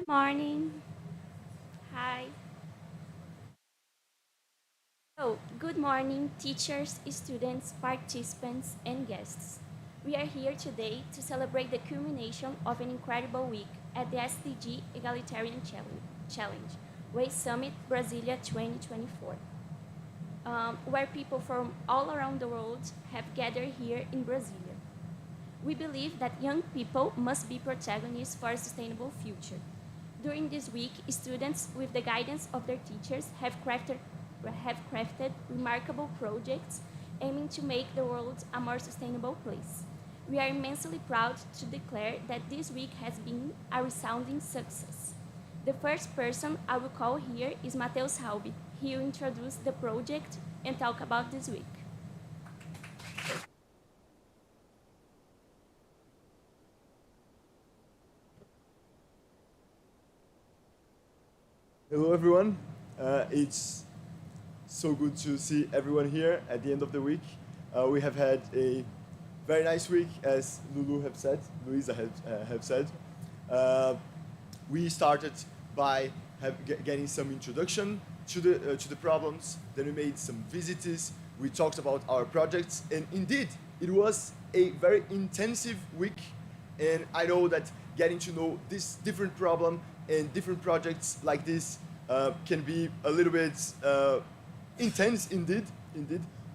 Morning. Hi. Good morning, teachers, students, participants, and guests. We are here today to celebrate the culmination of an incredible week at the SDG Egalitarian Challenge, Way Summit Brasília 2024, where people from all around the world have gathered here in Brasília. We believe that young people must be protagonists for a sustainable future. During this week, students, with the guidance of their teachers, have crafted remarkable projects aiming to make the world a more sustainable place. We are immensely proud to declare that this week has been a resounding success. The first person I will call here is Matheus Halbi. He will introduce the project and talk about this week. Hello, everyone. It's so good to see everyone here at the end of the week. We have had a very nice week, as Luisa have said. Uh, we started by getting some introduction to the problems. Then we made some visits. We talked about our projects, and indeed, it was a very intensive week. And I know that getting to know this different problem and different projects like this can be a little bit intense, indeed.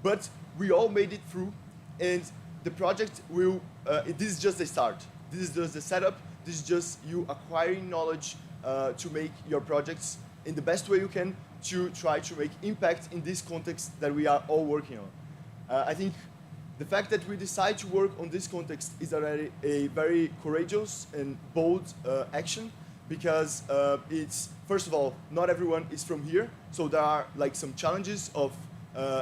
But we all made it through, and the project will. This is just the start. This is just the setup. This is just you acquiring knowledge to make your projects in the best way you can to try to make impact in this context that we are all working on. I think the fact that we decide to work on this context is already a very courageous and bold action because it's, first of all, not everyone is from here, so there are like some challenges of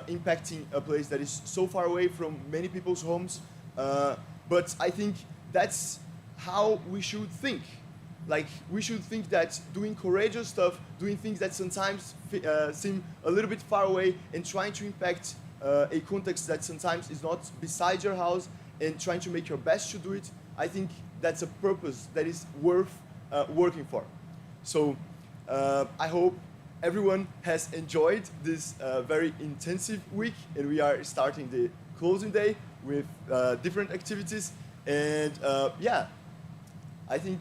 impacting a place that is so far away from many people's homes. But I think that's how we should think. Like, we should think that doing courageous stuff, doing things that sometimes seem a little bit far away, and trying to impact a context that sometimes is not beside your house, and trying to make your best to do it, I think that's a purpose that is worth working for. So I hope everyone has enjoyed this very intensive week, and we are starting the closing day with different activities. And yeah, I think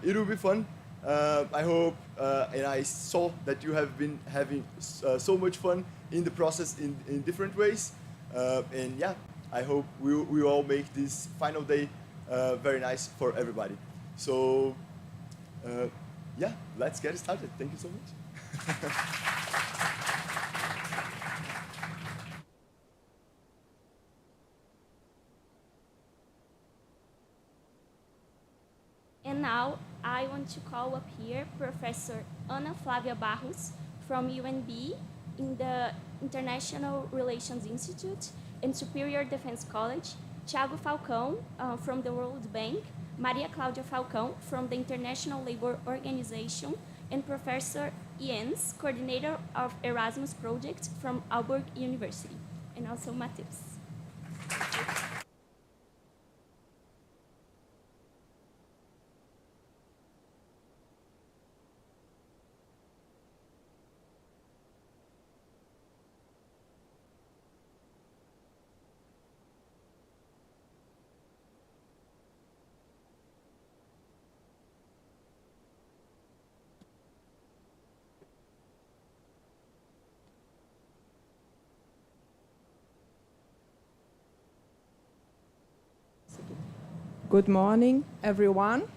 it will be fun. I hope, and I saw that you have been having so much fun in the process in different ways. And yeah, I hope we all make this final day very nice for everybody. So yeah, let's get started. Thank you so much. And now I want to call up here Professor Ana Flávia Barros from UNB in the International Relations Institute and Superior Defense College, Thiago Falcão from the World Bank, Maria Cláudia Falcão from the International Labour Organization, and Professor Jens, coordinator of Erasmus Project from Aalborg University, and also Matheus. Good morning, everyone.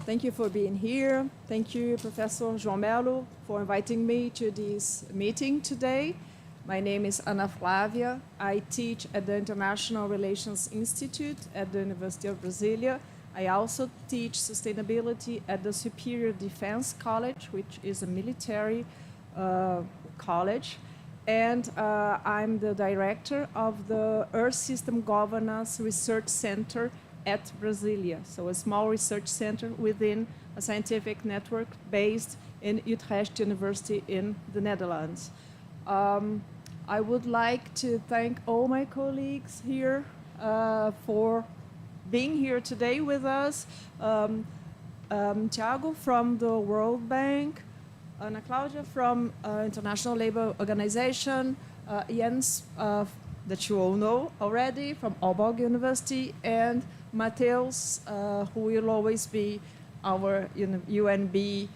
Thank you for being here. Thank you, Professor João Melo, for inviting me to this meeting today. My name is Ana Flávia. I teach at the International Relations Institute at the University of Brasília. I also teach sustainability at the Superior Defense College, which is a military college. And I'm the director of the Earth System Governance Research Center at Brasília, so a small research center within a scientific network based in Utrecht University in the Netherlands. I would like to thank all my colleagues here for being here today with us. Tiago from the World Bank, Ana Cláudia from International Labour Organization, Jens, that you all know already, from Aalborg University, and Mateus, who will always be our UNB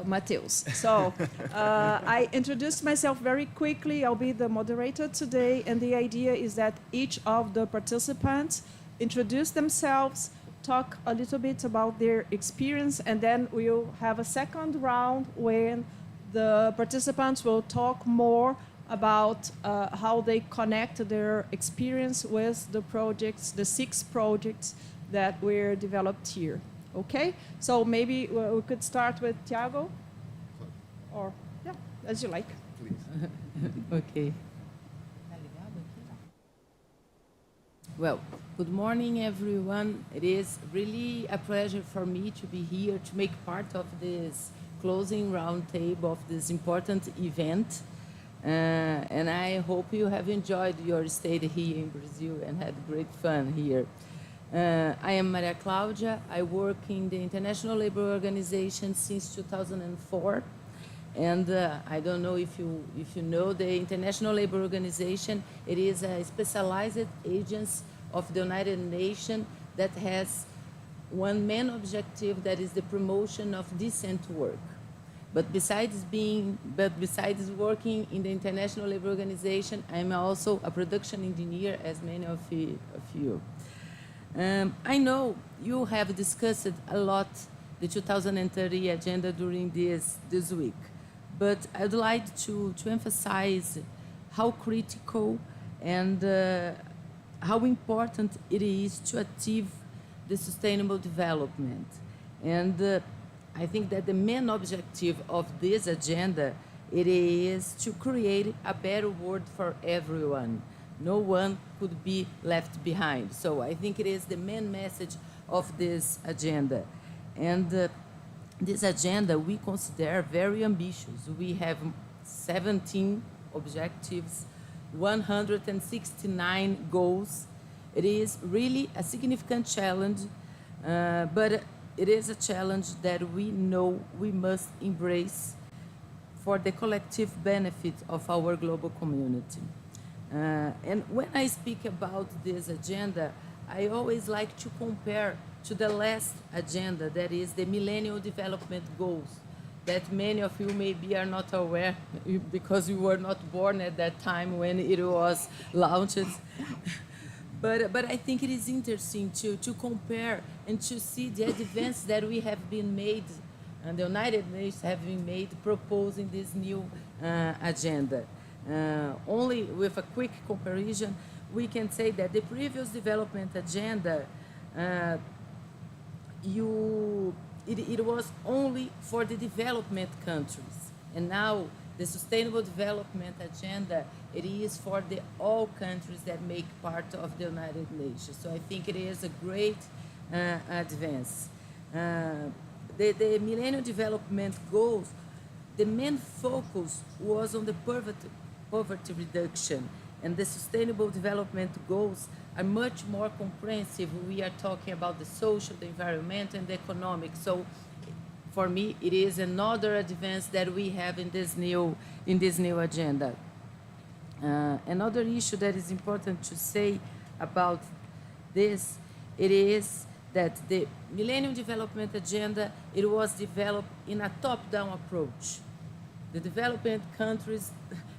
Mateus. So I introduced myself very quickly. I'll be the moderator today, and the idea is that each of the participants introduce themselves, talk a little bit about their experience, and then we'll have a second round when the participants will talk more about how they connect their experience with the projects, the 6 projects that were developed here. Okay, so maybe we could start with Tiago, or yeah, as you like. Please. Okay. Well, good morning, everyone. It is really a pleasure for me to be here to make part of this closing roundtable of this important event. And I hope you have enjoyed your stay here in Brazil and had great fun here. I am Maria Cláudia. I work in the International Labour Organization since 2004. And I don't know if you know the International Labour Organization. It is a specialized agency of the United Nations that has one main objective, that is the promotion of decent work. But besides working in the International Labour Organization, I'm also a production engineer, as many of you. I know you have discussed a lot the 2030 agenda during this week, but I'd like to emphasize how critical and how important it is to achieve the sustainable development. And I think that the main objective of this agenda, it is to create a better world for everyone. No one could be left behind. So I think it is the main message of this agenda. And this agenda we consider very ambitious. We have 17 objectives, 169 goals. It is really a significant challenge, but it is a challenge that we know we must embrace for the collective benefit of our global community. And when I speak about this agenda, I always like to compare to the last agenda, that is the Millennium Development Goals, that many of you maybe are not aware because you were not born at that time when it was launched. But I think it is interesting to compare and to see the advance that we have been made, and the United Nations have been made proposing this new agenda. Only with a quick comparison, we can say that the previous development agenda, it was only for the development countries, and now the Sustainable Development Agenda, it is for all countries that make part of the United Nations. So I think it is a great advance. The Millennium Development Goals, the main focus was on the poverty reduction, and the Sustainable Development Goals are much more comprehensive. We are talking about the social, the environmental, and the economic. So for me, it is another advance that we have in this new agenda. Another issue that is important to say about this, it is that the Millennium Development Agenda, it was developed in a top-down approach. The development countries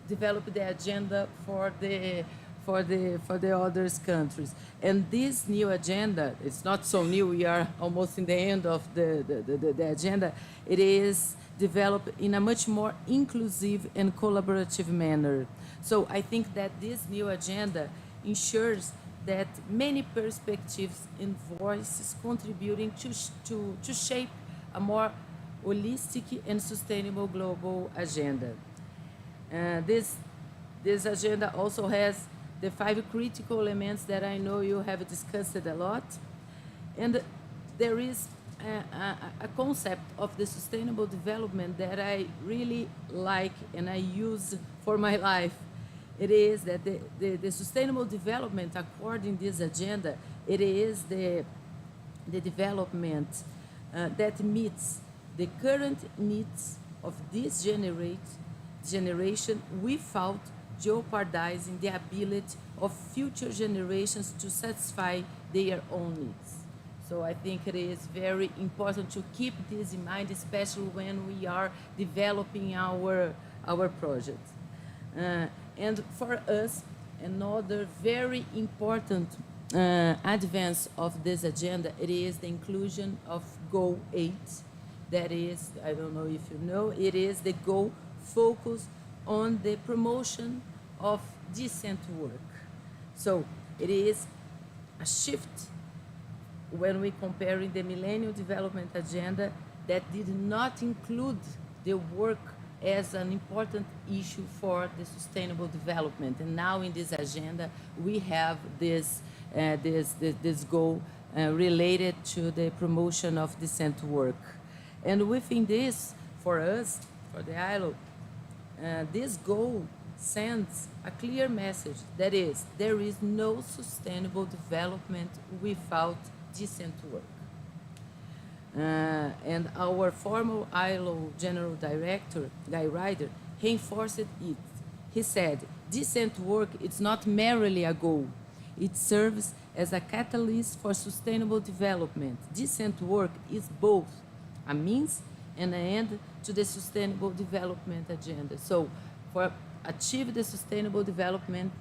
developed the agenda for the other countries. And this new agenda, it's not so new, we are almost in the end of the agenda, it is developed in a much more inclusive and collaborative manner. So I think that this new agenda ensures that many perspectives and voices contributing to shape a more holistic and sustainable global agenda. This agenda also has the 5 critical elements that I know you have discussed a lot. And there is a concept of the sustainable development that I really like and I use for my life. It is that the sustainable development, according to this agenda, it is the development that meets the current needs of this generation without jeopardizing the ability of future generations to satisfy their own needs. So I think it is very important to keep this in mind, especially when we are developing our projects. And for us, another very important advance of this agenda, it is the inclusion of Goal 8. That is, I don't know if you know, it is the goal focused on the promotion of decent work. So it is a shift when we comparing the Millennium Development Agenda that did not include the work as an important issue for the sustainable development. And now in this agenda, we have this goal related to the promotion of decent work. And within this, for us, for the ILO, this goal sends a clear message, that is, there is no sustainable development without decent work. And our former ILO General Director, Guy Ryder, reinforced it. He said, decent work is not merely a goal. It serves as a catalyst for sustainable development. Decent work is both a means and an end to the Sustainable Development Agenda. So for achieve the sustainable development,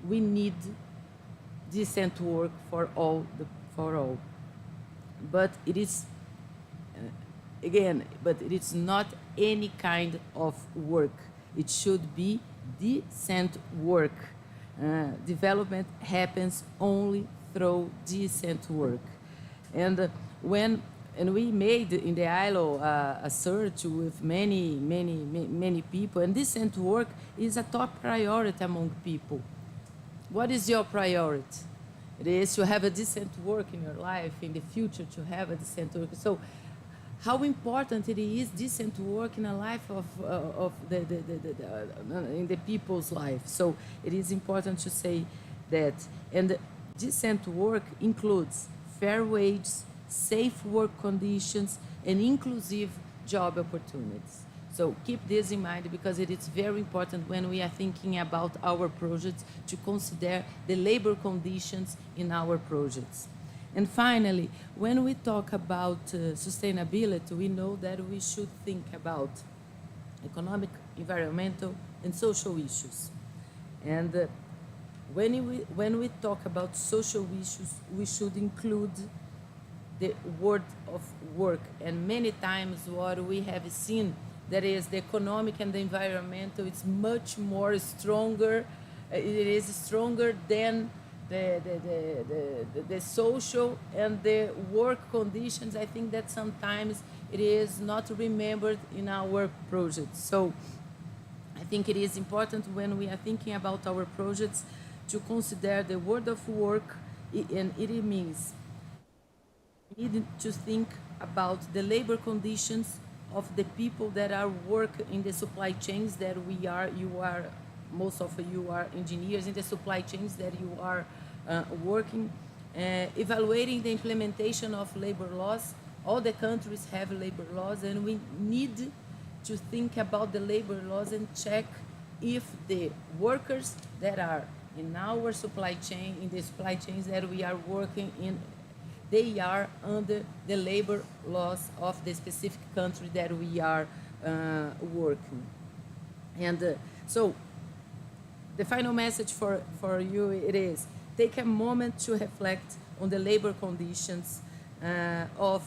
we need decent work for all. But it is, but it is not any kind of work. It should be decent work. Development happens only through decent work. And we made in the ILO a search with many people, and decent work is a top priority among people. What is your priority? It is to have a decent work in your life, in the future to have a decent work. So how important it is decent work in a life in the people's life. So it is important to say that. And decent work includes fair wages, safe work conditions, and inclusive job opportunities. So keep this in mind, because it is very important when we are thinking about our projects to consider the labor conditions in our projects. And finally, when we talk about sustainability, we know that we should think about economic, environmental, and social issues. And when we talk about social issues, we should include the word of work. And many times what we have seen, that is the economic and the environmental, it's much more stronger. It is stronger than the social and the work conditions. I think that sometimes it is not remembered in our projects. So I think it is important when we are thinking about our projects to consider the word of work, and it means we need to think about the labor conditions of the people that are working in the supply chains that most of you are engineers in the supply chains that you are working, evaluating the implementation of labor laws. All the countries have labor laws, and we need to think about the labor laws and check if the workers that are in our supply chain, in the supply chains that we are working in, they are under the labor laws of the specific country that we are working. And so the final message for you, it is take a moment to reflect on the labor conditions of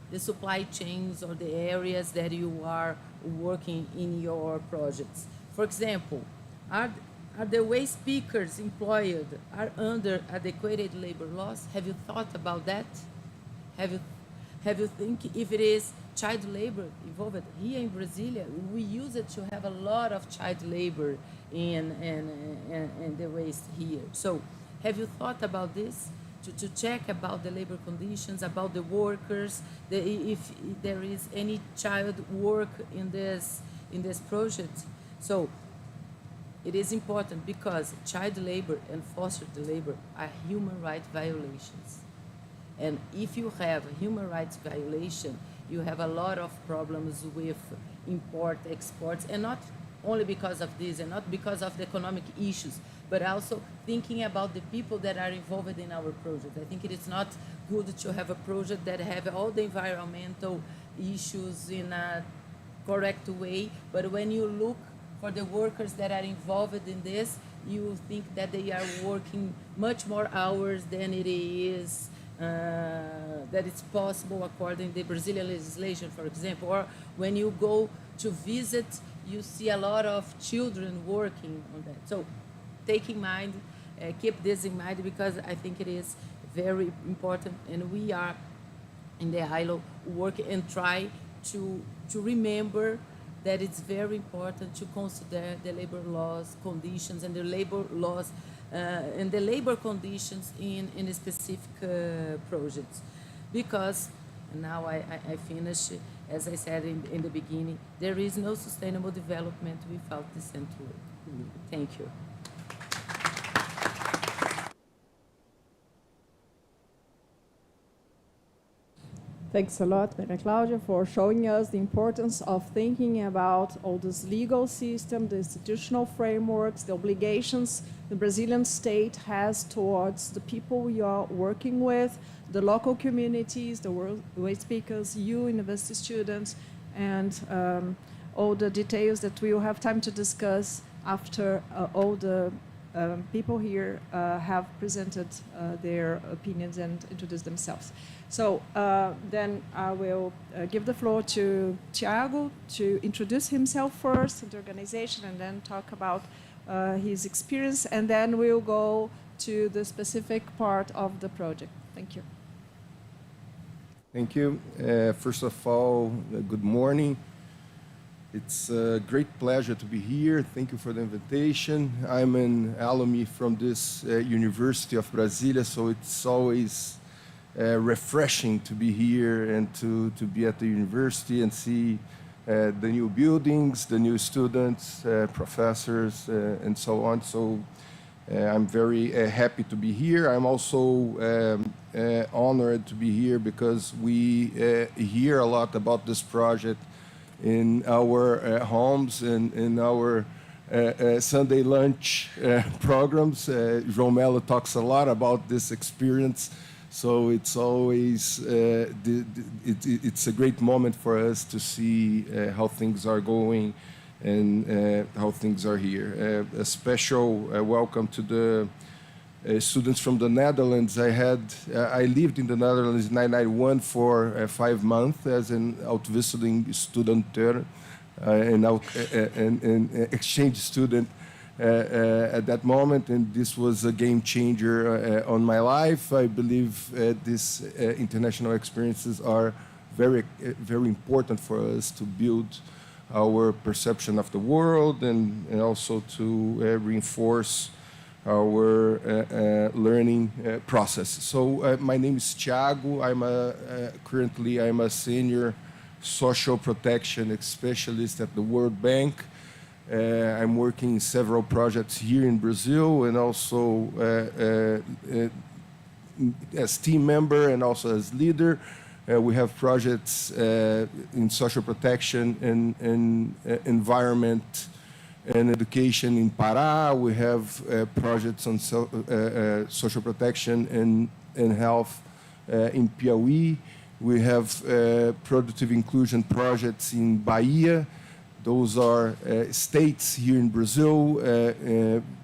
the supply chains or the areas that you are working in your projects. For example, are the waste pickers employed are under adequate labor laws? Have you thought about that? Have you think if it is child labor involved? Here in Brasília, we use it to have a lot of child labor in the waste here. So have you thought about this? To check about the labor conditions, about the workers, if there is any child work in this project. So it is important because child labor and foster labor are human rights violations. And if you have a human rights violation, you have a lot of problems with import, exports, and not only because of this and not because of the economic issues, but also thinking about the people that are involved in our project. I think it is not good to have a project that have all the environmental issues in a correct way, but when you look for the workers that are involved in this, you think that they are working much more hours than it is that it's possible according to the Brazilian legislation, for example. Or when you go to visit, you see a lot of children working on that. So keep this in mind, because I think it is very important, and we are in the ILO work and try to remember that it's very important to consider the labor laws conditions and the labor laws and the labor conditions in specific projects. Because now I finish, as I said in the beginning, there is no sustainable development without decent work. Thank you. Thanks a lot, Maria Cláudia, for showing us the importance of thinking about all this legal system, the institutional frameworks, the obligations the Brazilian state has towards the people we are working with, the local communities, the way speakers, you, university students, and all the details that we will have time to discuss after all the people here have presented their opinions and introduced themselves. So then I will give the floor to Thiago to introduce himself first, the organization, and then talk about his experience, and then we'll go to the specific part of the project. Thank you. Thank you. First of all, good morning. It's a great pleasure to be here. Thank you for the invitation. I'm an alumni from this University of Brasília, so it's always refreshing to be here and to be at the university and see the new buildings, the new students, professors, and so on. So I'm very happy to be here. I'm also honored to be here because we hear a lot about this project in our homes and in our Sunday lunch programs. João Melo talks a lot about this experience, so it's always it's a great moment for us to see how things are going and how things are here. A special welcome to the students from the Netherlands. I lived in the Netherlands in 1991 for 5 months as an uitwisseling student and exchange student at that moment, and this was a game changer on my life. I believe these international experiences are very important for us to build our perception of the world and also to reinforce our learning process. So my name is Thiago. Currently I'm a senior social protection specialist at the World Bank. I'm working in several projects here in Brazil and also as team member and also as leader. We have projects in social protection and environment and education in Pará. We have projects on social protection and health in Piauí. We have productive inclusion projects in Bahia. Those are states here in Brazil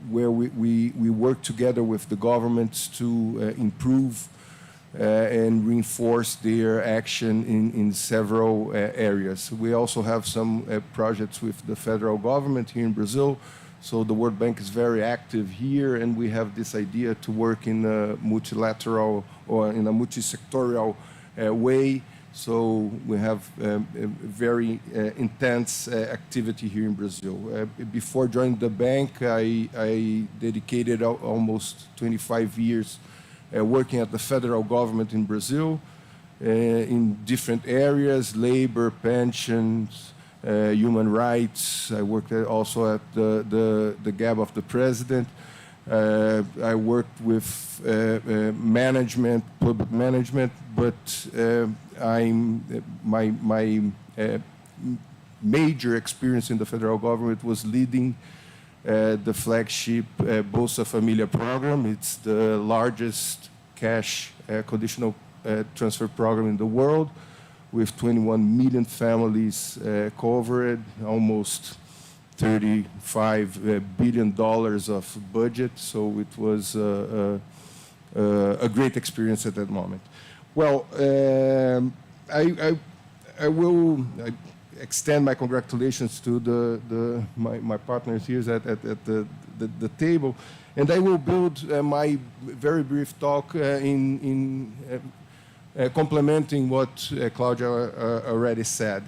where we work together with the governments to improve and reinforce their action in several areas. We also have some projects with the federal government here in Brazil. So the World Bank is very active here, and we have this idea to work in a multilateral or in a multi-sectorial way. So we have a very intense activity here in Brazil. Before joining the bank, I dedicated almost 25 years working at the federal government in Brazil in different areas, labor, pensions, human rights. I worked also at the GAB of the president. I worked with management, public management, but my major experience in the federal government was leading the flagship Bolsa Familia program. It's the largest cash conditional transfer program in the world, with 21 million families covered, almost $35 billion of budget. So it was a great experience at that moment. Well, I will extend my congratulations to my partners here at the table, and I will build my very brief talk in complementing what Claudia already said.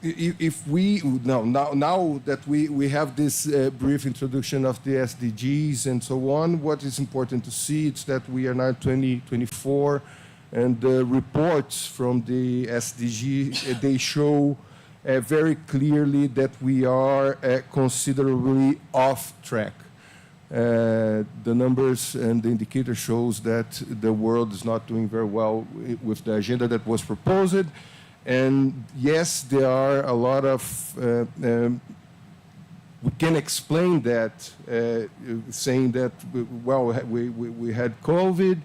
If we now that we have this brief introduction of the SDGs and so on, what is important to see is that we are now 2024, and the reports from the SDG, they show very clearly that we are considerably off track. The numbers and the indicator shows that the world is not doing very well with the agenda that was proposed. And yes, there are a lot of, we can explain that, saying that, well, we had COVID,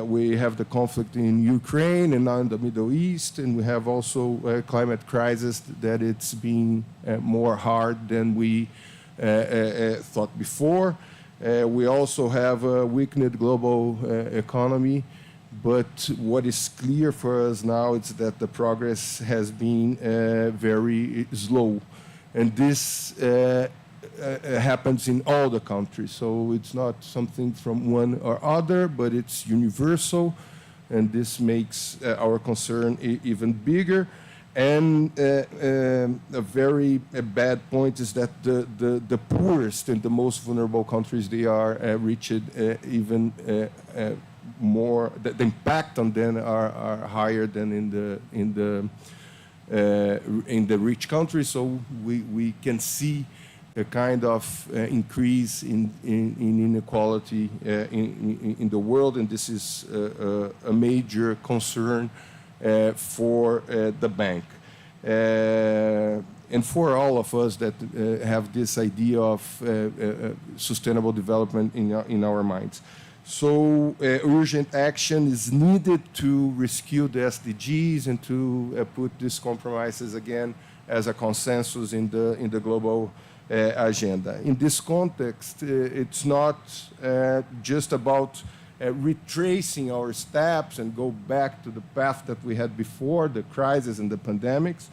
we have the conflict in Ukraine and now in the Middle East, and we have also a climate crisis that it's being more hard than we thought before. We also have a weakened global economy. But what is clear for us now is that the progress has been very slow. And this happens in all the countries. So it's not something from one or other, but it's universal. And this makes our concern even bigger. And a very bad point is that the poorest and the most vulnerable countries, they are reached even more, the impact on them are higher than in the rich countries. So we can see a kind of increase in inequality in the world, and this is a major concern for the bank. And for all of us that have this idea of sustainable development in our minds. So urgent action is needed to rescue the SDGs and to put these compromises again as a consensus in the global agenda. In this context, it's not just about retracing our steps and go back to the path that we had before the crisis and the pandemics.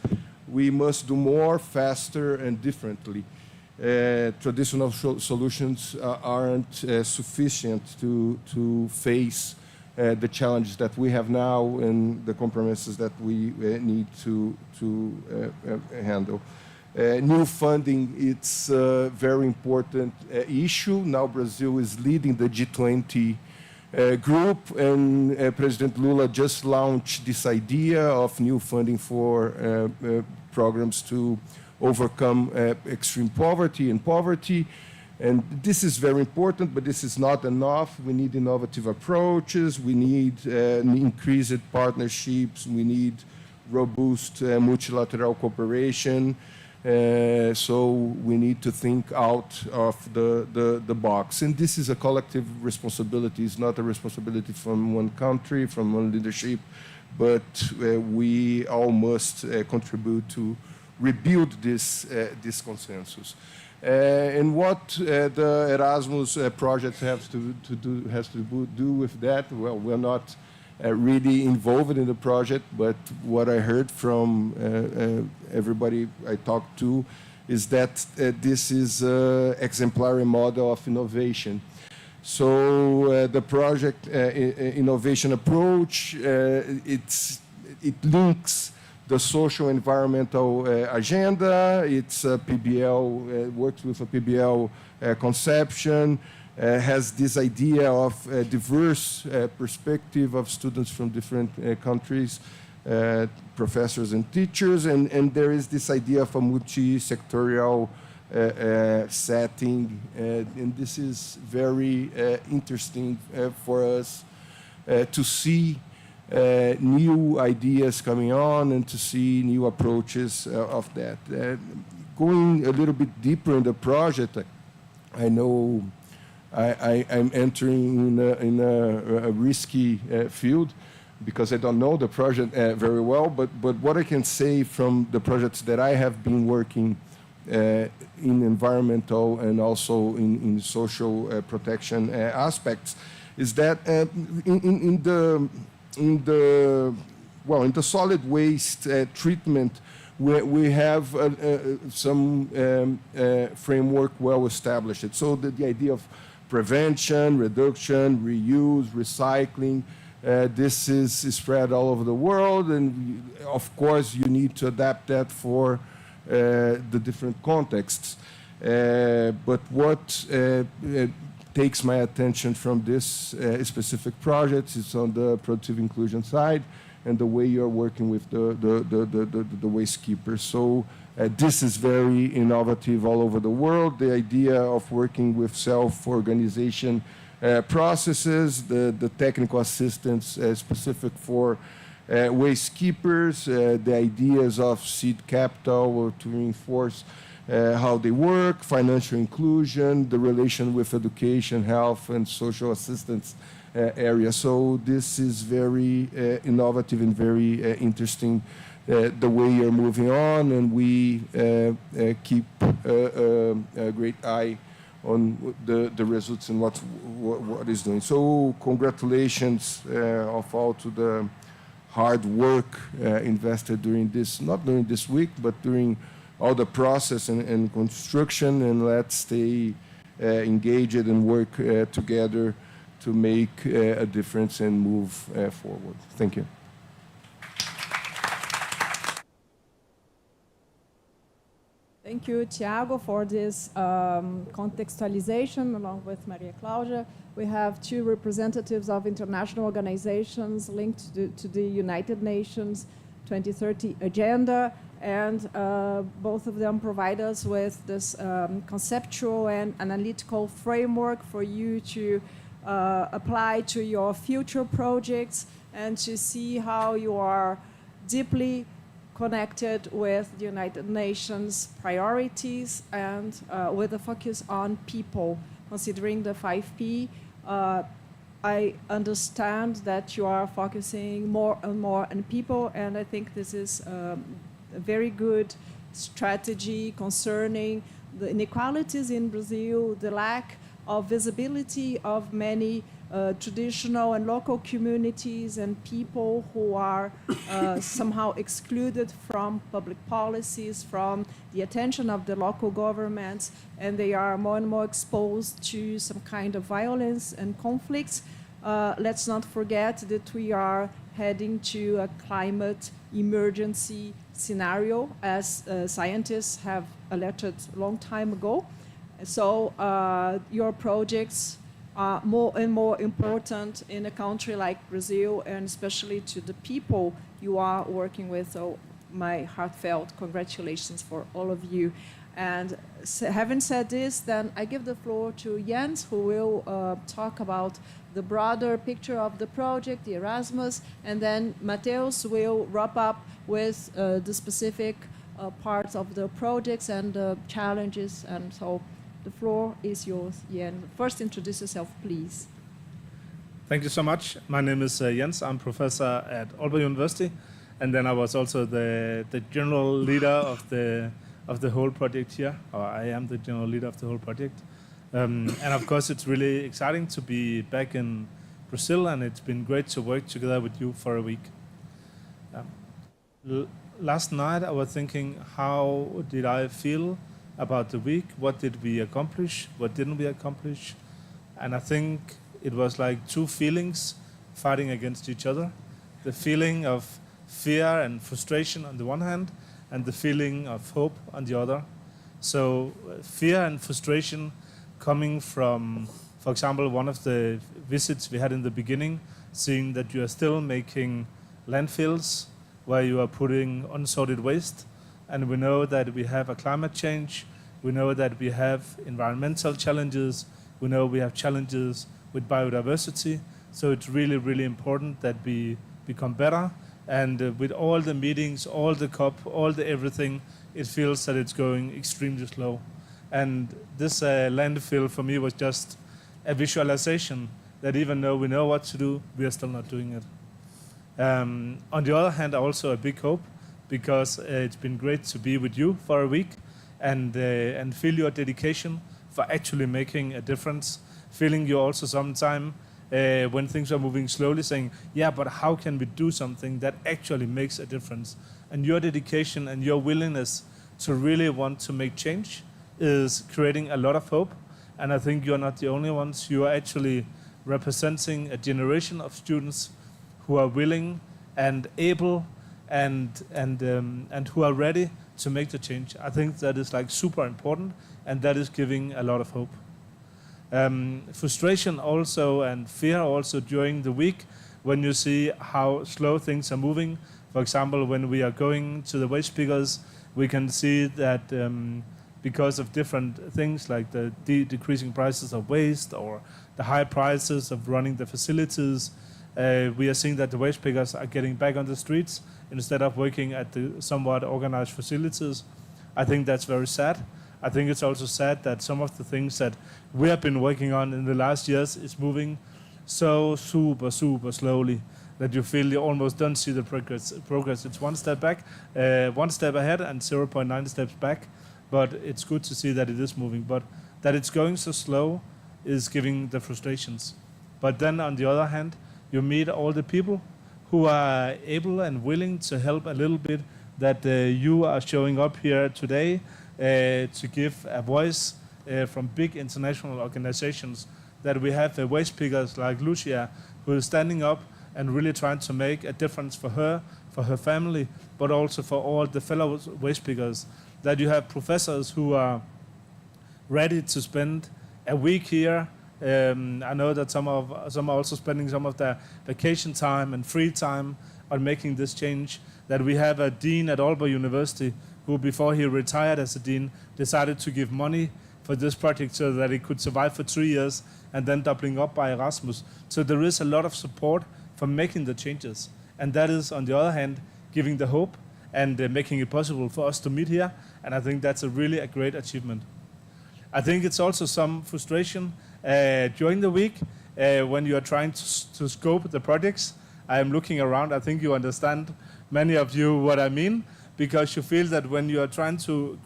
We must do more, faster, and differently. Traditional solutions aren't sufficient to face the challenges that we have now and the compromises that we need to handle. New funding, it's a very important issue. Now Brazil is leading the G20 group, and President Lula just launched this idea of new funding for programs to overcome extreme poverty and poverty. And this is very important, but this is not enough. We need innovative approaches. We need increased partnerships. We need robust multilateral cooperation. So we need to think out of the box. And this is a collective responsibility. It's not a responsibility from one country, from one leadership, but we all must contribute to rebuild this consensus. And what the Erasmus project has to do with that? Well, we're not really involved in the project, but what I heard from everybody I talked to is that this is an exemplary model of innovation. So the project innovation approach, it links the social environmental agenda. It's a PBL, works with a PBL conception, has this idea of a diverse perspective of students from different countries, professors and teachers, and there is this idea of a multi-sectorial setting, and this is very interesting for us to see new ideas coming on and to see new approaches of that. Going a little bit deeper in the project, I know I'm entering in a risky field because I don't know the project very well, but what I can say from the projects that I have been working in environmental and also in social protection aspects is that in the solid waste treatment, we have some framework well established. So the idea of prevention, reduction, reuse, recycling, this is spread all over the world, and of course you need to adapt that for the different contexts. But what takes my attention from this specific project is on the productive inclusion side and the way you're working with the waste keepers. So this is very innovative all over the world. The idea of working with self-organization processes, the technical assistance specific for waste keepers, the ideas of seed capital to reinforce how they work, financial inclusion, the relation with education, health, and social assistance area. So this is very innovative and very interesting the way you're moving on, and we keep a great eye on the results and what is doing. So congratulations of all to the hard work invested during this, not during this week, but during all the process and construction, and let's stay engaged and work together to make a difference and move forward. Thank you. Thank you, Thiago, for this contextualization along with Maria Cláudia. We have two representatives of international organizations linked to the United Nations 2030 agenda, and both of them provide us with this conceptual and analytical framework for you to apply to your future projects and to see how you are deeply connected with the United Nations priorities and with a focus on people, considering the 5P. I understand that you are focusing more and more on people, and I think this is a very good strategy concerning the inequalities in Brazil, the lack of visibility of many traditional and local communities and people who are somehow excluded from public policies, from the attention of the local governments, and they are more and more exposed to some kind of violence and conflicts. Let's not forget that we are heading to a climate emergency scenario, as scientists have alerted a long time ago. So your projects are more and more important in a country like Brazil, and especially to the people you are working with. So my heartfelt congratulations for all of you. And having said this, then I give the floor to Jens, who will talk about the broader picture of the project, the Erasmus, and then Mateus will wrap up with the specific parts of the projects and the challenges. And so the floor is yours, Jens. First, introduce yourself, please. Thank you so much. My name is Jens. I'm professor at Aalborg University, and then I was also the general leader of the whole project here, or I am the general leader of the whole project. And of course, it's really exciting to be back in Brazil, and it's been great to work together with you for a week. Last night, I was thinking, how did I feel about the week? What did we accomplish? What didn't we accomplish? And I think it was like two feelings fighting against each other. The feeling of fear and frustration on the one hand, and the feeling of hope on the other. So fear and frustration coming from, for example, one of the visits we had in the beginning, seeing that you are still making landfills where you are putting unsorted waste. And we know that we have a climate change, We know that we have environmental challenges. We know we have challenges with biodiversity. So it's really, really important that we become better. And with all the meetings, all the COP, all the everything, it feels that it's going extremely slow. And this landfill for me was just a visualization that even though we know what to do, we are still not doing it. On the other hand, also a big hope, because it's been great to be with you for a week and feel your dedication for actually making a difference. Feeling you also sometime when things are moving slowly, saying, yeah, but how can we do something that actually makes a difference? And your dedication and your willingness to really want to make change is creating a lot of hope. And I think you're not the only ones. You are actually representing a generation of students who are willing and able and who are ready to make the change. I think that is like super important, and that is giving a lot of hope. Frustration also and fear also during the week when you see how slow things are moving. For example, when we are going to the waste pickers, we can see that because of different things like the decreasing prices of waste or the high prices of running the facilities, we are seeing that the waste pickers are getting back on the streets instead of working at the somewhat organized facilities. I think that's very sad. I think it's also sad that some of the things that we have been working on in the last years is moving so super slowly that you feel you almost don't see the progress. It's one step back, one step ahead and 0.9 steps back. But it's good to see that it is moving. But that it's going so slow is giving the frustrations. But then on the other hand, you meet all the people who are able and willing to help a little bit, that you are showing up here today to give a voice from big international organizations, that we have waste pickers like Lucia who is standing up and really trying to make a difference for her family, but also for all the fellow waste pickers. That you have professors who are ready to spend a week here. I know that some are also spending some of their vacation time and free time on making this change. That we have a dean at Aalborg University who, before he retired as a dean, decided to give money for this project so that it could survive for 3 years and then doubling up by Erasmus. So there is a lot of support for making the changes. And that is, on the other hand, giving the hope and making it possible for us to meet here. And I think that's really a great achievement. I think it's also some frustration during the week when you are trying to scope the projects. I am looking around. I think you understand, many of you, what I mean, because you feel that when you are trying to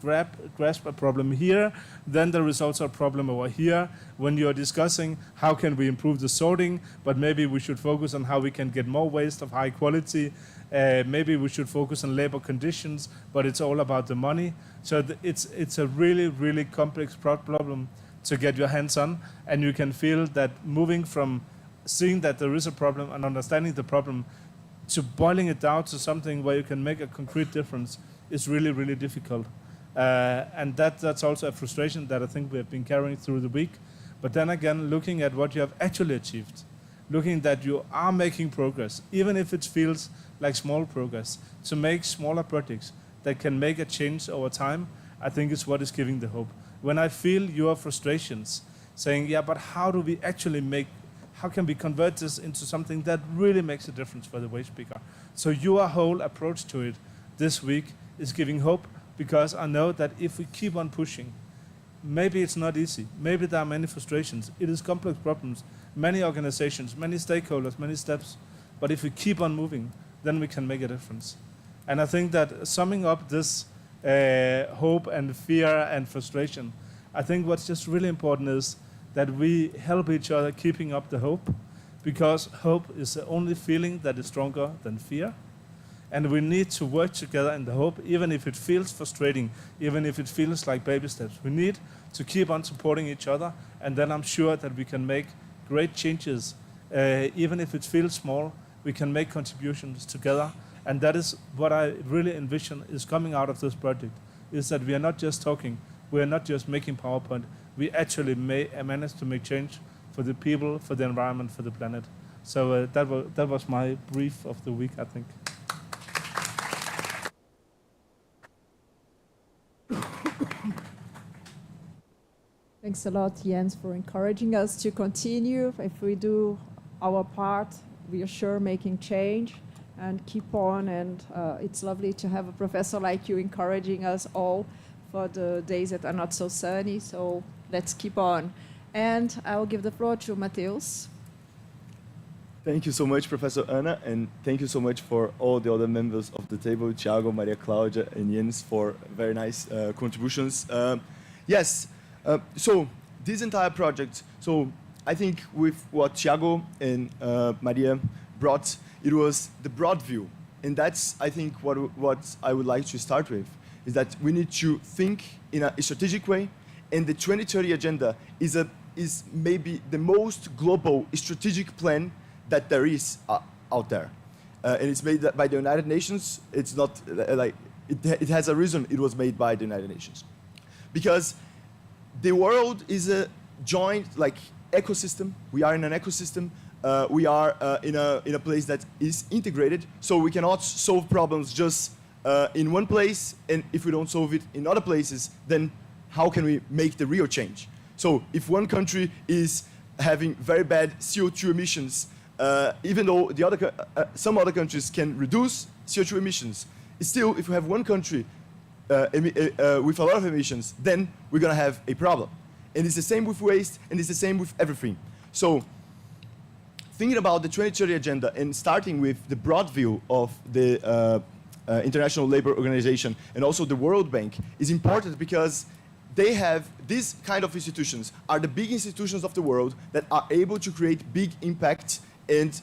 grasp a problem here, then there is also a problem over here. When you are discussing how can we improve the sorting, but maybe we should focus on how we can get more waste of high quality. Maybe we should focus on labor conditions, but it's all about the money. So it's a really, really complex problem to get your hands on. And you can feel that moving from seeing that there is a problem and understanding the problem to boiling it down to something where you can make a concrete difference is really, really difficult. And that's also a frustration that I think we have been carrying through the week. But then again, looking at what you have actually achieved, looking that you are making progress, even if it feels like small progress, to make smaller projects that can make a change over time, I think is what is giving the hope. When I feel your frustrations, saying, yeah, but how can we convert this into something that really makes a difference for the waste picker? So your whole approach to it this week is giving hope, because I know that if we keep on pushing, maybe it's not easy, maybe there are many frustrations, it is complex problems, many organizations, many stakeholders, many steps, but if we keep on moving, then we can make a difference. And I think that summing up this hope and fear and frustration, I think what's just really important is that we help each other keeping up the hope, because hope is the only feeling that is stronger than fear. And we need to work together in the hope, even if it feels frustrating, even if it feels like baby steps. We need to keep on supporting each other, and then I'm sure that we can make great changes. Even if it feels small, we can make contributions together. And that is what I really envision is coming out of this project, is that we are not just talking, we are not just making PowerPoint, we actually manage to make change for the people, for the environment, for the planet. So that was my brief of the week, I think. Thanks a lot, Jens, for encouraging us to continue. If we do our part, we are sure making change and keep on. And it's lovely to have a professor like you encouraging us all for the days that are not so sunny. So let's keep on. And I'll give the floor to Mateus. Thank you so much, Professor Anna, and thank you so much for all the other members of the table, Thiago, Maria Claudia, and Jens, for very nice contributions. Yes, so this entire project, so I think with what Thiago and Maria brought, it was the broad view. And that's, I think, what I would like to start with, is that we need to think in a strategic way, and the 2030 Agenda is maybe the most global strategic plan that there is out there. And it's made by the United Nations. It's not like, it has a reason it was made by the United Nations. Because the world is a joint ecosystem. We are in an ecosystem. We are in a place that is integrated. So we cannot solve problems just in one place. And if we don't solve it in other places, then how can we make the real change? So if one country is having very bad CO2 emissions, even though some other countries can reduce CO2 emissions, still, if we have one country with a lot of emissions, then we're going to have a problem. And it's the same with waste, and it's the same with everything. So thinking about the 2030 Agenda and starting with the broad view of the International Labour Organization and also the World Bank is important, because they have these kind of institutions are the big institutions of the world that are able to create big impact and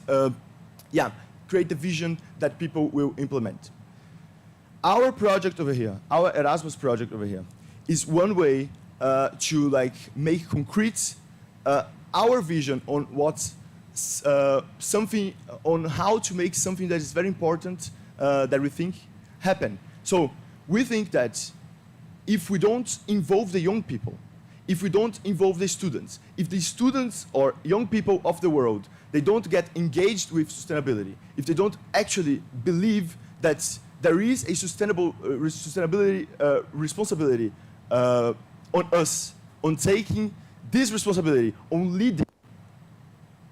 create the vision that people will implement. Our project over here, our Erasmus project over here, is one way to make concrete our vision on on how to make something that is very important that we think happen. So we think that if we don't involve the young people, if we don't involve the students, if the students or young people of the world, they don't get engaged with sustainability, if they don't actually believe that there is a sustainability responsibility on us, on taking this responsibility, on leading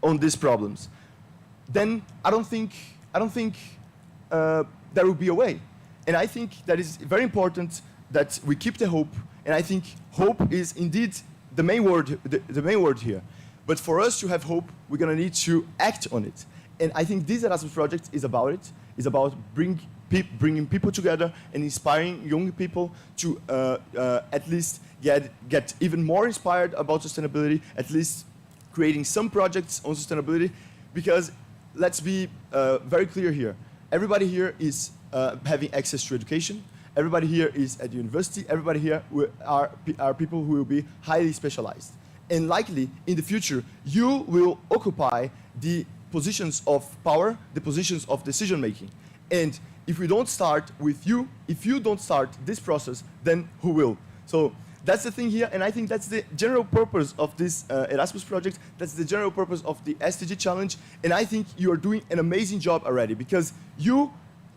on these problems, then I don't think there will be a way. And I think that is very important that we keep the hope. And I think hope is indeed the main word, the main word here. But for us to have hope, we're going to need to act on it. And I think this Erasmus project is about it. It's about bringing people together and inspiring young people to at least get even more inspired about sustainability, at least creating some projects on sustainability. Because let's be very clear here. Everybody here is having access to education. Everybody here is at university. Everybody here are people who will be highly specialized. And likely, in the future, you will occupy the positions of power, the positions of decision-making. And if we don't start with you, if you don't start this process, then who will? So that's the thing here, and I think that's the general purpose of this Erasmus project. That's the general purpose of the SDG challenge. And I think you are doing an amazing job already, because you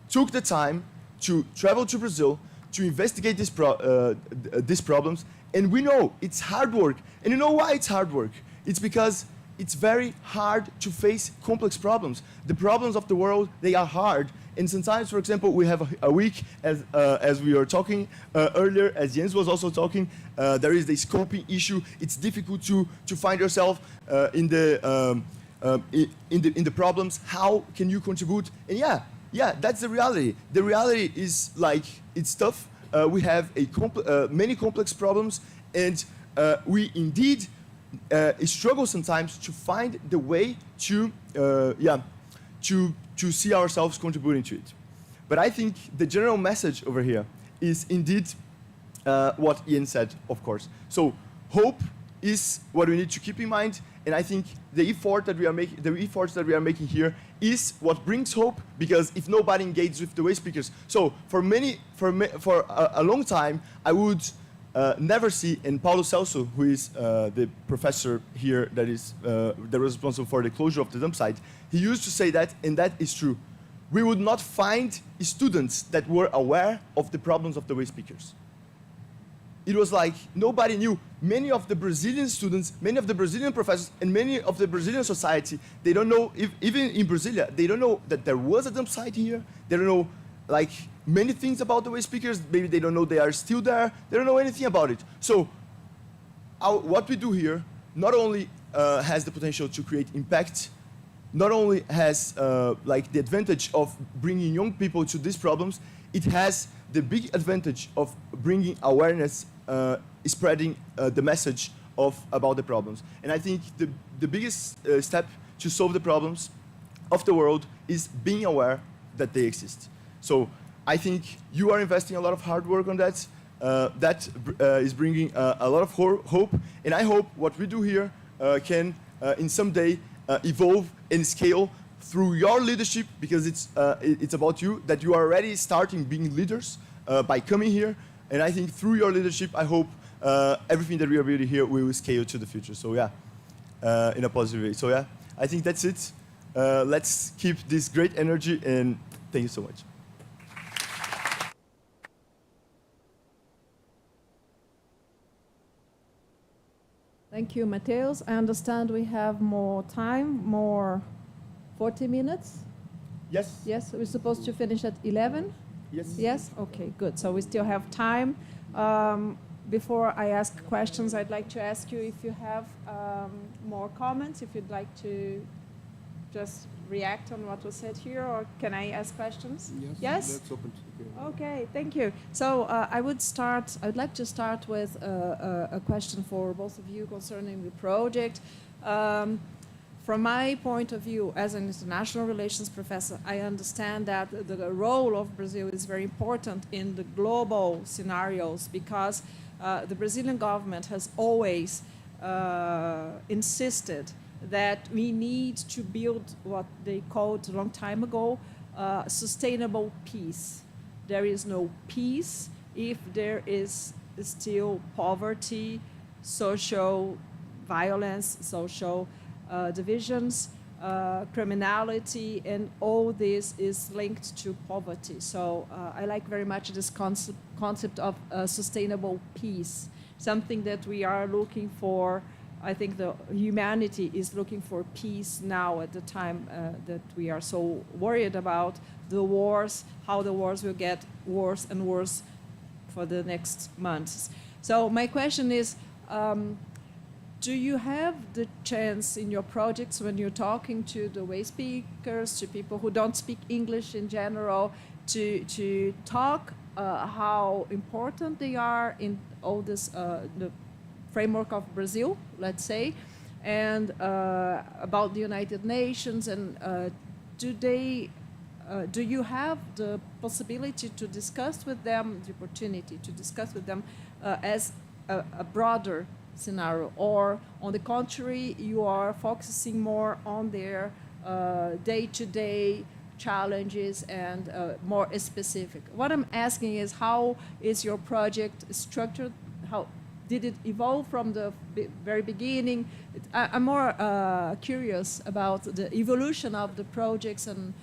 took the time to travel to Brazil, to investigate these problems. And we know it's hard work. And you know why it's hard work? It's because it's very hard to face complex problems. The problems of the world, they are hard. And sometimes, for example, we have a week, as we were talking earlier, as Jens was also talking, there is the scoping issue. It's difficult to find yourself in the problems. How can you contribute? And yeah, that's the reality. The reality is it's tough. We have many complex problems, and we indeed struggle sometimes to find the way to see ourselves contributing to it. But I think the general message over here is indeed what Ian said, of course. So hope is what we need to keep in mind, and I think the efforts that we are making here is what brings hope, because if nobody engages with the waste speakers, so for a long time, I would never see, and Paulo Celso, who is the professor here that is responsible for the closure of the dump site, he used to say that, and that is true. We would not find students that were aware of the problems of the waste speakers. it was like nobody knew. Many of the Brazilian students, many of the Brazilian professors, and many of the Brazilian society, they don't know, even in Brasilia, they don't know that there was a dump site here. They don't know like many things about the waste pickers. Maybe they don't know they are still there. They don't know anything about it. So what we do here not only has the potential to create impact, not only has like the advantage of bringing young people to these problems, it has the big advantage of bringing awareness, spreading the message about the problems. And I think the biggest step to solve the problems of the world is being aware that they exist. So I think you are investing a lot of hard work on that. That is bringing a lot of hope. And I hope what we do here can in some day evolve and scale through your leadership, because it's about you, that you are already starting being leaders by coming here. And I think through your leadership, I hope everything that we are building here will scale to the future. So yeah, in a positive way. So yeah, I think that's it. Let's keep this great energy, and thank you so much. Thank you, Mateus. I understand we have more time, more 40 minutes. Yes. Yes, we're supposed to finish at 11? Yes. Yes? Okay, good. So we still have time. Before I ask questions, I'd like to ask you if you have more comments, if you'd like to just react on what was said here, or can I ask questions? Yes. Yes? That's open to the Okay, thank you. So I would like to start with a question for both of you concerning the project. From my point of view, as an international relations professor, I understand that the role of Brazil is very important in the global scenarios, because the Brazilian government has always insisted that we need to build what they called a long time ago sustainable peace. There is no peace if there is still poverty, social violence, social divisions, criminality, and all this is linked to poverty. So I like very much this concept of sustainable peace, something that we are looking for. I think the humanity is looking for peace now at the time that we are so worried about the wars, how the wars will get worse and worse for the next months. So my question is, do you have the chance in your projects, when you're talking to the waste speakers, to people who don't speak English in general, to talk how important they are in all this, the framework of Brazil, let's say, and about the United Nations, and do you have the possibility to discuss with them, the opportunity to discuss with them as a broader scenario, or on the contrary, you are focusing more on their day-to-day challenges and more specific? What I'm asking is, how is your project structured? How did it evolve from the very beginning? I'm more curious about the evolution of the projects, and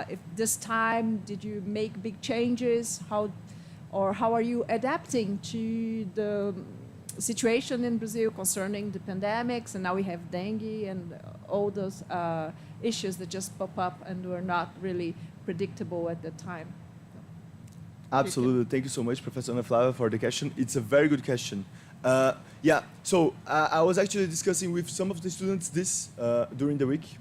if this time did you make big changes? How are you adapting to the situation in Brazil concerning the pandemics, and now we have dengue and all those issues that just pop up and were not really predictable at the time? Absolutely. Thank you so much, Professor Ana Flávia, for the question. It's a very good question. Yeah, so I was actually discussing with some of the students this during the week.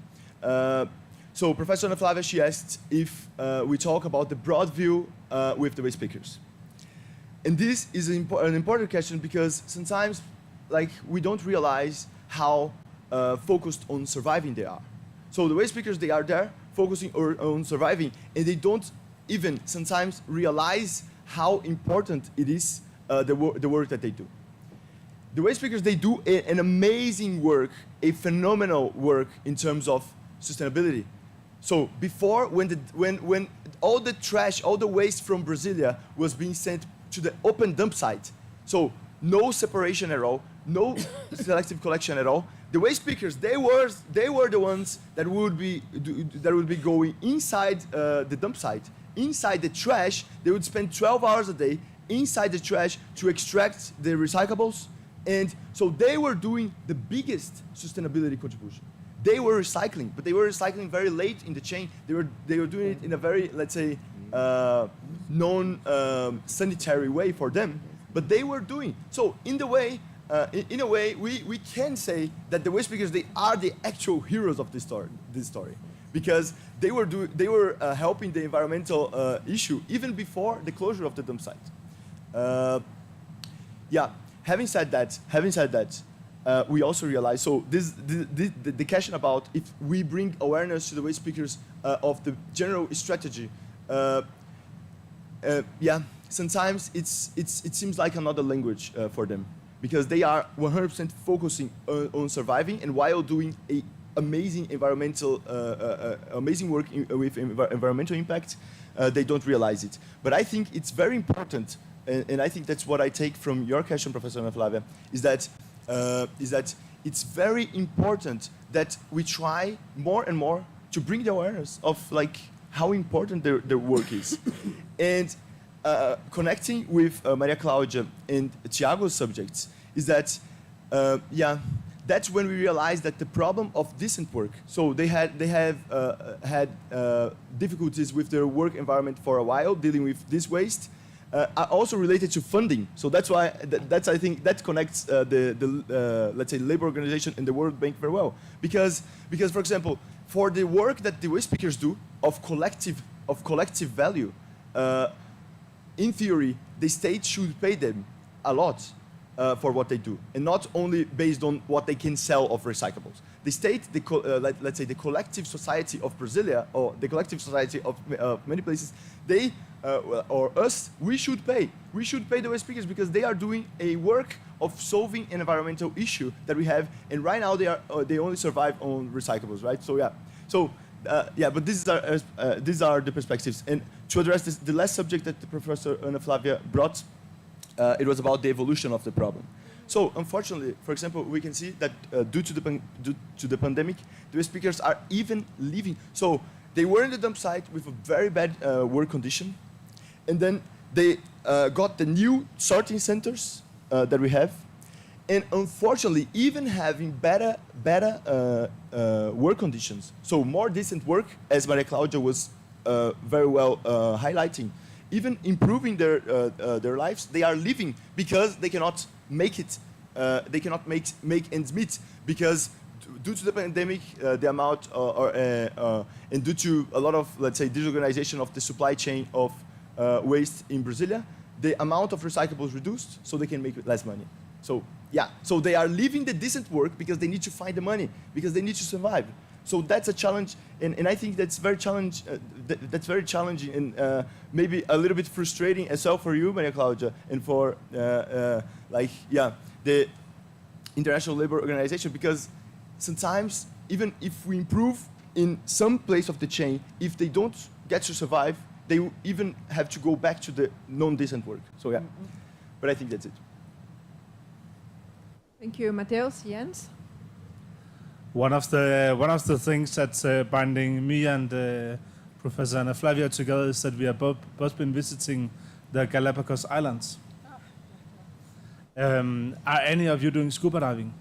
So Professor Ana Flávia, she asked if we talk about the broad view with the waste speakers. And this is an important question, because sometimes we don't realize how focused on surviving they are. So the waste speakers, they are there focusing on surviving, and they don't even sometimes realize how important it is, the work that they do. The waste speakers, they do an amazing work, a phenomenal work in terms of sustainability. So before, when all the trash, all the waste from Brasília was being sent to the open dump site, so no separation at all, no selective collection at all, the waste speakers, they were the ones that would be going inside the dump site, inside the trash. They would spend 12 hours a day inside the trash to extract the recyclables. And so they were doing the biggest sustainability contribution. They were recycling, but they were recycling very late in the chain. They were doing it in a very, let's say, non-sanitary way for them. But they were doing so. In a way, we can say that the waste pickers, they are the actual heroes of this story, because they were helping the environmental issue even before the closure of the dump site. Yeah. Having said that, we also realize, so the question about if we bring awareness to the waste pickers of the general strategy, yeah, sometimes it seems like another language for them, because they are 100% focusing on surviving, and while doing a amazing environmental, amazing work with environmental impact, they don't realize it. But I think it's very important. And I think that's what I take from your question, Professor Ana Flavia, is that it's very important that we try more and more to bring the awareness of like how important their work is. And connecting with Maria Claudia and Thiago's subjects is that, yeah, that's when we realized that the problem of decent work. So they have had difficulties with their work environment for a while, dealing with this waste. Are also related to funding. So that's why I think that connects the let's say labor organization and the World Bank very well. Because for example, for the work that the waste pickers do of collective value, in theory, the state should pay them a lot for what they do, and not only based on what they can sell of recyclables. The state, let's say the collective society of Brasília, or the collective society of many places, they or us, we should pay. We should pay the waste pickers because they are doing a work of solving an environmental issue that we have, and right now they only survive on recyclables, right? So yeah, yeah. But these are the perspectives. And to address this, the last subject that the Professor Ana Flavia brought, it was about the evolution of the problem. So unfortunately, for example, we can see that due to the pandemic, the waste pickers are even leaving. So they were in the dump site with a very bad work condition, and then they got the new sorting centers that we have, and unfortunately, even having better work conditions, so more decent work, as Maria Claudia was very well highlighting, even improving their lives, they are leaving because they cannot make it. They cannot make ends meet because due to the pandemic, the amount, and due to a lot of, let's say, disorganization of the supply chain of waste in Brasília, the amount of recyclables reduced, so they can make less money. So yeah, so they are leaving the decent work because they need to find the money, because they need to survive. So that's a challenge, and I think that's very challenging, and maybe a little bit frustrating as well for you, Maria Claudia, and for like, yeah, the International Labour Organization, because sometimes even if we improve in some place of the chain, if they don't get to survive, they will even have to go back to the non-decent work. So yeah, but I think that's it. Thank you, Mateus. Jens? One of the things that's binding me and Professor Ana Flavia together is that we have both been visiting the Galapagos Islands. Are any of you doing scuba diving?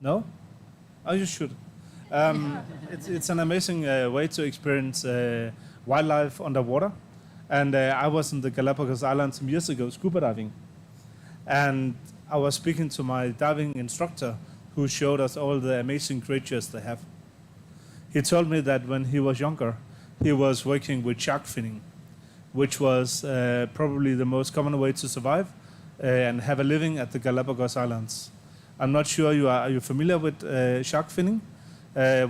No? Oh, you should. It's an amazing way to experience wildlife underwater. And I was in the Galapagos Islands some years ago scuba diving. And I was speaking to my diving instructor, who showed us all the amazing creatures they have. He told me that when he was younger, he was working with shark finning, which was probably the most common way to survive and have a living at the Galapagos Islands. I'm not sure are you familiar with shark finning?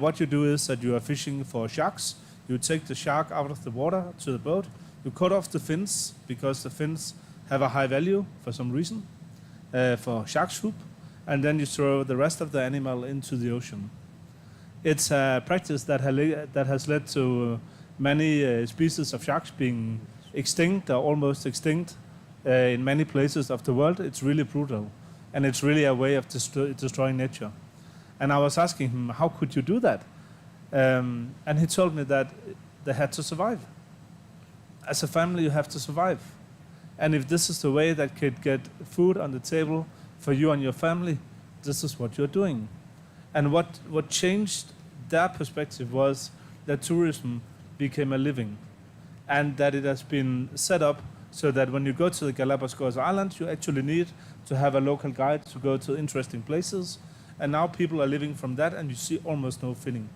What you do is that you are fishing for sharks. You take the shark out of the water to the boat. You cut off the fins because the fins have a high value for some reason for shark soup, and then you throw the rest of the animal into the ocean. It's a practice that has led to many species of sharks being extinct or almost extinct in many places of the world. It's really brutal, and it's really a way of destroying nature. And I was asking him, how could you do that? And he told me that they had to survive. As a family, you have to survive. And if this is the way that could get food on the table for you and your family, this is what you're doing. And what changed their perspective was that tourism became a living, and that it has been set up so that when you go to the Galapagos Islands, you actually need to have a local guide to go to interesting places. And now people are living from that, and you see almost no finning.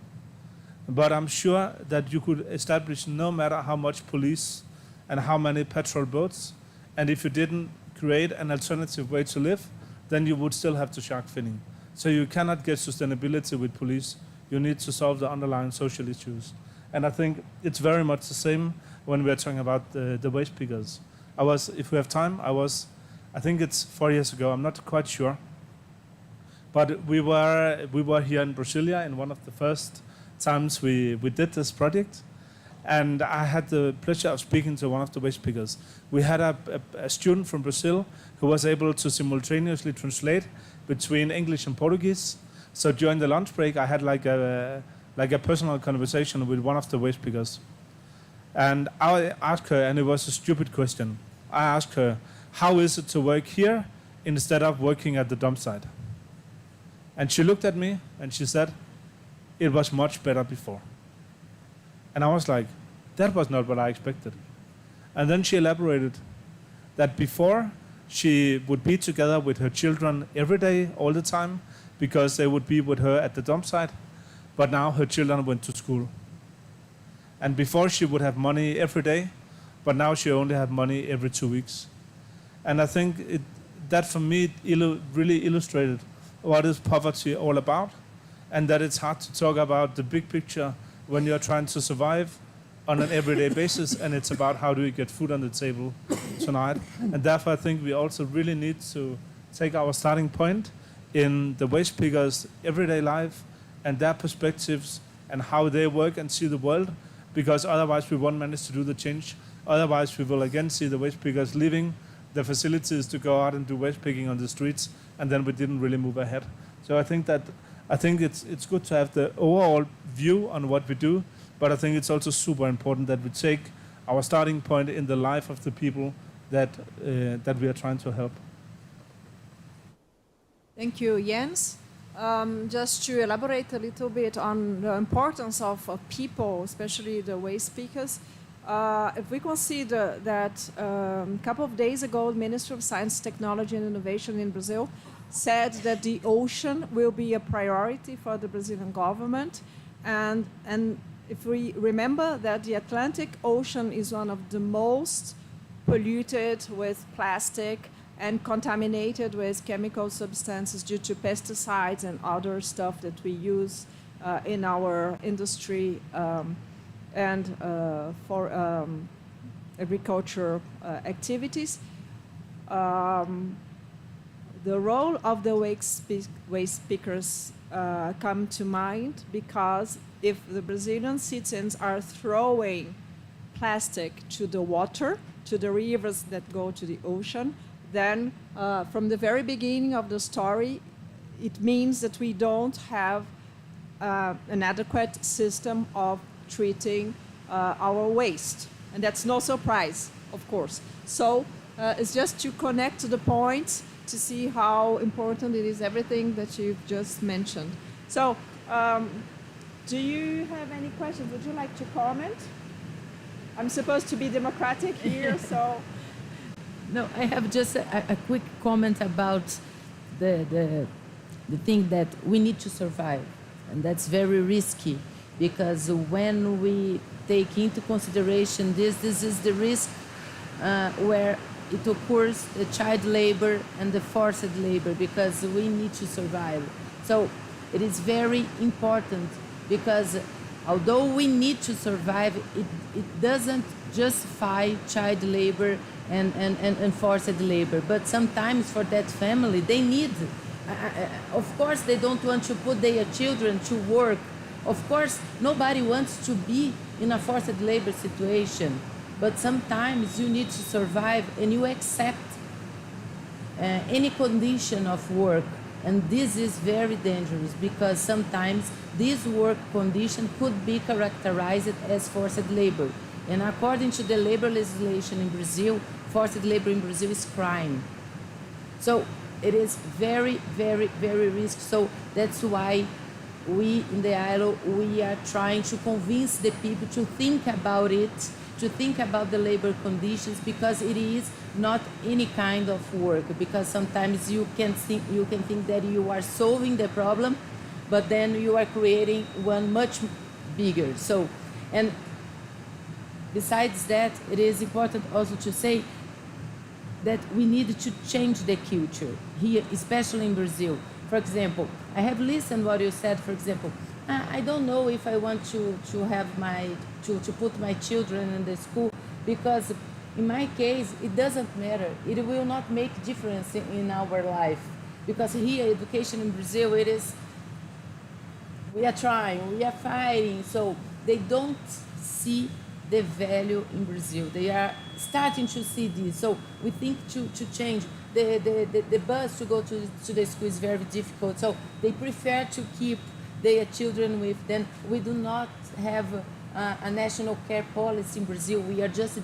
But I'm sure that you could establish no matter how much police and how many patrol boats, and if you didn't create an alternative way to live, then you would still have to shark finning. So you cannot get sustainability with police. You need to solve the underlying social issues. And I think it's very much the same when we're talking about the waste pickers. If we have time, I think it's 4 years ago, I'm not quite sure. But we were here in Brasília in one of the first times we did this project. And I had the pleasure of speaking to one of the waste pickers. We had a student from Brazil who was able to simultaneously translate between English and Portuguese. So during the lunch break, I had like a personal conversation with one of the waste pickers. And I asked her, and it was a stupid question. I asked her, how is it to work here instead of working at the dump site? And she looked at me and she said, it was much better before. And I was like, that was not what I expected. And then she elaborated that before she would be together with her children every day, all the time, because they would be with her at the dump site. But now her children went to school. And before she would have money every day, but now she only had money every 2 weeks. And I think that for me really illustrated what is poverty all about, and that it's hard to talk about the big picture when you're trying to survive on an everyday basis, and it's about how do we get food on the table tonight. And therefore I think we also really need to take our starting point in the waste pickers' everyday life and their perspectives and how they work and see the world, because otherwise we won't manage to do the change. Otherwise we will again see the waste pickers leaving the facilities to go out and do waste picking on the streets, and then we didn't really move ahead. So I think it's good to have the overall view on what we do, but I think it's also super important that we take our starting point in the life of the people that we are trying to help. Thank you, Jens. Just to elaborate a little bit on the importance of people, especially the waste pickers, if we consider that a couple of days ago, the Ministry of Science, Technology and Innovation in Brazil said that the ocean will be a priority for the Brazilian government. And if we remember that the Atlantic Ocean is one of the most polluted with plastic and contaminated with chemical substances due to pesticides and other stuff that we use in our industry and for agriculture activities. The role of the waste pickers come to mind because if the Brazilian citizens are throwing plastic to the water, to the rivers that go to the ocean, then from the very beginning of the story, it means that we don't have an adequate system of treating our waste. And that's no surprise, of course. So it's just to connect to the point to see how important it is, everything that you've just mentioned. So do you have any questions? Would you like to comment? I'm supposed to be democratic here, so... No, I have just a quick comment about the thing that we need to survive. And that's very risky because when we take into consideration this is the risk where it occurs the child labor and the forced labor because we need to survive. So it is very important because although we need to survive, it doesn't justify child labor and forced labor. But sometimes for that family, they need, of course, they don't want to put their children to work. Of course, nobody wants to be in a forced labor situation. But sometimes you need to survive and you accept any condition of work. And this is very dangerous because sometimes this work condition could be characterized as forced labor. And according to the labor legislation in Brazil, forced labor in Brazil is crime. So it is very, very, very risky. So that's why we in the ILO, we are trying to convince the people to think about it, to think about the labor conditions, because it is not any kind of work. Because sometimes you can think that you are solving the problem, but then you are creating one much bigger. So, and besides that, it is important also to say that we need to change the culture here, especially in Brazil. For example, I have listened what you said. For example, I don't know if I want to put my children in the school, because in my case it doesn't matter. It will not make difference in our life, because here education in Brazil, it is, we are trying, we are fighting. So they don't see the value in Brazil. They are starting to see this. So we think to change. The bus to go to the school is very difficult. So they prefer to keep their children with them. We do not have a national care policy in Brazil. We are just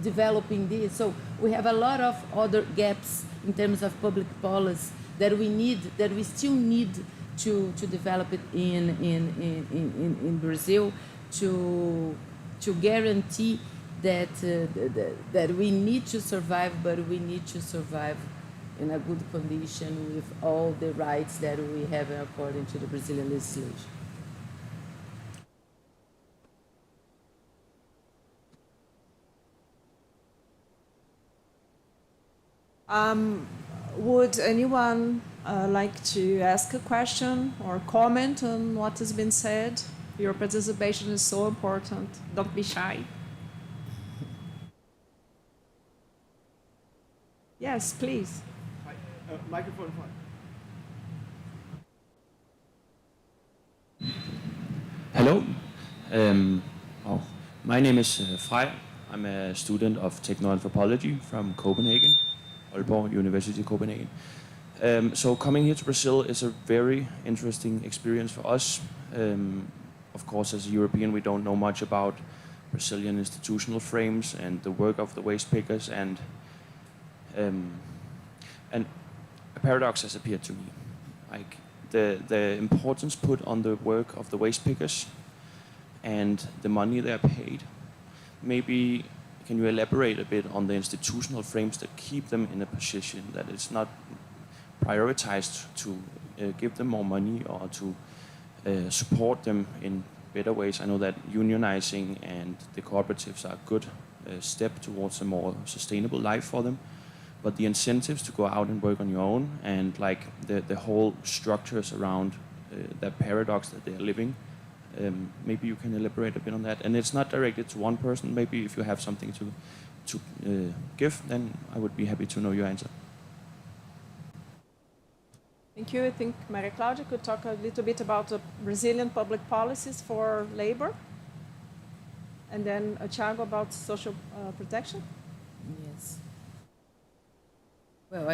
developing this. So we have a lot of other gaps in terms of public policy that we still need to develop it in Brazil to guarantee that that we need to survive, but we need to survive in a good condition with all the rights that we have according to the Brazilian legislation. Would anyone like to ask a question or comment on what has been said? Your participation is so important. Don't be shy. Yes, please. Microphone one. Hello. My name is Freja. I'm a student of techno-anthropology from Copenhagen, Aalborg University, Copenhagen. So coming here to Brazil is a very interesting experience for us. Of course, as a European, we don't know much about Brazilian institutional frames and the work of the waste pickers, and a paradox has appeared to me. Like the importance put on the work of the waste pickers and the money they are paid. Maybe can you elaborate a bit on the institutional frames that keep them in a position that it's not prioritized to give them more money or to support them in better ways? I know that unionizing and the cooperatives are a good step towards a more sustainable life for them, but the incentives to go out and work on your own and like the whole structures around that paradox that they're living, maybe you can elaborate a bit on that. And it's not directed to one person. Maybe if you have something to give, then I would be happy to know your answer. Thank you. I think Maria Cláudia could talk a little bit about the Brazilian public policies for labor. And then Thiago about social protection. Yes. Well,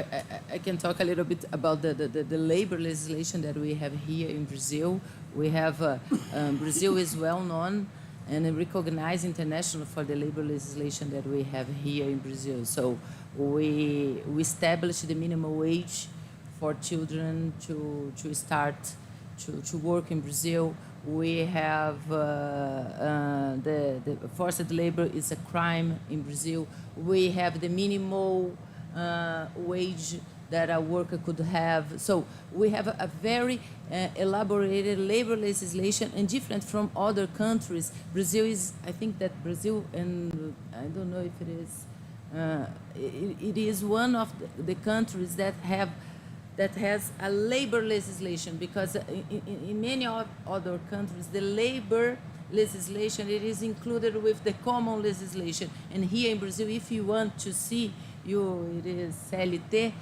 I can talk a little bit about the labor legislation that we have here in Brazil. We have, Brazil is well known and recognized internationally for the labor legislation that we have here in Brazil. So we established the minimum wage for children to start to work in Brazil. We have the forced labor is a crime in Brazil. We have the minimal wage that a worker could have. So we have a very elaborated labor legislation and different from other countries. Brazil is, I think that Brazil, and I don't know if it is, it is one of the countries that has a labor legislation, because in many other countries, the labor legislation, it is included with the common legislation. And here in Brazil, if you want to see, it is CLT,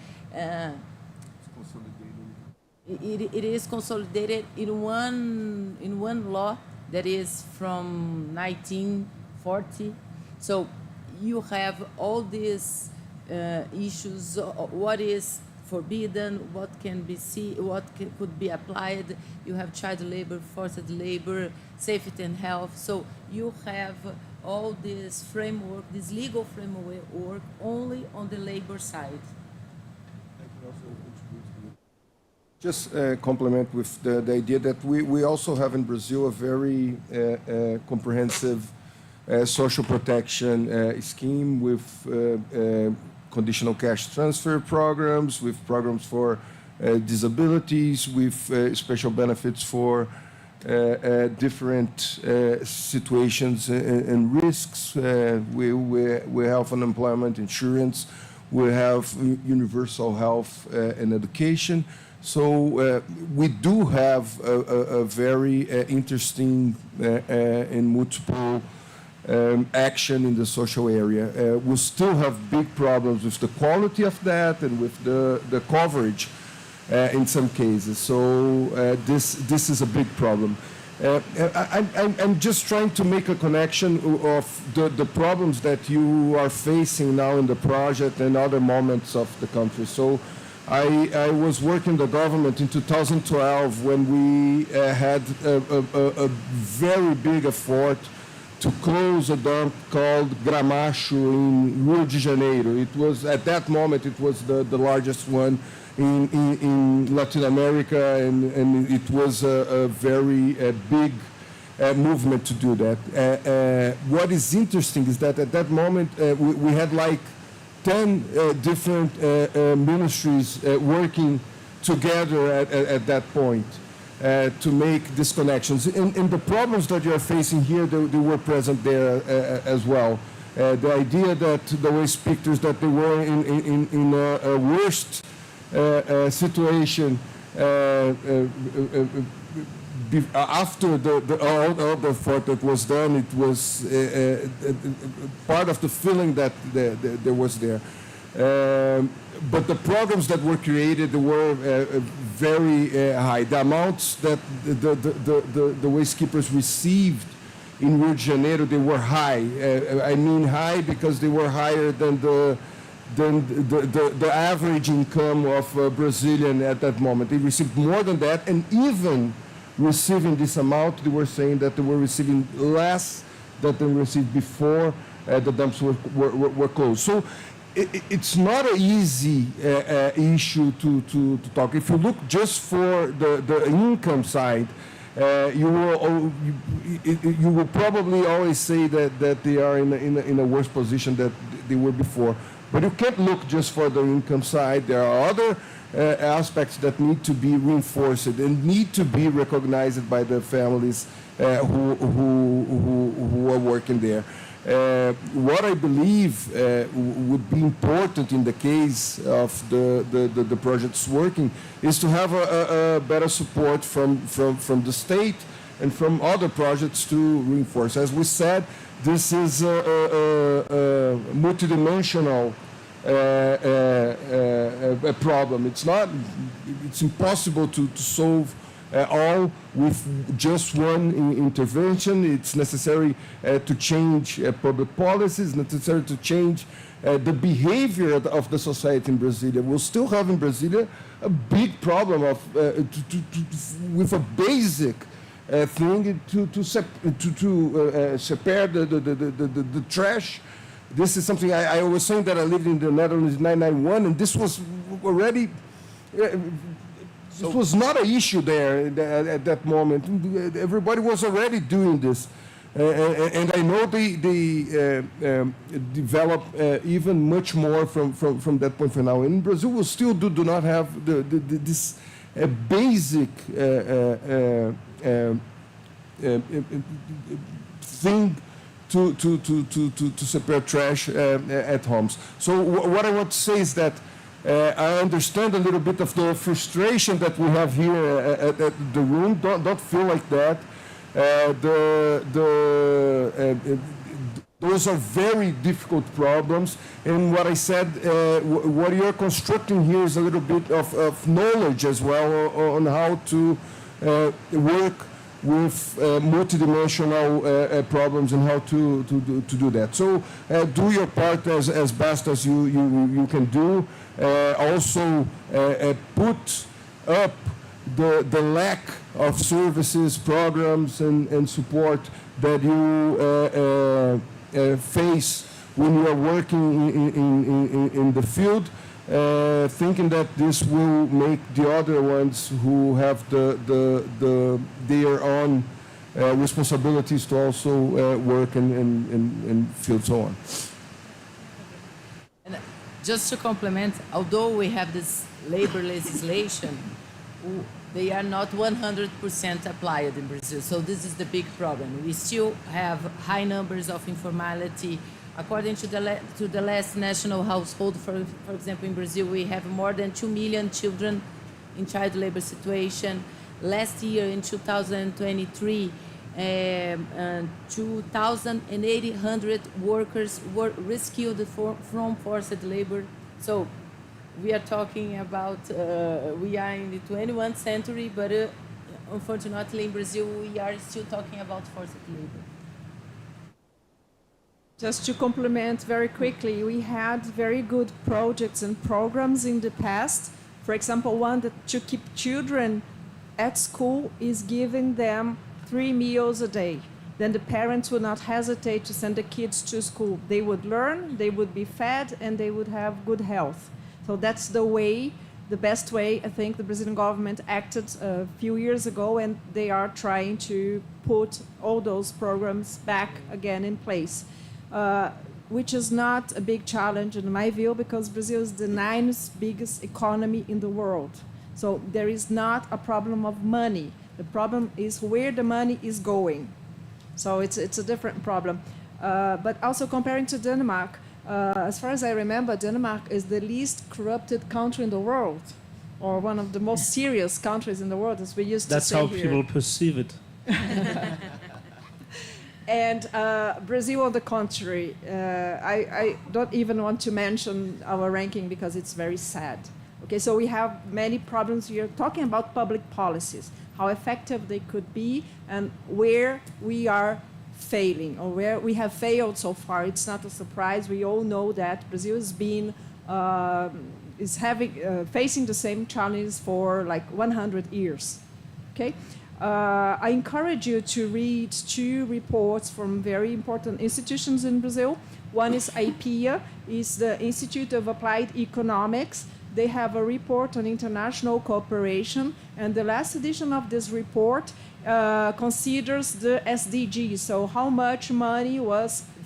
it is consolidated in one law that is from 1940. So you have all these issues, what is forbidden, what can be could be applied. You have child labor, forced labor, safety and health. So you have all this framework, this legal framework, only on the labor side. Just complement with the idea that we also have in Brazil a very comprehensive social protection scheme with conditional cash transfer programs, with programs for disabilities, with special benefits for different situations and risks. We have unemployment insurance, we have universal health and education. So we do have a very interesting and multiple action in the social area. We still have big problems with the quality of that and with the coverage in some cases. So this is a big problem. I'm just trying to make a connection of the problems that you are facing now in the project and other moments of the country. So I was working the government in 2012 when we had a very big effort to close a dump called Gramacho in Rio de Janeiro. It was, at that moment, it was the largest one in Latin America, and it was a very big movement to do that. What is interesting is that at that moment, we had like 10 different ministries working together at that point to make these connections. And the problems that you are facing here, they were present there as well. The idea that the waste pickers, that they were in a worst situation after all the effort that was done, it was part of the feeling that there was there. But the programs that were created were very high. The amounts that the waste keepers received in Rio de Janeiro, they were high. I mean high because they were higher than the average income of a Brazilian at that moment. They received more than that, and even receiving this amount, they were saying that they were receiving less than they received before the dumps were closed. So it's not an easy issue to talk. If you look just for the income side, you will probably always say that they are in a worse position than they were before. But you can't look just for the income side. There are other aspects that need to be reinforced and need to be recognized by the families who are working there. What I believe would be important in the case of the projects working is to have a better support from the state and from other projects to reinforce. As we said, this is a multidimensional a problem. It's impossible to solve all with just one intervention. It's necessary to change public policies, necessary to change the behavior of the society in Brasília. We'll still have in Brasília a big problem of with a basic thing to separate the trash. This is something I was saying that I lived in the Netherlands in 1991, and this was already. This was not an issue there at that moment. Everybody was already doing this. And I know they develop even much more from that point for now. In Brazil, we still do not have this basic thing to separate trash at homes. So what I want to say is that I understand a little bit of the frustration that we have here at the room. Don't feel like that. Those are very difficult problems. And what I said, what you're constructing here is a little bit of knowledge as well on how to work with multidimensional problems and how to do that. So do your part as best as you can do. Also put up the lack of services, programs, and support that you face when you are working in the field, thinking that this will make the other ones who have their own responsibilities to also work and feel so on. And just to complement, although we have this labor legislation, they are not 100% applied in Brazil. So this is the big problem. We still have high numbers of informality. According to the last national household, for example, in Brazil, we have more than 2 million children in child labor situation. Last year, in 2023, 2,800 workers were rescued from forced labor. So we are talking about, we are in the 21st century, but unfortunately in Brazil, we are still talking about forced labor. Just to complement very quickly, we had very good projects and programs in the past. For example, one that to keep children at school is giving them 3 meals a day. Then the parents would not hesitate to send the kids to school. They would learn, they would be fed, and they would have good health. So that's the way, the best way, I think the Brazilian government acted a few years ago, and they are trying to put all those programs back again in place. Which is not a big challenge in my view, because Brazil is the 9th biggest economy in the world. So there is not a problem of money. The problem is where the money is going. So it's a different problem. But also comparing to Denmark, as far as I remember, Denmark is the least corrupted country in the world, or one of the most serious countries in the world, as we used to say here. That's how people perceive it. And Brazil, on the contrary, I don't even want to mention our ranking because it's very sad. Okay, so we have many problems. We are talking about public policies, how effective they could be, and where we are failing, or where we have failed so far. It's not a surprise. We all know that Brazil has been facing the same challenges for like 100 years. Okay. I encourage you to read 2 reports from very important institutions in Brazil. One is IPEA, is the Institute of Applied Economics. They have a report on international cooperation, and the last edition of this report considers the SDGs, so how much money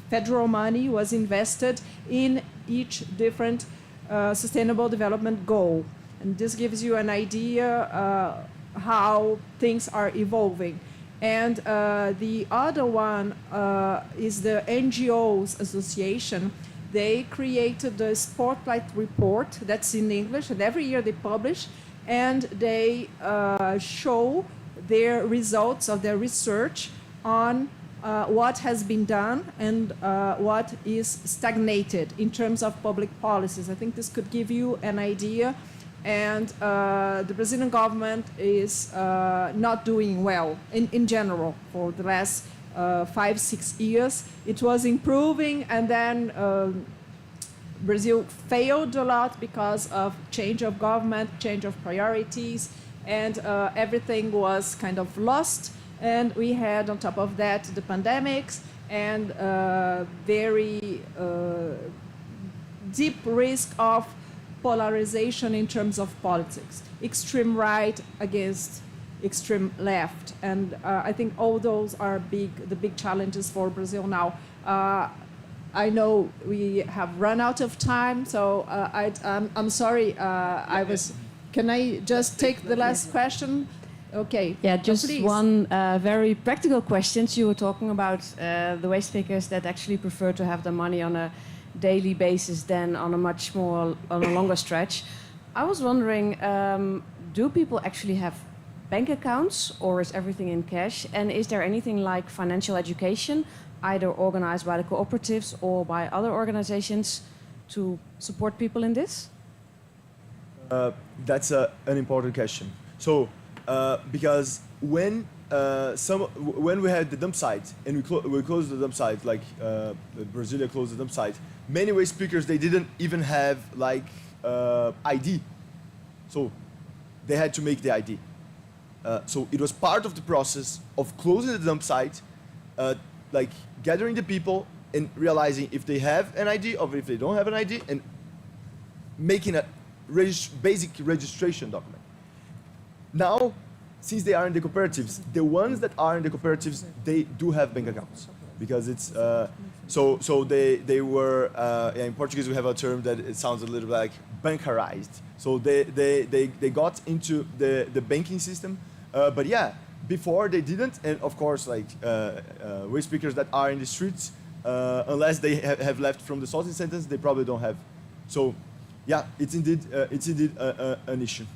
federal money was invested in each different sustainable development goal. And this gives you an idea how things are evolving. And the other one is the NGOs Association. They created the Spotlight Report, that's in English, and every year they publish, and they show their results of their research on what has been done and what is stagnated in terms of public policies. I think this could give you an idea. And the Brazilian government is not doing well in general for the last 5-6 years. It was improving, and then Brazil failed a lot because of change of government, change of priorities, and everything was kind of lost. And we had on top of that the pandemics and very deep risk of polarization in terms of politics, extreme right against extreme left, and I think all those are the big challenges for Brazil now. I know we have run out of time, so I'm sorry. Can I just take the last question? Okay. Yeah, just please. one very practical question. You were talking about the waste pickers that actually prefer to have the money on a daily basis than on a longer stretch. I was wondering, do people actually have bank accounts, or is everything in cash? And is there anything like financial education, either organized by the cooperatives or by other organizations, to support people in this? That's an important question. So, because when when we had the dump site and we closed the dump site, like Brasília closed the dump site, many waste pickers, they didn't even have like ID. So they had to make the ID. So it was part of the process of closing the dump site, like gathering the people and realizing if they have an ID or if they don't have an ID, and making a basic registration document. Now, since they are in the cooperatives, the ones that are in the cooperatives, they do have bank accounts, because it's so they were in Portuguese we have a term that it sounds a little like bancarized. So they got into the banking system, but yeah, before they didn't, and of course like waste pickers that are in the streets, unless they have left from the sorting centers, they probably don't have. So yeah, it's indeed an issue.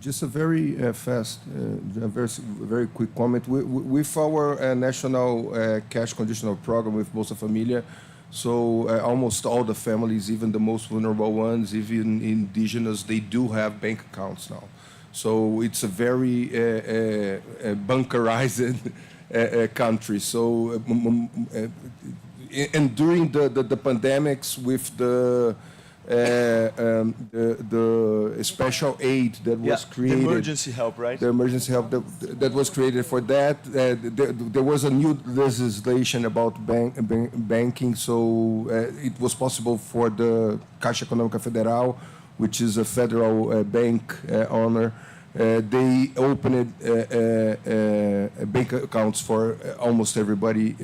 Just a very fast, very quick comment. With our national cash conditional program with Bolsa Familia, so almost all the families, even the most vulnerable ones, even indigenous, they do have bank accounts now. So it's a very bunkerized country. So and during the pandemics with the special aid that was created. The emergency help, right? The emergency help that was created for that. There was a new legislation about banking, so it was possible for the Caixa Econômica Federal, which is a federal bank owner. They opened bank accounts for almost everybody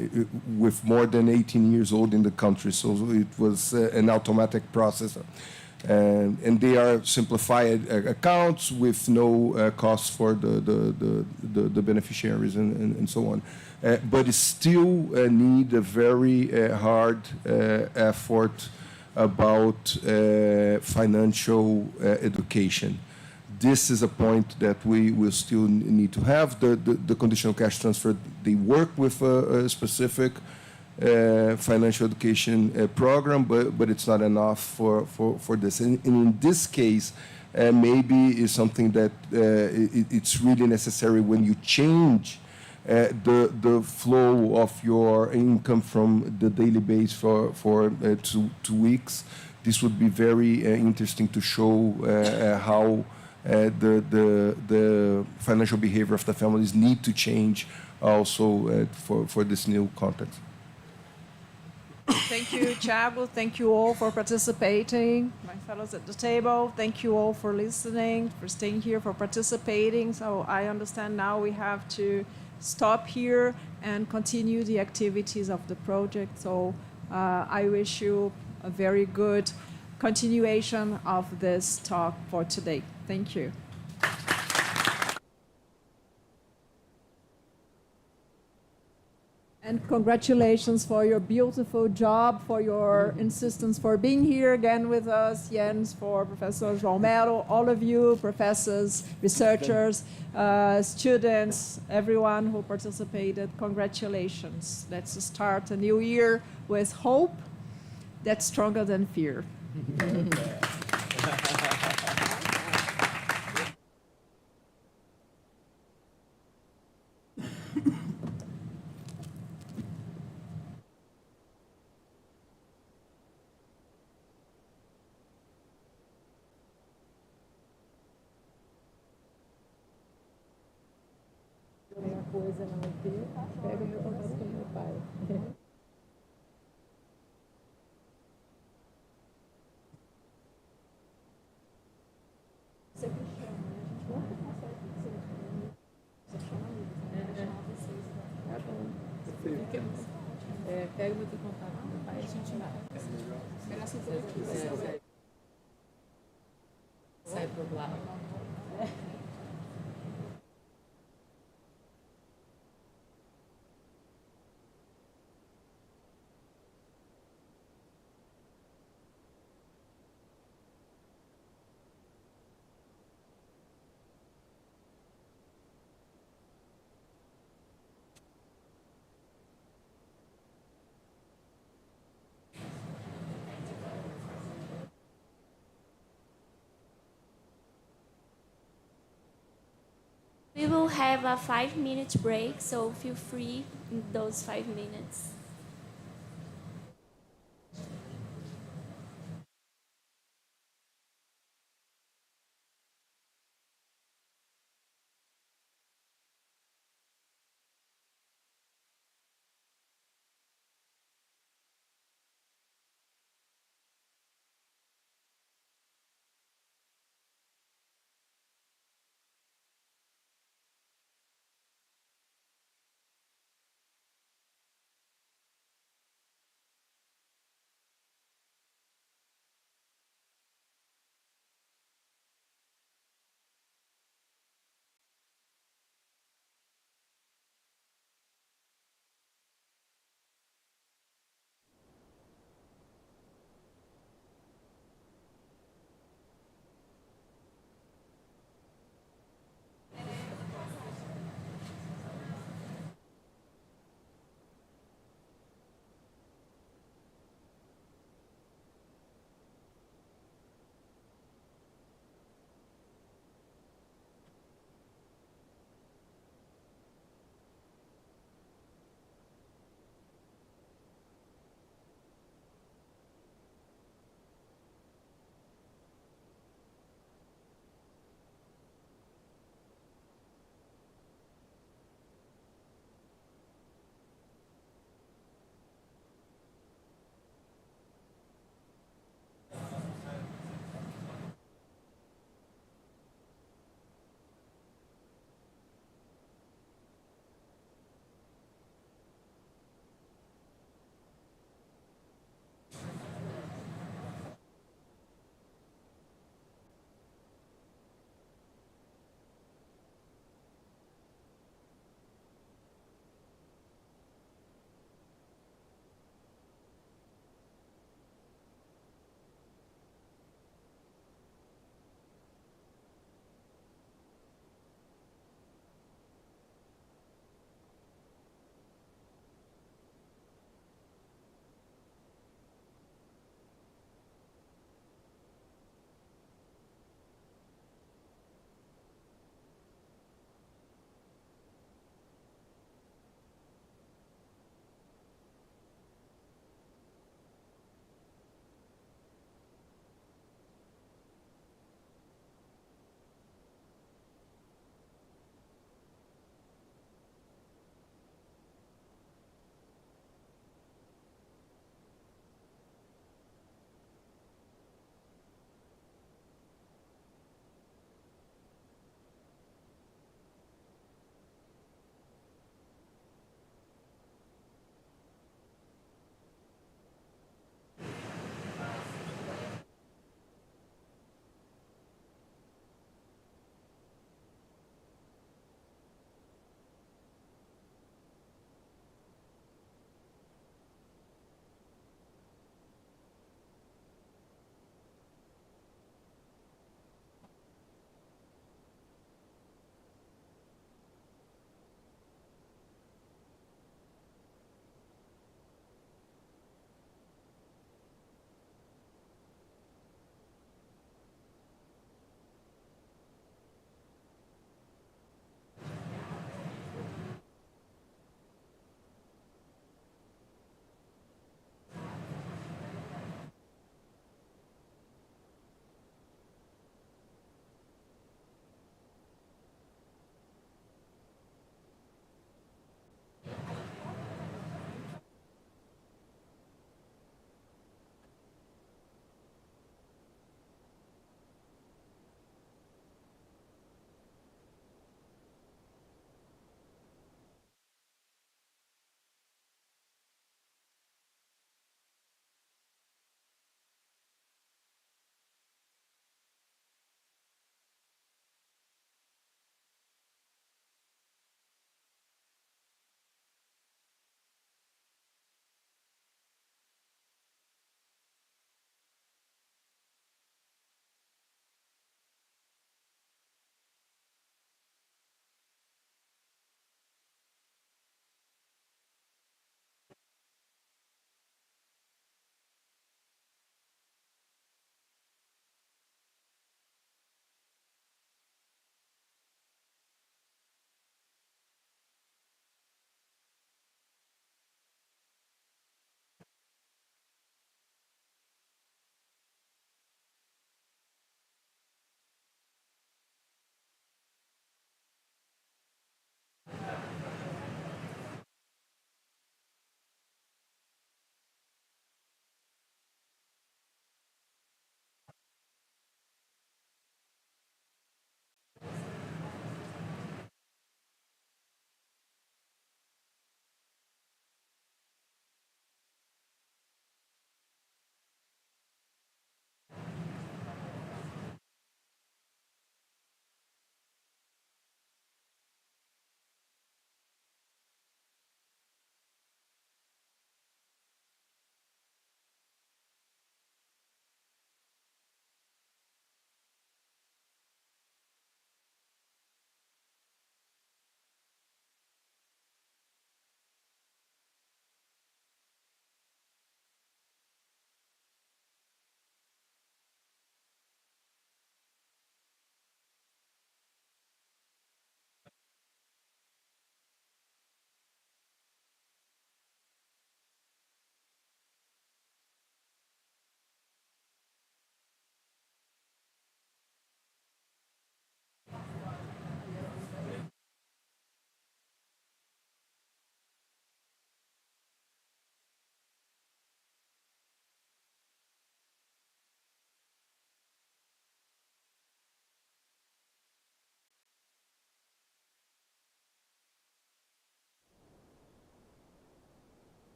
with more than 18 years old in the country. So it was an automatic process. And they are simplified accounts with no costs for the beneficiaries and so on. But it still need a very hard effort about financial education. This is a point that we will still need to have. The conditional cash transfer, they work with a specific financial education program, but it's not enough for this. And in this case, maybe is something that it's really necessary when you change the flow of your income from the daily base for 2 weeks. This would be very interesting to show how the financial behavior of the families need to change also for this new context. Thank you, Thiago. Thank you all for participating. My fellows at the table, thank you all for listening, for staying here, for participating. So I understand now we have to stop here and continue the activities of the project. So I wish you a very good continuation of this talk for today. Thank you. And congratulations for your beautiful job, for your insistence for being here again with us, Jens, for Professor João Melo, all of you, professors, researchers, students, everyone who participated, congratulations. Let's start a new year with hope that's stronger than fear. Coisa não ter, pega meu contato com meu pai. Você que chama, né? A gente nunca consegue dizer. Você chama amigos, né? Chamar vocês. Tá bom. Pega o meu contato com meu pai e a gente vai. Graças a Deus. Sai pro lado. We will have a 5-minute break, so feel free in those 5 minutes.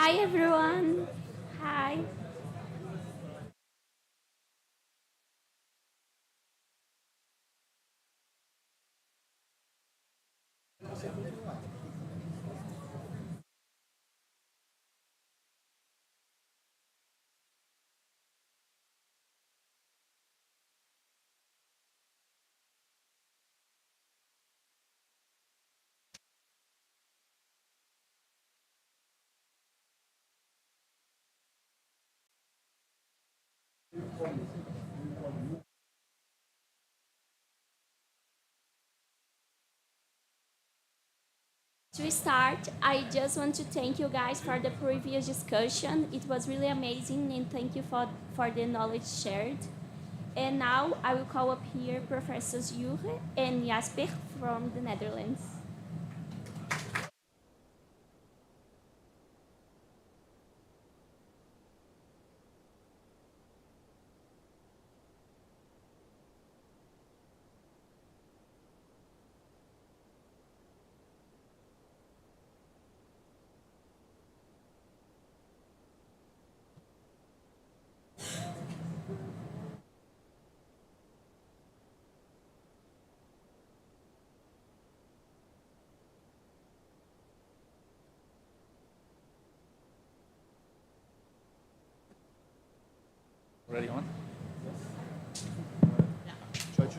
Hi, everyone. Hi. To start, I just want to thank you guys for the previous discussion. It was really amazing, and thank you for the knowledge shared. And now I will call up here Professors Jure and Jasper from the Netherlands. Already on? Try to.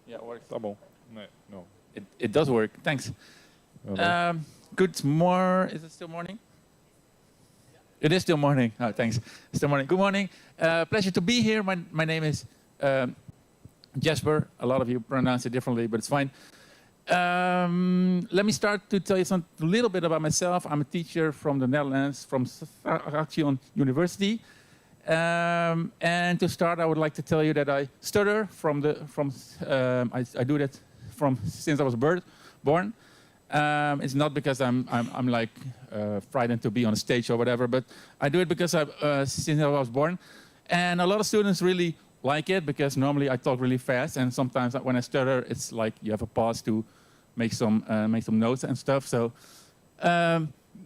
Yeah, works. Tá bom. No. It does work. Thanks. Good morning. Is it still morning? It is still morning. Oh, thanks. Still morning. Good morning. Pleasure to be here. My name is Jasper. A lot of you pronounce it differently, but it's fine. Let me start to tell you a little bit about myself. I'm a teacher from the Netherlands, from Saxion University. And to start, I would like to tell you that I stutter I do that since I was born. It's not because I'm like frightened to be on a stage or whatever, but I do it because since I was born. And a lot of students really like it because normally I talk really fast, and sometimes when I stutter, it's like you have a pause to make some notes and stuff. So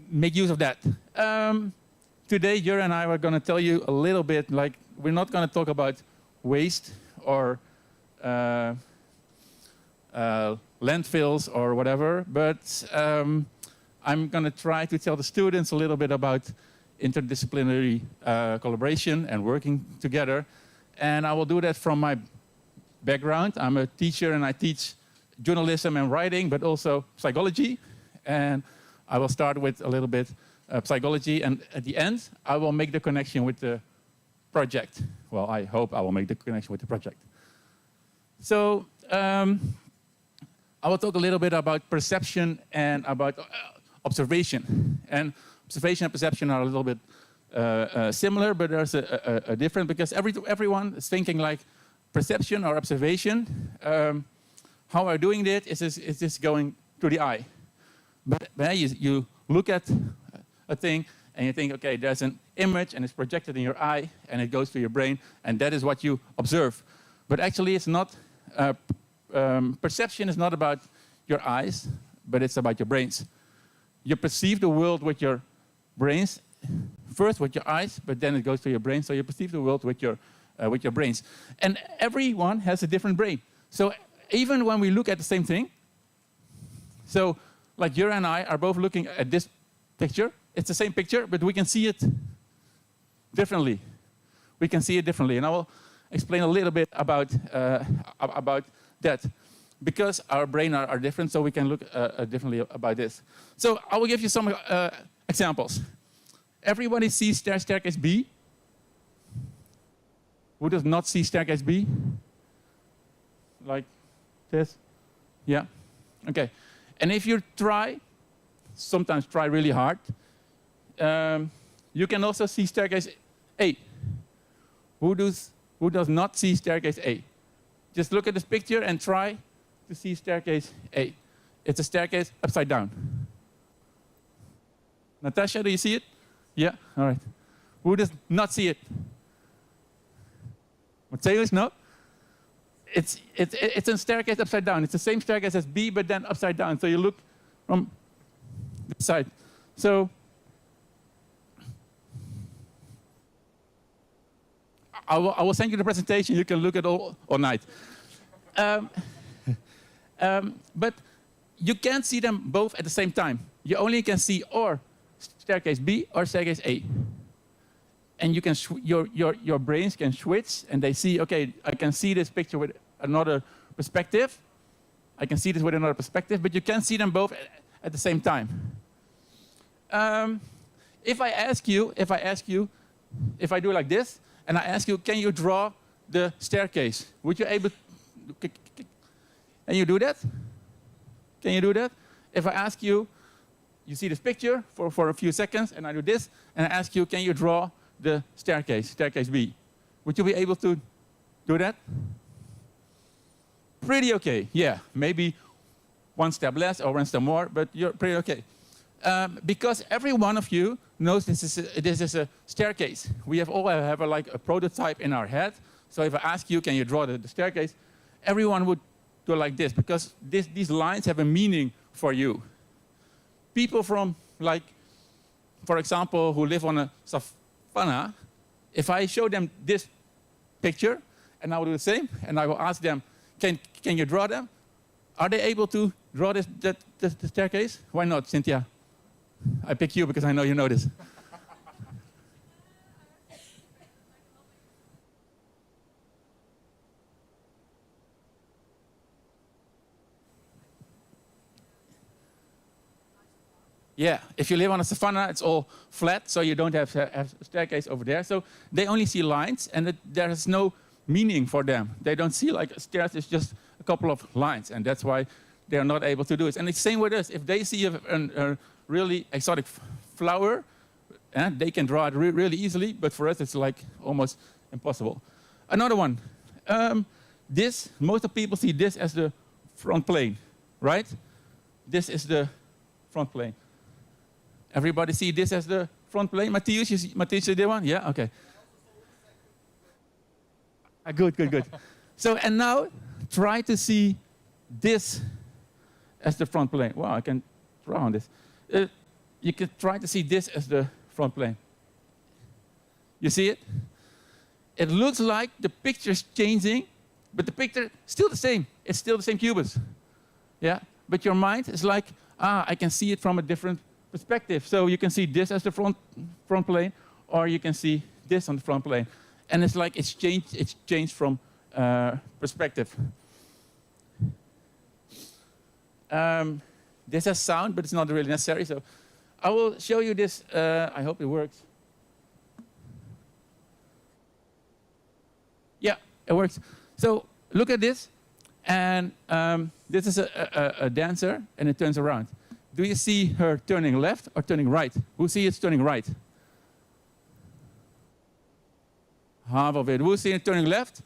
make use of that. Today, Jure and I are going to tell you a little bit. Like, we're not going to talk about waste or landfills or whatever, but I'm going to try to tell the students a little bit about interdisciplinary collaboration and working together. And I will do that from my background. I'm a teacher and I teach journalism and writing, but also psychology. And I will start with a little bit psychology, and at the end, I will make the connection with the project. Well, I hope I will make the connection with the project. So I will talk a little bit about perception and about observation. And observation and perception are a little bit similar, but there's a difference because everyone is thinking like perception or observation. How are doing it? Is this going through the eye? But you look at a thing and you think, okay, there's an image and it's projected in your eye and it goes to your brain, and that is what you observe. But actually, it's not. Perception is not about your eyes, but it's about your brains. You perceive the world with your brains, first with your eyes, but then it goes to your brain. So you perceive the world with your brains. And everyone has a different brain. So even when we look at the same thing, so like Jure and I are both looking at this picture. It's the same picture, but we can see it differently. We can see it differently, and I will explain a little bit about that. Because our brains are different, so we can look differently about this. So I will give you some examples. Everybody sees staircase B. Who does not see staircase B? Like this? Yeah? Okay. And if you sometimes try really hard, you can also see staircase A. Who does not see staircase A? Just look at this picture and try to see staircase A. It's a staircase upside down. Natasha, do you see it? Yeah? All right. Who does not see it? Mateus, no? It's a staircase upside down. It's the same staircase as B, but then upside down. So you look from this side. So I will send you the presentation. You can look at all night. But you can't see them both at the same time. You only can see or staircase B or staircase A. And you can your brains can switch, and they see, okay, I can see this picture with another perspective. I can see this with another perspective, but you can't see them both at the same time. If I do like this, and I ask you, can you draw the staircase? Would you able? Can you do that? Can you do that? If I ask you, you see this picture for a few seconds, and I do this, and I ask you, can you draw the staircase, staircase B? Would you be able to do that? Pretty okay, yeah. Maybe one step less or one step more, but you're pretty okay. Because every one of you knows this is a staircase. We all have a prototype in our head. So if I ask you, can you draw the staircase? Everyone would do it like this, because these lines have a meaning for you. People from, for example, who live on a savannah, if I show them this picture, and I will do the same, and I will ask them, can you draw them? Are they able to draw the staircase? Why not, Cynthia? I pick you because I know you know this. Yeah, if you live on a savanna, it's all flat, so you don't have a staircase over there. So they only see lines, and there is no meaning for them. They don't see like stairs, it's just a couple of lines, and that's why they are not able to do it. And it's the same with us. If they see a really exotic flower, they can draw it really easily, but for us it's like almost impossible. Another one. Most of people see this as the front plane, right? This is the front plane. Everybody see this as the front plane? Matthias, you did one? Yeah, okay. Good. So, and now try to see this as the front plane. Wow, I can draw on this. You can try to see this as the front plane. You see it? It looks like the picture's changing, but the picture still the same. It's still the same cubus. Yeah, but your mind is like, I can see it from a different perspective. So you can see this as the front plane, or you can see this on the front plane. And it's like it's changed from perspective. This has sound, but it's not really necessary. So I will show you this. I hope it works. Yeah, it works. So look at this. And this is a dancer, and it turns around. Do you see her turning left or turning right? Who sees it's turning right? Half of it. Who sees it turning left?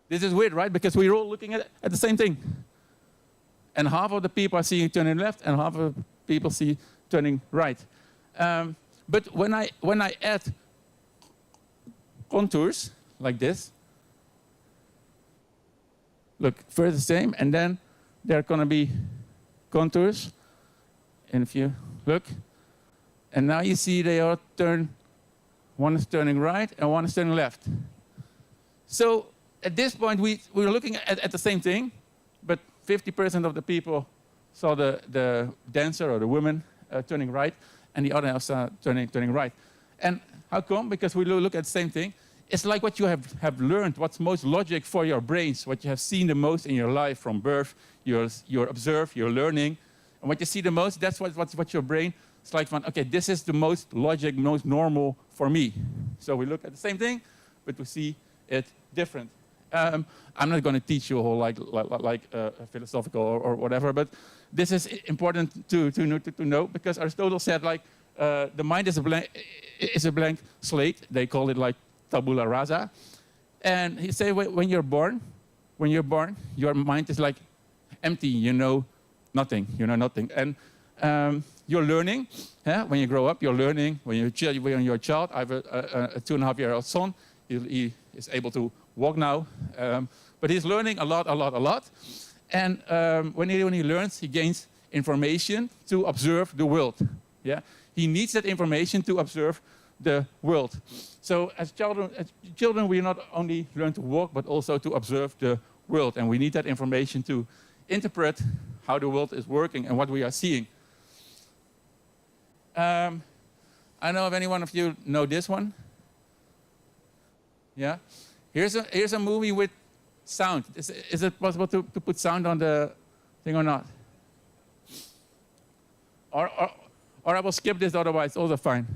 This is weird, right? Because we're all looking at the same thing. And half of the people are seeing it turning left, and half of the people see turning right. But when I add contours like this, look, first the same, and then there are going to be contours. And if you look, and now you see they all turn, one is turning right and one is turning left. So at this point, we were looking at the same thing, but 50% of the people saw the dancer or the woman turning right, and the other half saw turning right. And how come? Because we look at the same thing. It's like what you have learned, what's most logic for your brains, what you have seen the most in your life from birth. You're observe, you're learning. And what you see the most, that's what your brain is like, okay, this is the most logic, most normal for me. So we look at the same thing, but we see it different. I'm not going to teach you a whole philosophical or whatever, but this is important to know, because Aristotle said the mind is a blank slate. They call it like tabula rasa. And he said when you're born, your mind is like empty. You know nothing. And you're learning. Yeah? When you grow up, you're learning. When you're a child, I have a 2.5-year-old son. He is able to walk now, but he's learning a lot. And when he learns, he gains information to observe the world. Yeah? He needs that information to observe the world. So as children, we not only learn to walk, but also to observe the world. And we need that information to interpret how the world is working and what we are seeing. I don't know if any one of you know this one. Yeah? Here's a movie with sound. Is it possible to put sound on the thing or not? Or I will skip this, otherwise also fine.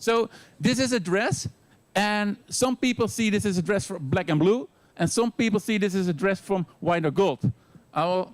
So this is a dress, and some people see this as a dress from black and blue, and some people see this as a dress from white or gold. Let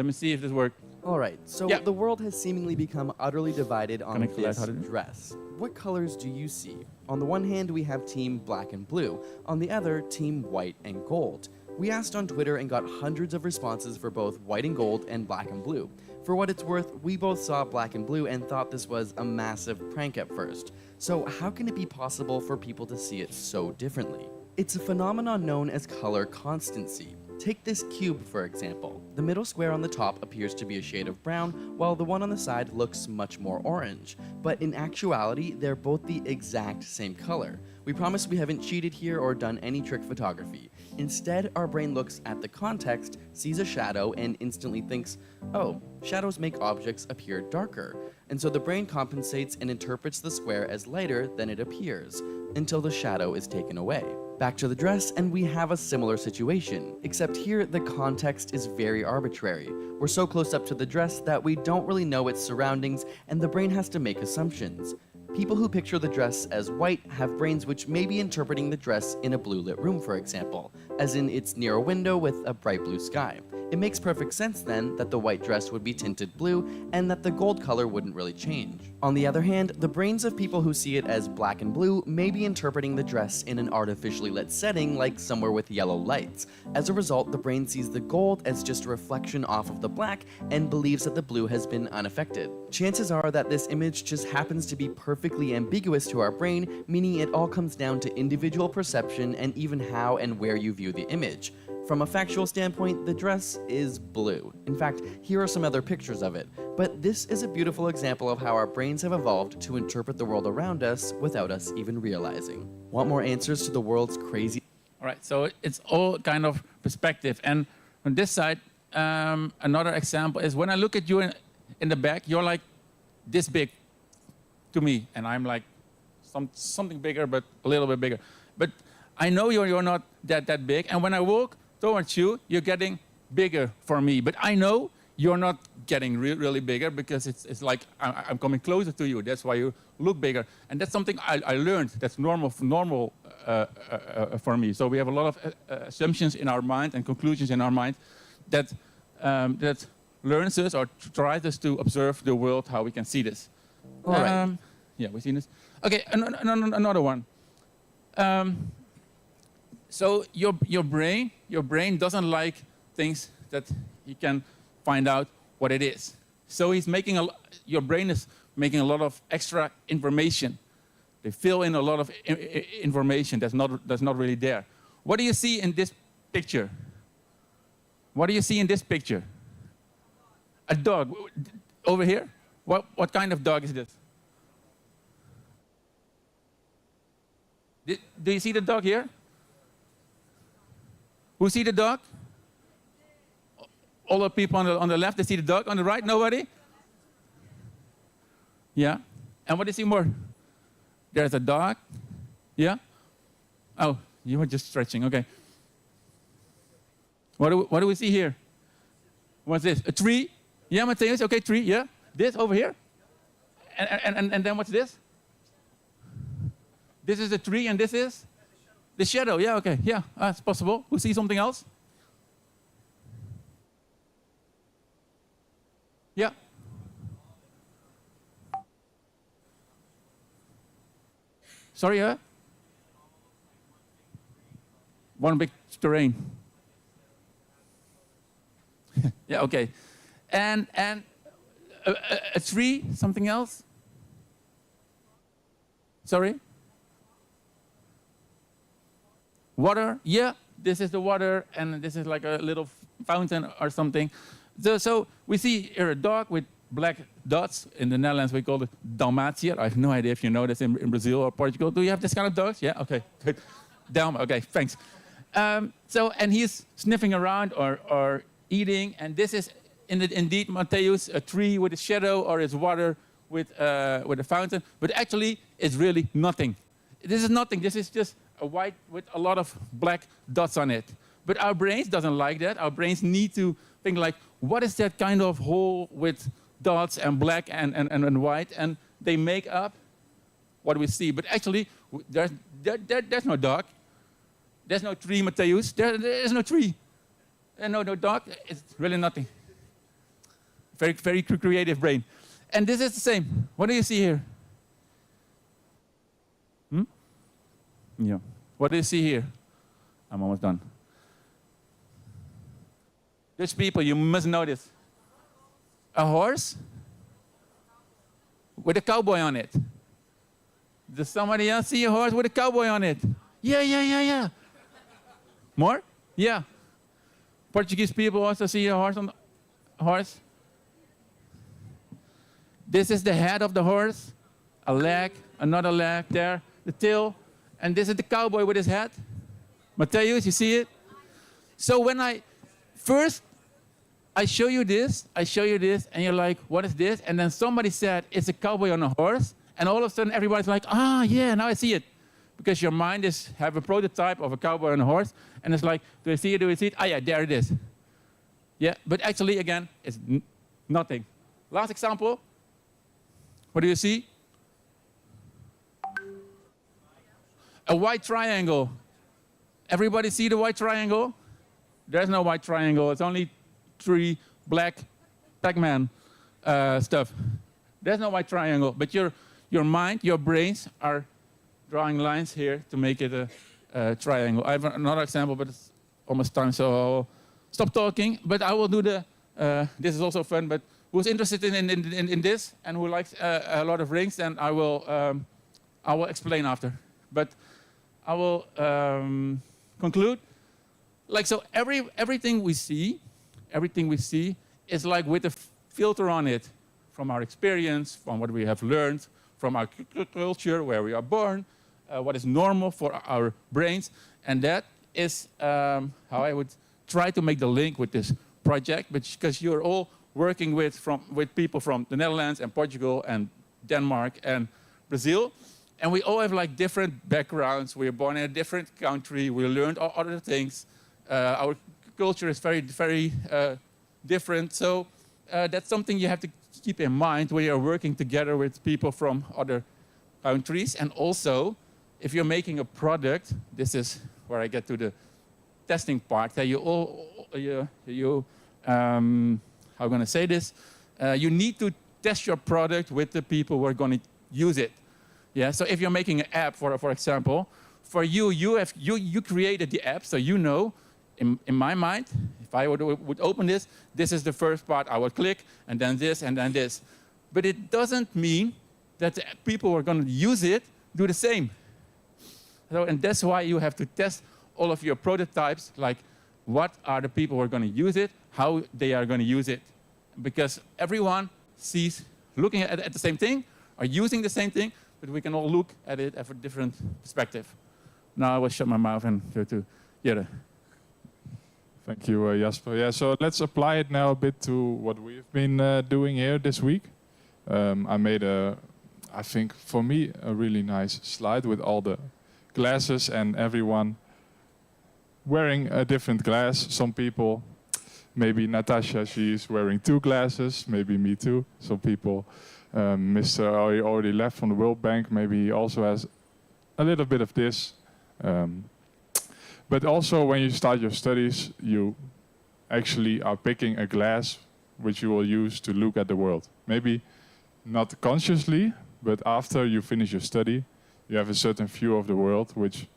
me see if this works. All right, so Yeah. the world has seemingly become utterly divided on Can I collect this how to do it? dress. What colors do you see? On the one hand, we have team black and blue. On the other, team white and gold. We asked on Twitter and got hundreds of responses for both white and gold and black and blue. For what it's worth, we both saw black and blue and thought this was a massive prank at first. So how can it be possible for people to see it so differently? It's a phenomenon known as color constancy. Take this cube, for example. The middle square on the top appears to be a shade of brown, while the one on the side looks much more orange. But in actuality, they're both the exact same color. We promise we haven't cheated here or done any trick photography. Instead, our brain looks at the context, sees a shadow, and instantly thinks, oh, shadows make objects appear darker. And so the brain compensates and interprets the square as lighter than it appears, until the shadow is taken away. Back to the dress, and we have a similar situation, except here the context is very arbitrary. We're so close up to the dress that we don't really know its surroundings, and the brain has to make assumptions. People who picture the dress as white have brains which may be interpreting the dress in a blue lit room, for example, as in it's near a window with a bright blue sky. It makes perfect sense then that the white dress would be tinted blue and that the gold color wouldn't really change. On the other hand, the brains of people who see it as black and blue may be interpreting the dress in an artificially lit setting like somewhere with yellow lights. As a result, the brain sees the gold as just a reflection off of the black and believes that the blue has been unaffected. Chances are that this image just happens to be perfectly ambiguous to our brain, meaning it all comes down to individual perception and even how and where you view the image. From a factual standpoint, the dress is blue. In fact, here are some other pictures of it. But this is a beautiful example of how our brains have evolved to interpret the world around us without us even realizing. Want more answers to the world's crazy... All right, so it's all kind of perspective. And on this side, another example is when I look at you in the back, you're like this big to me, and I'm like something bigger, but a little bit bigger. But I know you're not that big, and when I walk towards you, you're getting bigger for me. But I know you're not getting really bigger because it's like I'm coming closer to you. That's why you look bigger. And that's something I learned. That's normal for me. So we have a lot of assumptions in our mind and conclusions in our mind that learns us or tries us to observe the world, how we can see this. All right. Yeah, we've seen this. Okay, another one. So your brain doesn't like things that he can find out what it is. So your brain is making a lot of extra information. They fill in a lot of information that's not really there. What do you see in this picture? What do you see in this picture? A dog over here. What kind of dog is this? Do you see the dog here? Who see the dog? All the people on the left, they see the dog. On the right, nobody? Yeah. And what do you see more? There's a dog. Yeah? Oh, you were just stretching. Okay. What do we see here? What's this? A tree? Yeah, Mateus. Okay, tree. Yeah. This over here? And then what's this? This is a tree and this is? The shadow. Yeah, okay. Yeah, that's possible. Who sees something else? Yeah. Sorry, huh? One big terrain. Yeah, okay. And a tree, something else? Sorry? Water? Yeah, this is the water, and this is like a little fountain or something. So we see here a dog with black dots. In the Netherlands, we call it Dalmatier. I have no idea if you know this in Brazil or Portugal. Do you have this kind of dogs? Yeah, okay, good. Okay, thanks. And he's sniffing around or eating, and this is indeed, Matthäus, a tree with a shadow, or it's water with a fountain. But actually, it's really nothing. This is nothing. This is just a white with a lot of black dots on it. But our brains doesn't like that. Our brains need to think like, what is that kind of hole with dots and black and white? And they make up what we see. But actually, there's no dog. There's no tree, Matthäus. There is no tree. And no dog. It's really nothing. Very, very creative brain. And this is the same. What do you see here? Yeah. What do you see here? I'm almost done. Dutch people, you must know this. A horse with a cowboy on it. Does somebody else see a horse with a cowboy on it? Yeah. More? Yeah. Portuguese people also see a horse on the horse. This is the head of the horse, a leg, another leg there, the tail, and this is the cowboy with his hat. Matthäus, you see it? So when I show you this, and you're like, what is this? And then somebody said, it's a cowboy on a horse, and all of a sudden everybody's like, yeah, now I see it. Because your mind have a prototype of a cowboy on a horse, and it's like, do I see it? Ah, yeah, there it is. Yeah, but actually, again, it's nothing. Last example. What do you see? A white triangle. Everybody see the white triangle? There's no white triangle. It's only 3 black Pac-Man stuff. There's no white triangle. But your mind, your brains are drawing lines here to make it a triangle. I have another example, but it's almost time, so I'll stop talking. But I will do this is also fun, but who's interested in this and who likes a lot of rings, then I will explain after. But I will conclude. Like, so everything we see is like with a filter on it from our experience, from what we have learned, from our culture, where we are born, what is normal for our brains. And that is how I would try to make the link with this project, because you're all working with people from the Netherlands and Portugal and Denmark and Brazil. And we all have like different backgrounds. We were born in a different country. We learned other things. Our culture is very, very different. So that's something you have to keep in mind when you're working together with people from other countries. And also, if you're making a product, this is where I get to the testing part. How am I going to say this? You need to test your product with the people who are going to use it. Yeah. So if you're making an app, for example, for you created the app, so you know, in my mind, if I would open this, this is the first part I would click, and then this, and then this. But it doesn't mean that the people who are going to use it do the same. So, and that's why you have to test all of your prototypes, like what are the people who are going to use it, how they are going to use it. Because everyone sees, looking at the same thing, or using the same thing, but we can all look at it from a different perspective. Now I will shut my mouth and go to Jere. Thank you, Jasper. Yeah, so let's apply it now a bit to what we've been doing here this week. I made I think for me, a really nice slide with all the glasses and everyone wearing a different glass. Some people, maybe Natasha, she's wearing 2 glasses, maybe me too. Some people, Mr. already left from the World Bank, maybe he also has a little bit of this. But also when you start your studies, you actually are picking a glass which you will use to look at the world. Maybe not consciously, but after you finish your study, you have a certain view of the world which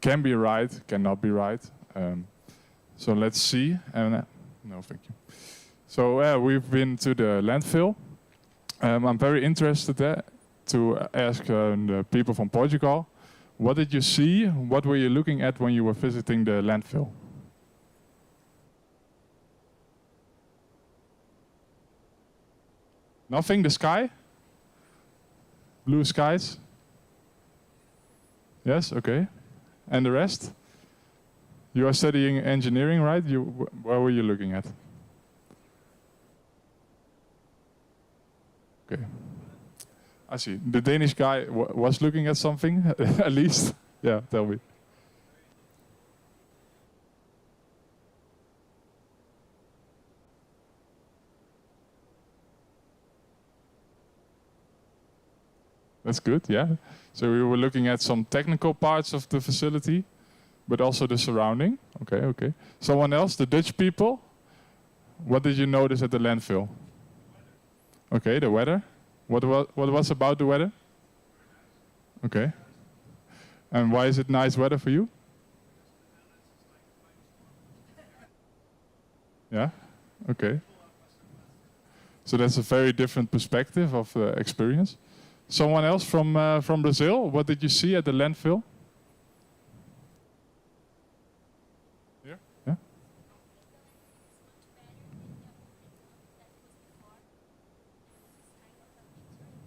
can be right, cannot be right. So let's see. No, thank you. So we've been to the landfill. I'm very interested to ask the people from Portugal, what did you see? What were you looking at when you were visiting the landfill? Nothing? The sky? Blue skies? Yes, okay. And the rest? You are studying engineering, right? Where were you looking at? Okay. I see. The Danish guy was looking at something, at least? Yeah, tell me. That's good, yeah. So we were looking at some technical parts of the facility, but also the surrounding. Okay, okay. Someone else, the Dutch people? What did you notice at the landfill? Okay, the weather. What was about the weather? Okay. And why is it nice weather for you? Yeah? Okay. So that's a very different perspective of experience. Someone else from Brazil, what did you see at the landfill? Here? Yeah?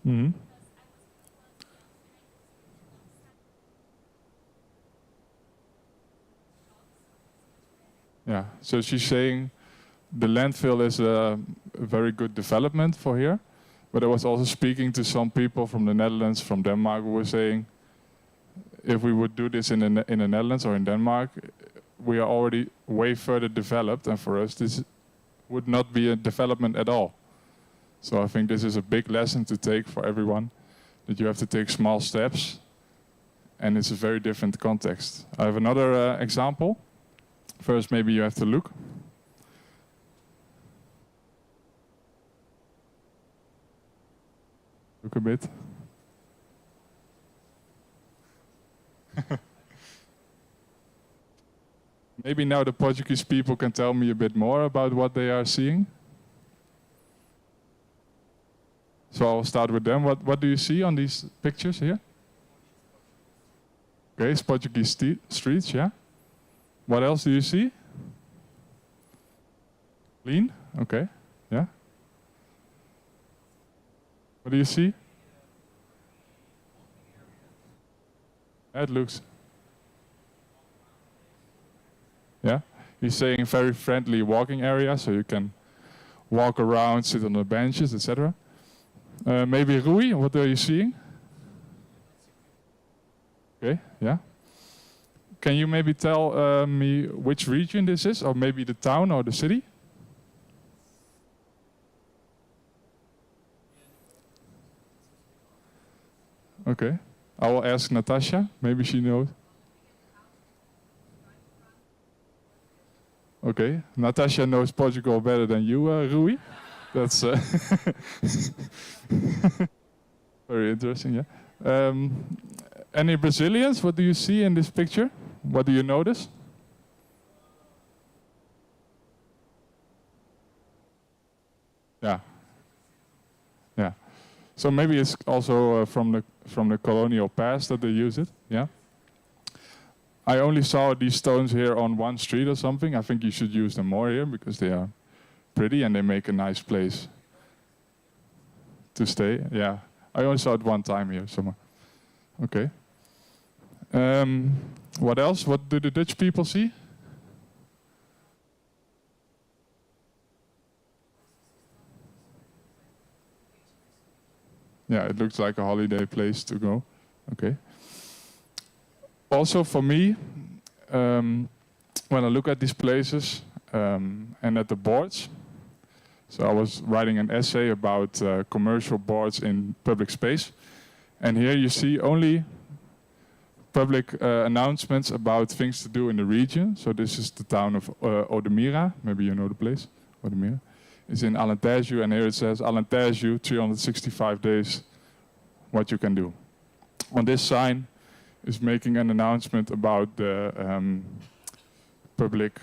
Mm-hmm. Yeah, so she's saying the landfill is a very good development for here. But I was also speaking to some people from the Netherlands, from Denmark, who were saying, if we would do this in the Netherlands or in Denmark, we are already way further developed, and for us this would not be a development at all. So I think this is a big lesson to take for everyone, that you have to take small steps, and it's a very different context. I have another example. First, maybe you have to look. Look a bit. Maybe now the Portuguese people can tell me a bit more about what they are seeing. So I'll start with them. What do you see on these pictures here? Okay, it's Portuguese streets, yeah. What else do you see? Clean, okay, yeah. What do you see? It looks... Yeah, he's saying very friendly walking area, so you can walk around, sit on the benches, etc. Maybe Rui, what are you seeing? Okay, yeah. Can you maybe tell me which region this is, or maybe the town or the city? Okay, I will ask Natasha, maybe she knows. Okay, Natasha knows Portugal better than you, Rui. That's very interesting, yeah. Any Brazilians, what do you see in this picture? What do you notice? Yeah. Yeah. So maybe it's also from the colonial past that they use it, yeah? I only saw these stones here on one street or something. I think you should use them more here because they are pretty and they make a nice place to stay. Yeah, I only saw it one time here somewhere. Okay. What else? What do the Dutch people see? Yeah, it looks like a holiday place to go. Okay. Also for me, when I look at these places and at the boards, so I was writing an essay about commercial boards in public space, and here you see only public announcements about things to do in the region. So this is the town of Odemira, maybe you know the place, Odemira. It's in Alentejo, and here it says Alentejo, 365 days, what you can do. On this sign is making an announcement about the public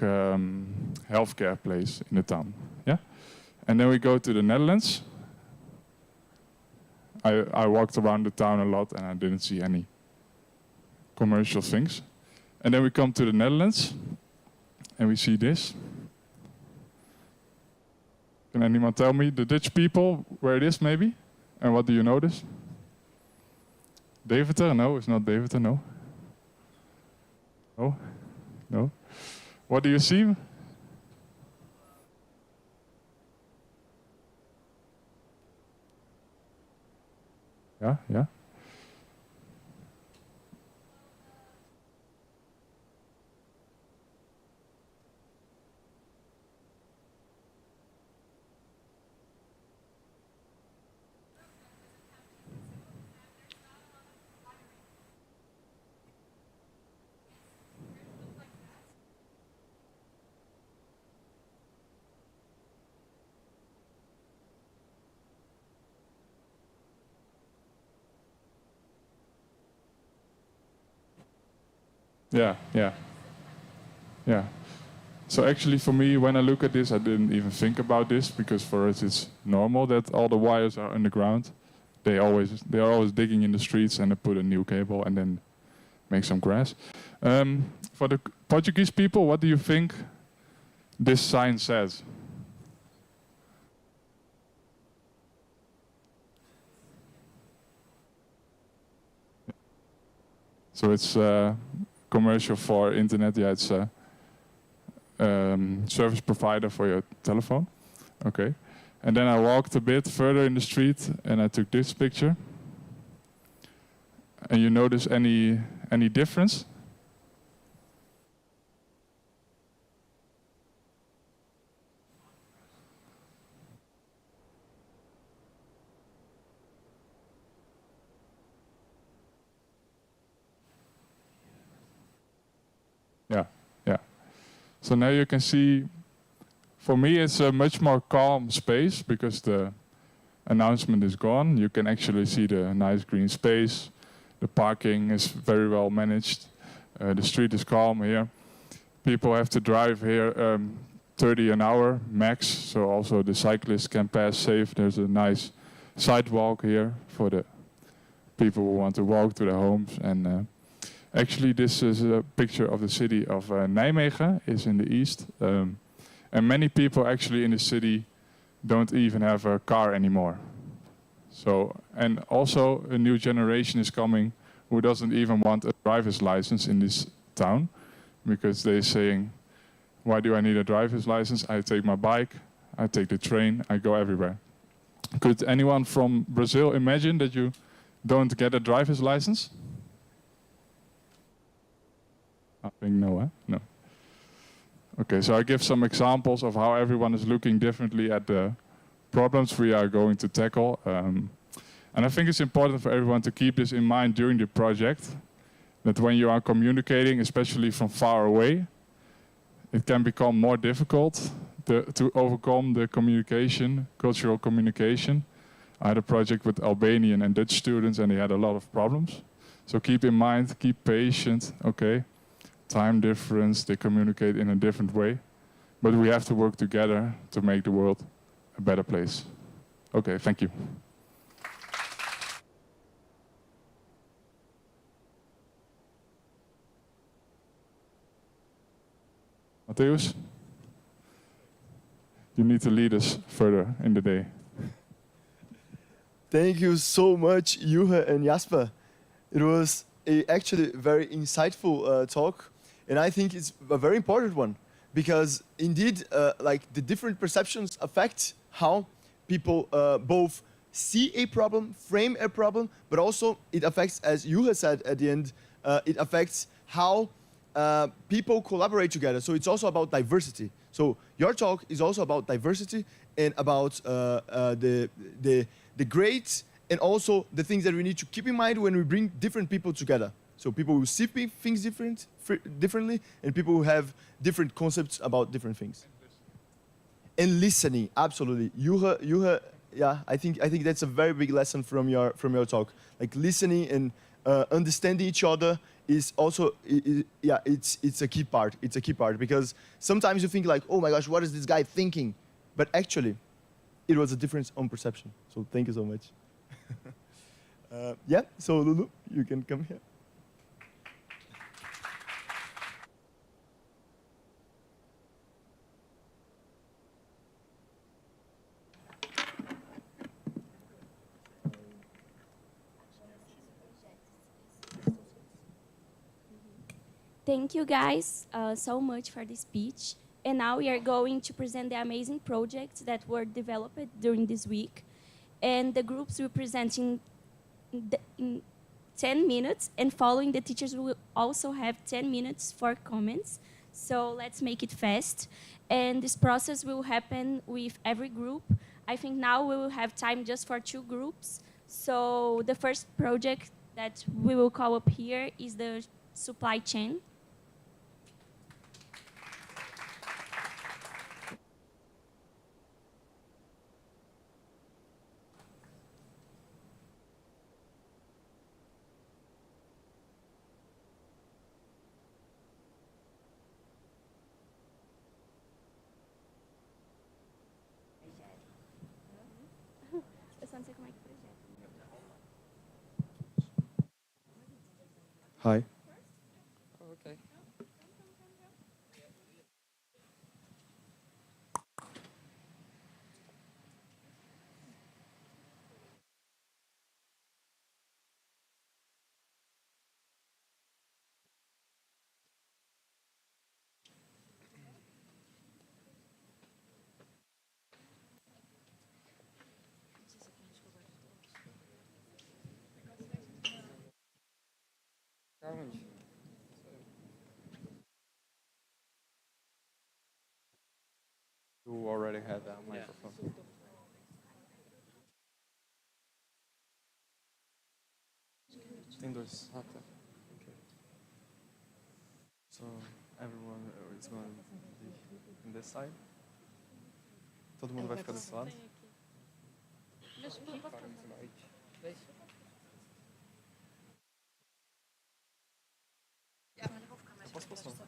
healthcare place in the town. Yeah, and then we go to the Netherlands. I walked around the town a lot and I didn't see any commercial things. And then we come to the Netherlands and we see this. Can anyone tell me, the Dutch people, where it is maybe? And what do you notice? Deventer? No, it's not Deventer, no. No? No? What do you see? Yeah, yeah. Yeah, yeah, yeah. So actually for me, when I look at this, I didn't even think about this because for us it's normal that all the wires are underground. They are always digging in the streets and they put a new cable and then make some grass. For the Portuguese people, what do you think this sign says? So it's commercial for internet. Yeah, it's a service provider for your telephone. Okay. And then I walked a bit further in the street and I took this picture. And you notice any difference? Yeah, yeah. So now you can see, for me it's a much more calm space because the announcement is gone. You can actually see the nice green space. The parking is very well managed. The street is calm here. People have to drive here 30 an hour max, so also the cyclists can pass safe. There's a nice sidewalk here for the people who want to walk to their homes. And actually, this is a picture of the city of Nijmegen, is in the east. And many people actually in the city don't even have a car anymore. So, and also a new generation is coming who doesn't even want a driver's license in this town because they're saying, why do I need a driver's license? I take my bike, I take the train, I go everywhere. Could anyone from Brazil imagine that you don't get a driver's license? I think no, huh? No. Okay, so I give some examples of how everyone is looking differently at the problems we are going to tackle. And I think it's important for everyone to keep this in mind during the project, that when you are communicating, especially from far away, it can become more difficult to overcome the communication, cultural communication. I had a project with Albanian and Dutch students and they had a lot of problems. So keep in mind, keep patient, okay? Time difference, they communicate in a different way. But we have to work together to make the world a better place. Okay, thank you. Matthäus, you need to lead us further in the day. Thank you so much, Juha and Jasper. It was actually very insightful talk, and I think it's a very important one because indeed, like the different perceptions affect how people both see a problem, frame a problem, but also it affects, as Juha said at the end, it affects how people collaborate together. So it's also about diversity. So your talk is also about diversity and about the great and also the things that we need to keep in mind when we bring different people together. So people who see things differently and people who have different concepts about different things. And listening, absolutely. Juha, yeah, I think that's a very big lesson from your talk. Like listening and understanding each other is also, it's a key part. It's a key part because sometimes you think like, oh my gosh, what is this guy thinking? But actually, it was a difference on perception. So thank you so much. Yeah, so Lulu, you can come here. Thank you guys so much for this speech. And now we are going to present the amazing projects that were developed during this week. And the groups will present in 10 minutes, and following the teachers will also have 10 minutes for comments. So let's make it fast. And this process will happen with every group. I think now we will have time just for 2 groups. So the first project that we will call up here is the supply chain. Hi. Okay. You already have that microphone. Tem dois. Ah, tá. Okay. So everyone is going to be in this side. Todo mundo vai ficar desse lado. Posso passar?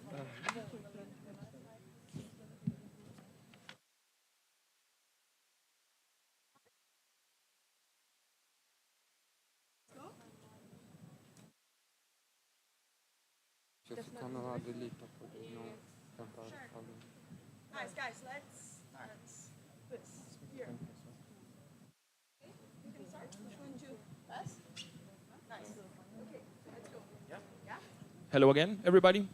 Deixa eu ficar no lado ali para poder não cantar falando. Guys, let's start this here. Okay, you can start. Which one do us? Nice. Okay, let's go. Yeah. Hello again, everybody.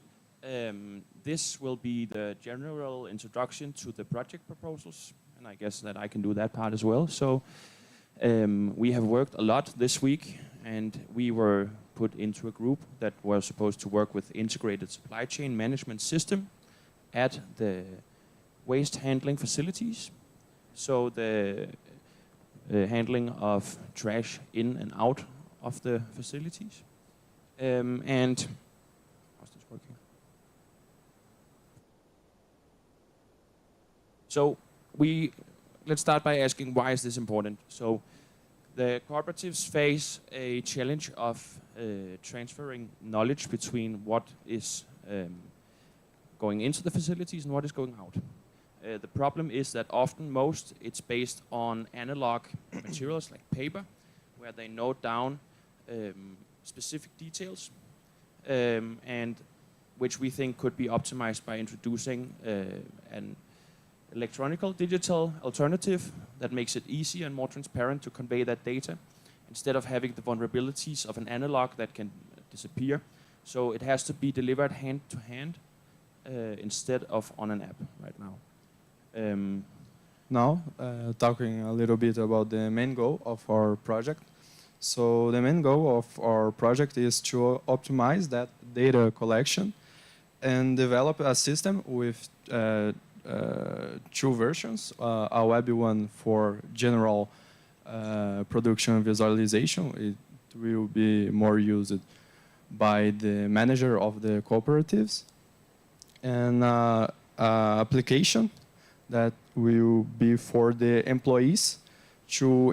This will be the general introduction to the project proposals, and I guess that I can do that part as well. So we have worked a lot this week, and we were put into a group that was supposed to work with integrated supply chain management system at the waste handling facilities. So the handling of trash in and out of the facilities. And how's this working? So let's start by asking, why is this important? So the cooperatives face a challenge of transferring knowledge between what is going into the facilities and what is going out. The problem is that often it's based on analog materials like paper, where they note down specific details, and which we think could be optimized by introducing an electronical digital alternative that makes it easier and more transparent to convey that data, instead of having the vulnerabilities of an analog that can disappear. So it has to be delivered hand to hand instead of on an app right now. Now, talking a little bit about the main goal of our project. So the main goal of our project is to optimize that data collection and develop a system with 2 versions, a web one for general production visualization. It will be more used by the manager of the cooperatives, and application that will be for the employees to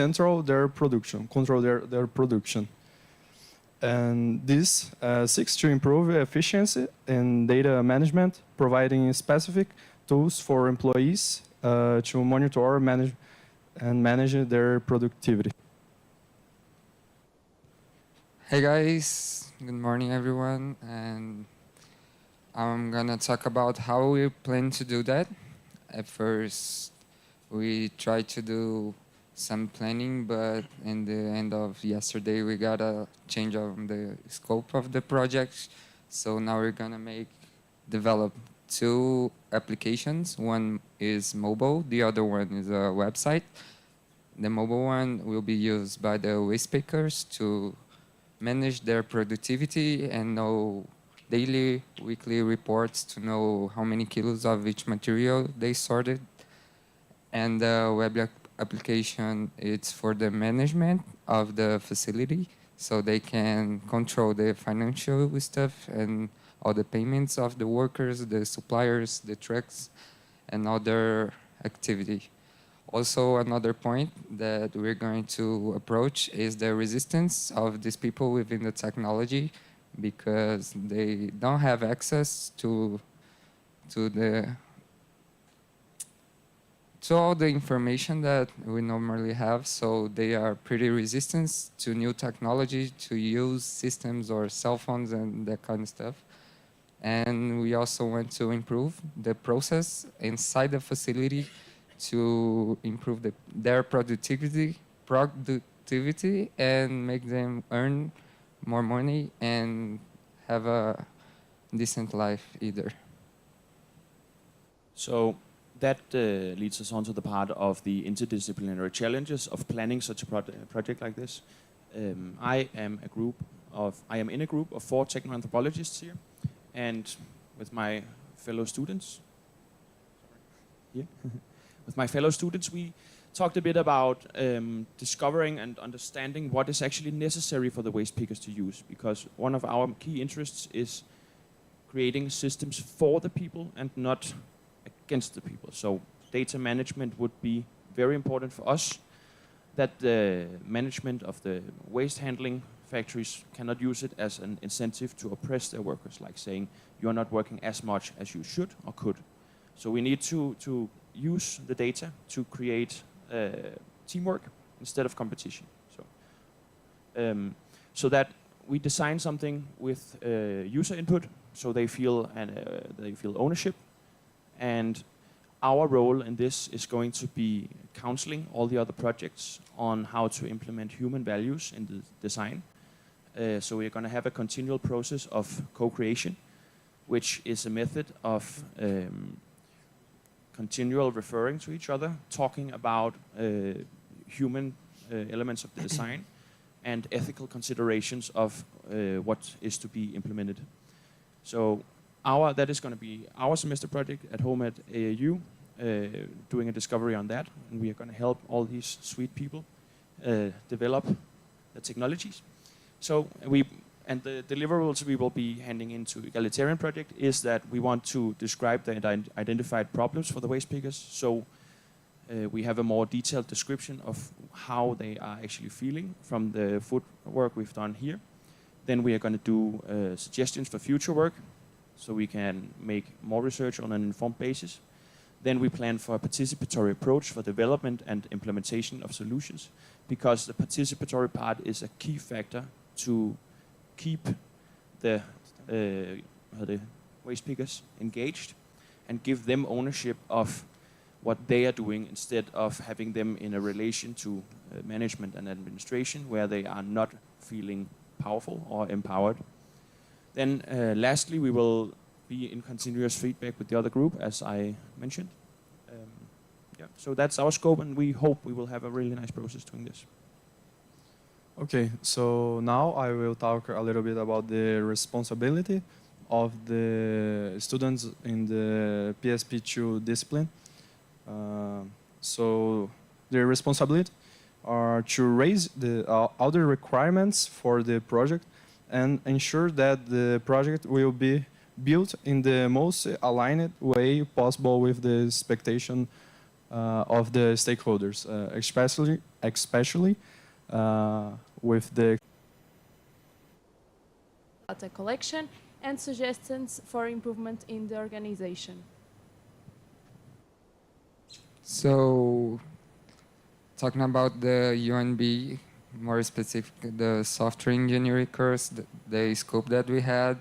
control their production. And this seeks to improve efficiency in data management, providing specific tools for employees to monitor, manage their productivity. Hey guys, good morning everyone, and I'm gonna talk about how we plan to do that. At first, we tried to do some planning, but in the end of yesterday, we got a change of the scope of the project. So now we're gonna develop two applications. One is mobile, the other one is a website. The mobile one will be used by the waste pickers to manage their productivity and know daily, weekly reports to know how many kilos of each material they sorted. And the application, it's for the management of the facility, so they can control the financial stuff and all the payments of the workers, the suppliers, the trucks, and other activity. Also, another point that we're going to approach is the resistance of these people within the technology, because they don't have access to all the information that we normally have. So they are pretty resistant to new technology, to use systems or cell phones and that kind of stuff. And we also want to improve the process inside the facility to improve their productivity and make them earn more money and have a decent life either. So that leads us on to the part of the interdisciplinary challenges of planning such a project like this. I am in a group of 4 techno-anthropologists here, and with my fellow students, with my fellow students, we talked a bit about discovering and understanding what is actually necessary for the waste pickers to use, because one of our key interests is creating systems for the people and not against the people. So data management would be very important for us, that the management of the waste handling factories cannot use it as an incentive to oppress their workers, like saying you're not working as much as you should or could. So we need to use the data to create teamwork instead of competition. So that we design something with user input, so they feel ownership. And our role in this is going to be counseling all the other projects on how to implement human values in the design. So we're going to have a continual process of co-creation, which is a method of continual referring to each other, talking about human elements of the design and ethical considerations of what is to be implemented. So that is going to be our semester project at home at AAU, doing a discovery on that, and we are going to help all these sweet people develop the technologies. So the deliverables we will be handing into EGALITARIAN project is that we want to describe the identified problems for the waste pickers. So we have a more detailed description of how they are actually feeling from the footwork we've done here. Then we are going to do suggestions for future work, so we can make more research on an informed basis. Then we plan for a participatory approach for development and implementation of solutions, because the participatory part is a key factor to keep the waste pickers engaged and give them ownership of what they are doing, instead of having them in a relation to management and administration where they are not feeling powerful or empowered. Then lastly, we will be in continuous feedback with the other group, as I mentioned. So that's our scope, and we hope we will have a really nice process doing this. Okay, so now I will talk a little bit about the responsibility of the students in the PSP2 discipline. So their responsibility are to raise all the requirements for the project and ensure that the project will be built in the most aligned way possible with the expectation of the stakeholders, especially with the data collection and suggestions for improvement in the organization. So, talking about the UNB more specific, the software engineering course, the scope that we had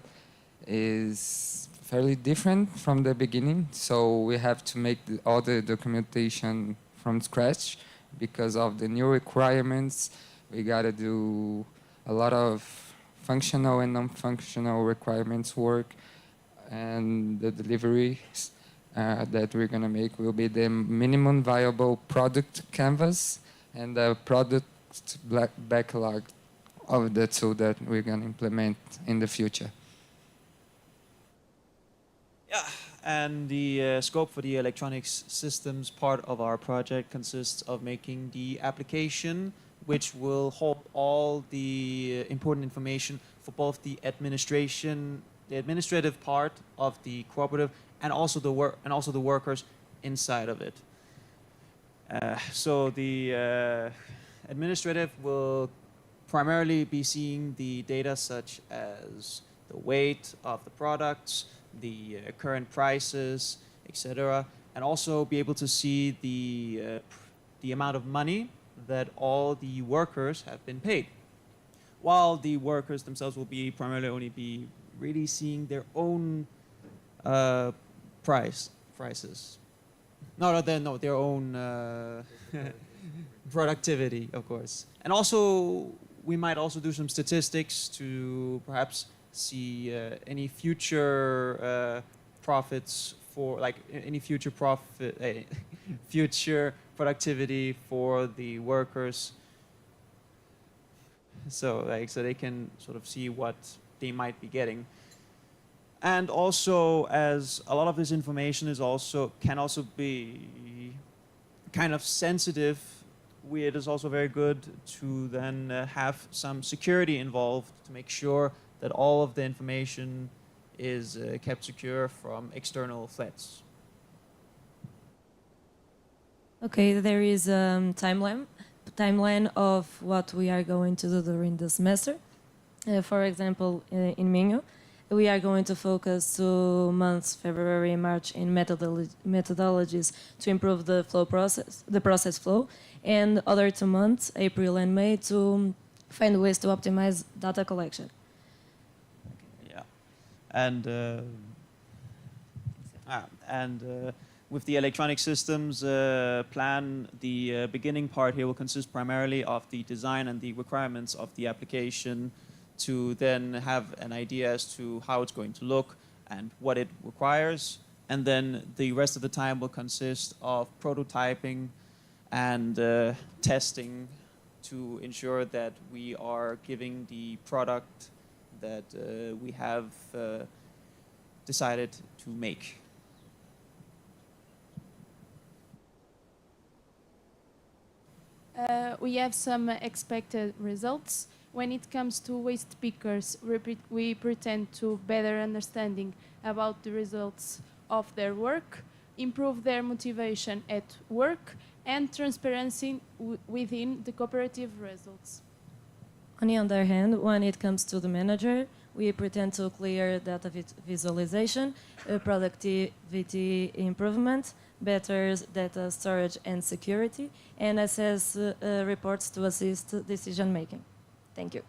is fairly different from the beginning. So we have to make all the documentation from scratch because of the new requirements. We got to do a lot of functional and non-functional requirements work, and the deliveries that we're going to make will be the minimum viable product canvas and the product backlog of the tool that we're going to implement in the future. Yeah, and the scope for the electronics systems part of our project consists of making the application which will hold all the important information for both the administrative part of the cooperative and also the workers inside of it. So the administrative will primarily be seeing the data such as the weight of the products, the current prices, etc., and also be able to see the amount of money that all the workers have been paid. While the workers themselves will be primarily only be really seeing their own prices. Their own productivity, of course. And also, we might also do some statistics to perhaps see any future profits for, like, any future future productivity for the workers. So they can sort of see what they might be getting. And also, as a lot of this information can also be kind of sensitive, it is also very good to then have some security involved to make sure that all of the information is kept secure from external threats. Okay, there is a timeline of what we are going to do during the semester. For example, in Minho, we are going to focus 2 months, February and March, in methodologies to improve the process flow, and other 2 months, April and May, to find ways to optimize data collection. Yeah, and with the electronic systems plan, the beginning part here will consist primarily of the design and the requirements of the application, to then have an idea as to how it's going to look and what it requires. And then the rest of the time will consist of prototyping and testing to ensure that we are giving the product that we have decided to make. We have some expected results. When it comes to waste pickers, we pretend to better understanding about the results of their work, improve their motivation at work, and transparency within the cooperative results. On the other hand, when it comes to the manager, we pretend to clear data visualization, productivity improvement, better data storage and security, and assess reports to assist decision making. Thank you.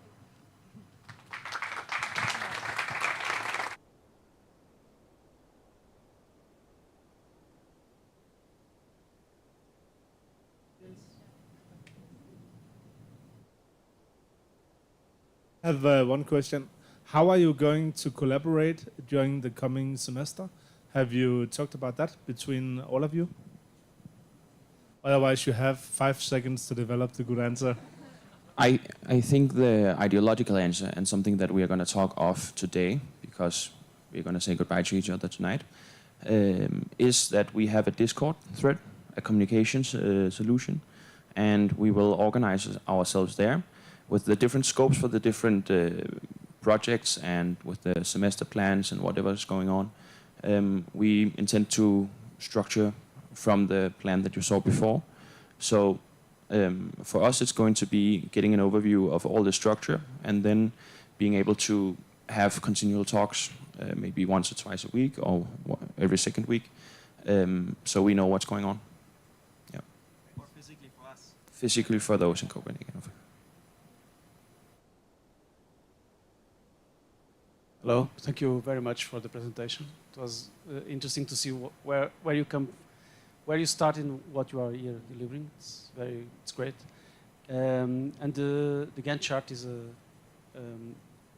I have one question. How are you going to collaborate during the coming semester? Have you talked about that between all of you? Otherwise, you have 5 seconds to develop the good answer. I think the ideological answer, and something that we are going to talk of today, because we're going to say goodbye to each other tonight, is that we have a Discord thread, a communications solution, and we will organize ourselves there with the different scopes for the different projects and with the semester plans and whatever is going on. We intend to structure from the plan that you saw before. So for us, it's going to be getting an overview of all the structure and then being able to have continual talks, maybe once or twice a week or every second week, so we know what's going on. Yeah. Or physically for us. Physically for those in Copenhagen. Hello. Thank you very much for the presentation. It was interesting to see where you start and what you are here delivering. It's great. And the Gantt chart is a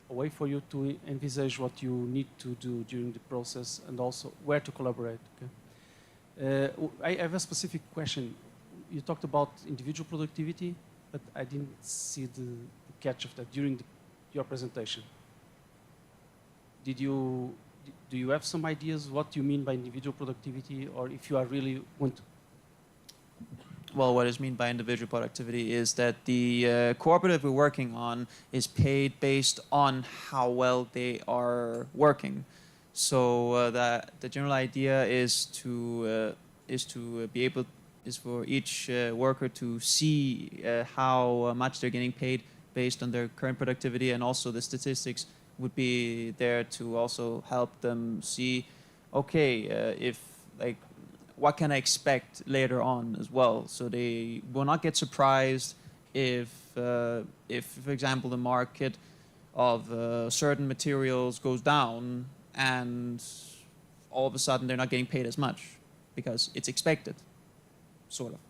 way for you to envisage what you need to do during the process and also where to collaborate. Okay? I have a specific question. You talked about individual productivity, but I didn't see the catch of that during your presentation. Do you have some ideas what you mean by individual productivity, or if you are really want to? Well, what is meant by individual productivity is that the cooperative we're working on is paid based on how well they are working. So the general idea is for each worker to see how much they're getting paid based on their current productivity, and also the statistics would be there to also help them see, okay, what can I expect later on as well, so they will not get surprised if for example, the market of certain materials goes down and all of a sudden they're not getting paid as much because it's expected, sort of.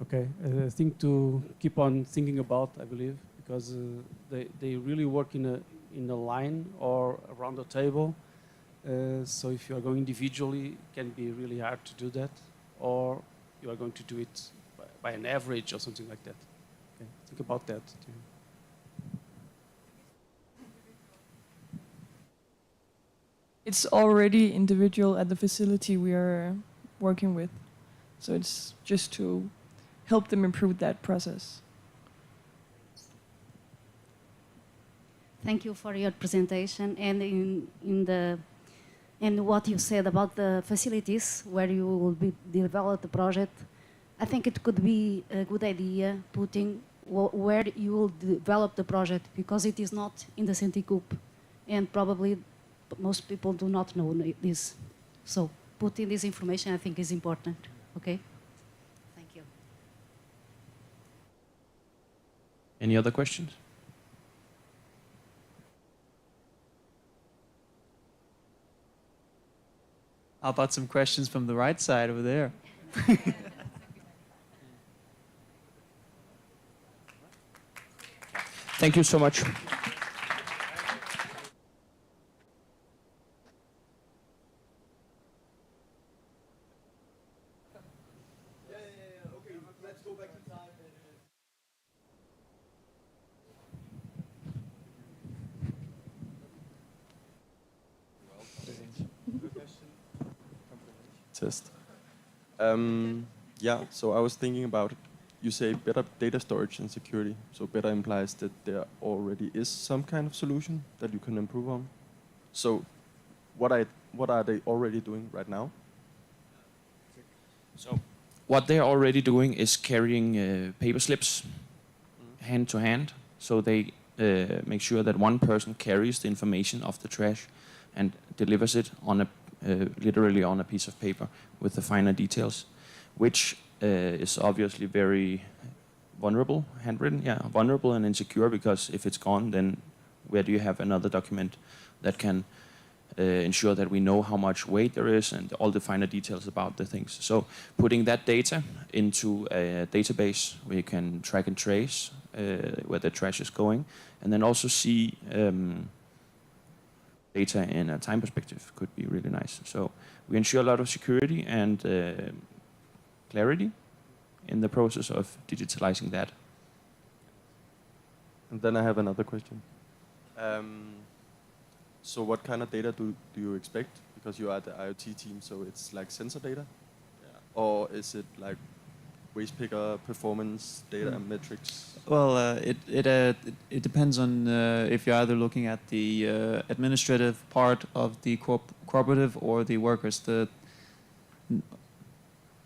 Okay, a thing to keep on thinking about, I believe, because they really work in a line or around the table. So if you are going individually, it can be really hard to do that, or you are going to do it by an average or something like that. Okay, think about that. It's already individual at the facility we are working with. So it's just to help them improve that process. Thank you for your presentation, and and what you said about the facilities where you will develop the project. I think it could be a good idea putting where you will develop the project, because it is not in the Centicoup, and probably most people do not know this. So putting this information, I think, is important. Okay. Thank you. Any other questions? How about some questions from the right side over there? Thank you so much. Test. Yeah, so I was thinking about, you say better data storage and security. So better implies that there already is some kind of solution that you can improve on. So what are they already doing right now? So what they're already doing is carrying paper slips hand to hand. So they make sure that one person carries the information of the trash and delivers it on literally on a piece of paper with the finer details, which is obviously very vulnerable, handwritten, vulnerable and insecure, because if it's gone, then where do you have another document that can ensure that we know how much weight there is and all the finer details about the things. So putting that data into a database where you can track and trace where the trash is going, and then also see data in a time perspective could be really nice. So we ensure a lot of security and clarity in the process of digitalizing that. And then I have another question. So what kind of data do you expect? Because you are the IoT team, so it's like sensor data? Yeah. Or is it like waste picker performance data and metrics? Well, it depends on if you're either looking at the administrative part of the cooperative or the workers.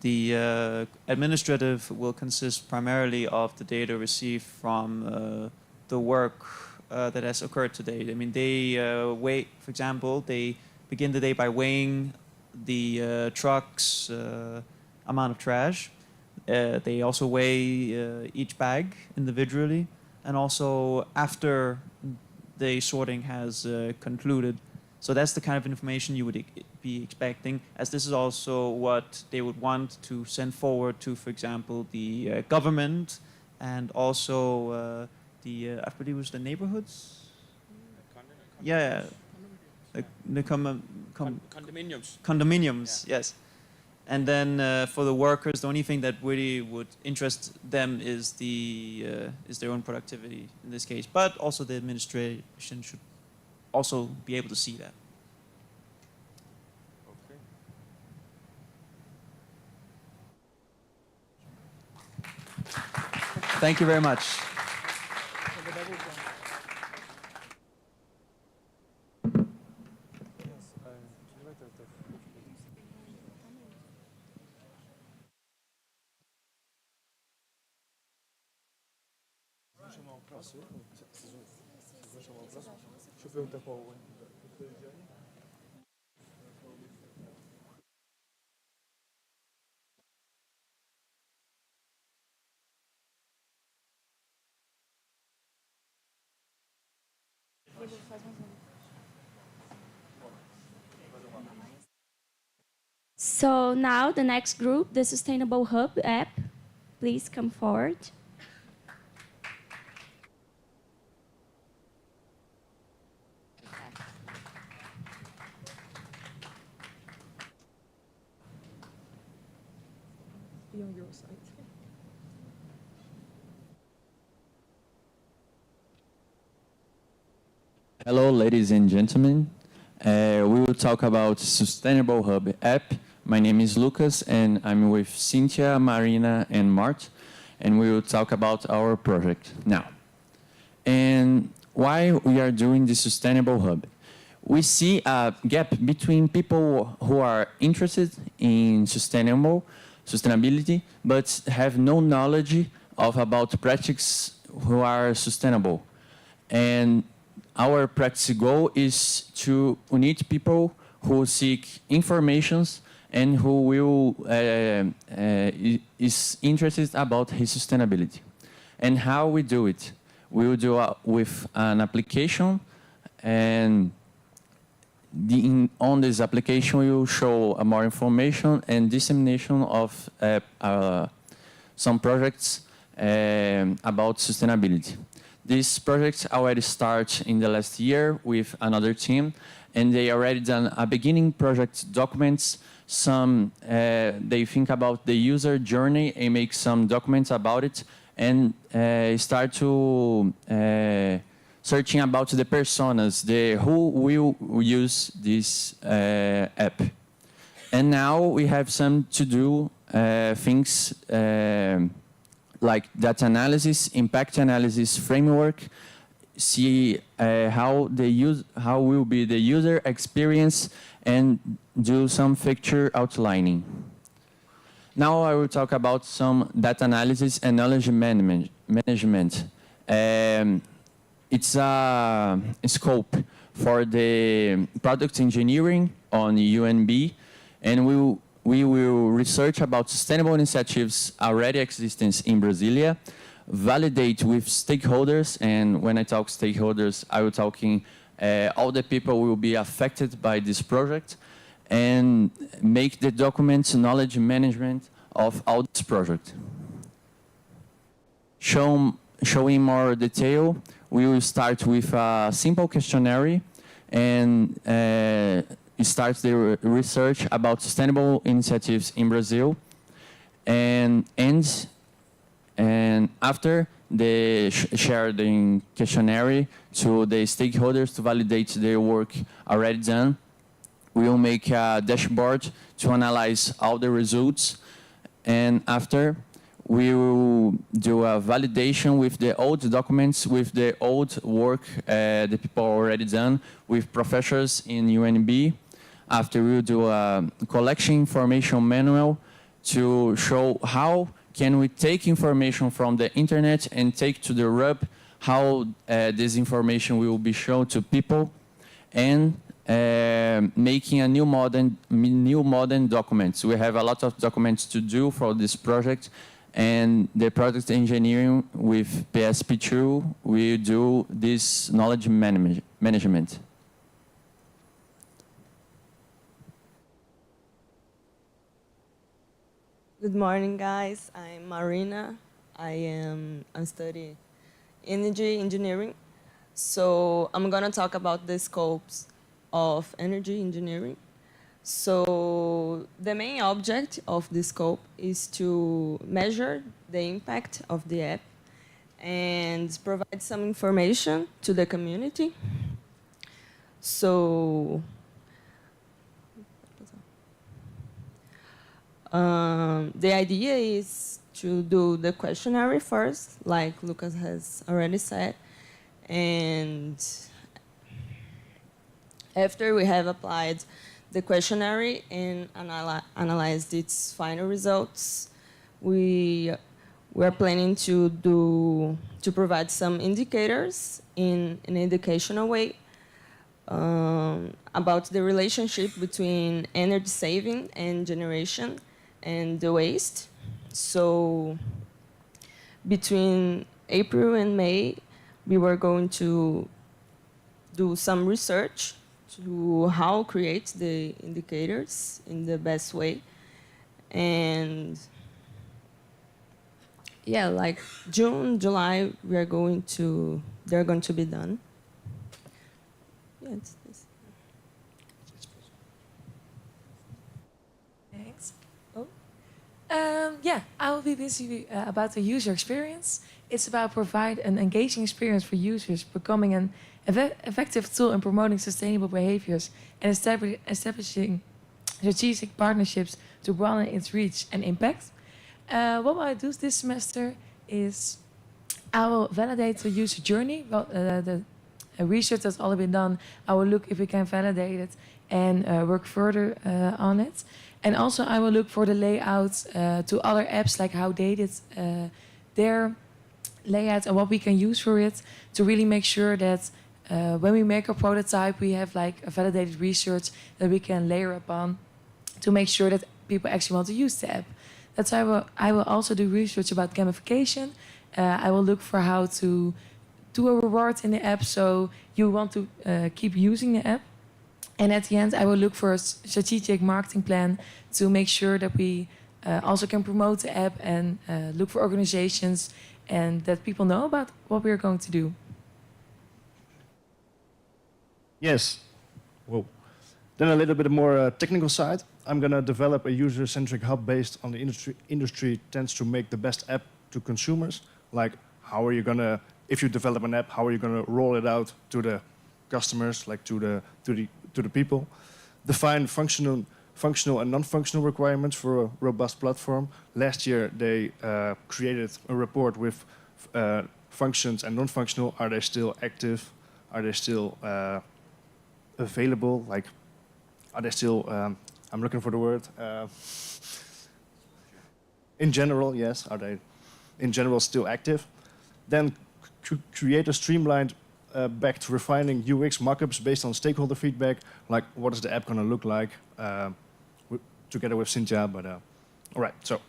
The administrative will consist primarily of the data received from the work that has occurred today. I mean, they weigh, for example, they begin the day by weighing the truck's amount of trash. They also weigh each bag individually, and also after the sorting has concluded. So that's the kind of information you would be expecting, as this is also what they would want to send forward to, for example, the government, and also I believe it was the neighborhoods? Yeah, the condominiums. Condominiums, yes. And then for the workers, the only thing that really would interest them is their own productivity in this case. But also the administration should also be able to see that. Thank you very much. So now the next group, the Sustainable Hub app, please come forward. Be on your side. Hello, ladies and gentlemen. We will talk about Sustainable Hub app. My name is Lucas, and I'm with Cynthia, Marina, and Mart, and we will talk about our project now. And why we are doing the Sustainable Hub? We see a gap between people who are interested in sustainability, but have no knowledge about practices who are sustainable. And our practice goal is to unite people who seek informations and who will is interested about his sustainability. And how we do it? We will do it with an application, and on this application we will show more information and dissemination of some projects about sustainability. This project already started in the last year with another team, and they already done a beginning project documents. Some they think about the user journey and make some documents about it, and start to searching about the personas, who will use this app. And now we have some to do things like data analysis, impact analysis framework, see how will be the user experience, and do some feature outlining. Now I will talk about some data analysis and knowledge management. It's a scope for the product engineering on UNB, and we will research about sustainable initiatives already existing in Brasília, validate with stakeholders, and when I talk stakeholders, I will talking all the people will be affected by this project, and make the documents knowledge management of all this project. Showing more detail, we will start with a simple questionnaire and start the research about sustainable initiatives in Brazil, and after they share the questionnaire to the stakeholders to validate their work already done. We will make a dashboard to analyze all the results, and after we will do a validation with the old documents, with the old work the people already done with professors in UNB. After we will do a collection information manual to show how can we take information from the internet and take to the web, how this information will be shown to people, and making a new modern documents. We have a lot of documents to do for this project, And the product engineering with PSP2 will do this knowledge management. Good morning, guys. I'm Marina. I'm studying energy engineering. So I'm gonna talk about the scopes of energy engineering. So the main object of the scope is to measure the impact of the app and provide some information to the community. So the idea is to do the questionnaire first, like Lucas has already said, and after we have applied the questionnaire and analyzed its final results, we are planning to provide some indicators in an educational way about the relationship between energy saving and generation and the waste. So between April and May, we were going to do some research to how create the indicators in the best way. And yeah, like June, July, they're going to be done. Yeah, it's this. Thanks. Oh. Yeah, I will be busy about the user experience. It's about provide an engaging experience for users, becoming an effective tool in promoting sustainable behaviors and establishing strategic partnerships to broaden its reach and impact. What I do this semester is I will validate the user journey. Well, the research that's already been done, I will look if we can validate it and work further on it. And also I will look for the layouts to other apps, like how they did their layout and what we can use for it to really make sure that when we make a prototype, we have like a validated research that we can layer upon to make sure that people actually want to use the app. That's why I will also do research about gamification. I will look for how to do a reward in the app so you want to keep using the app. And at the end, I will look for a strategic marketing plan to make sure that we also can promote the app and look for organizations and that people know about what we are going to do. Yes. Whoa. Then a little bit more technical side. I'm going to develop a user-centric hub based on the industry tends to make the best app to consumers. Like, how are you going to, if you develop an app, how are you going to roll it out to the customers, like to the people? Define functional and non-functional requirements for a robust platform. Last year, they created a report with functions and non-functional. Are they still active? Are they still available? Like, are they still, I'm looking for the word. In general, yes. Are they, in general, still active? Then create a streamlined, back to refining UX mockups based on stakeholder feedback. Like, what is the app going to look like? Together with Cynthia, but all right. So,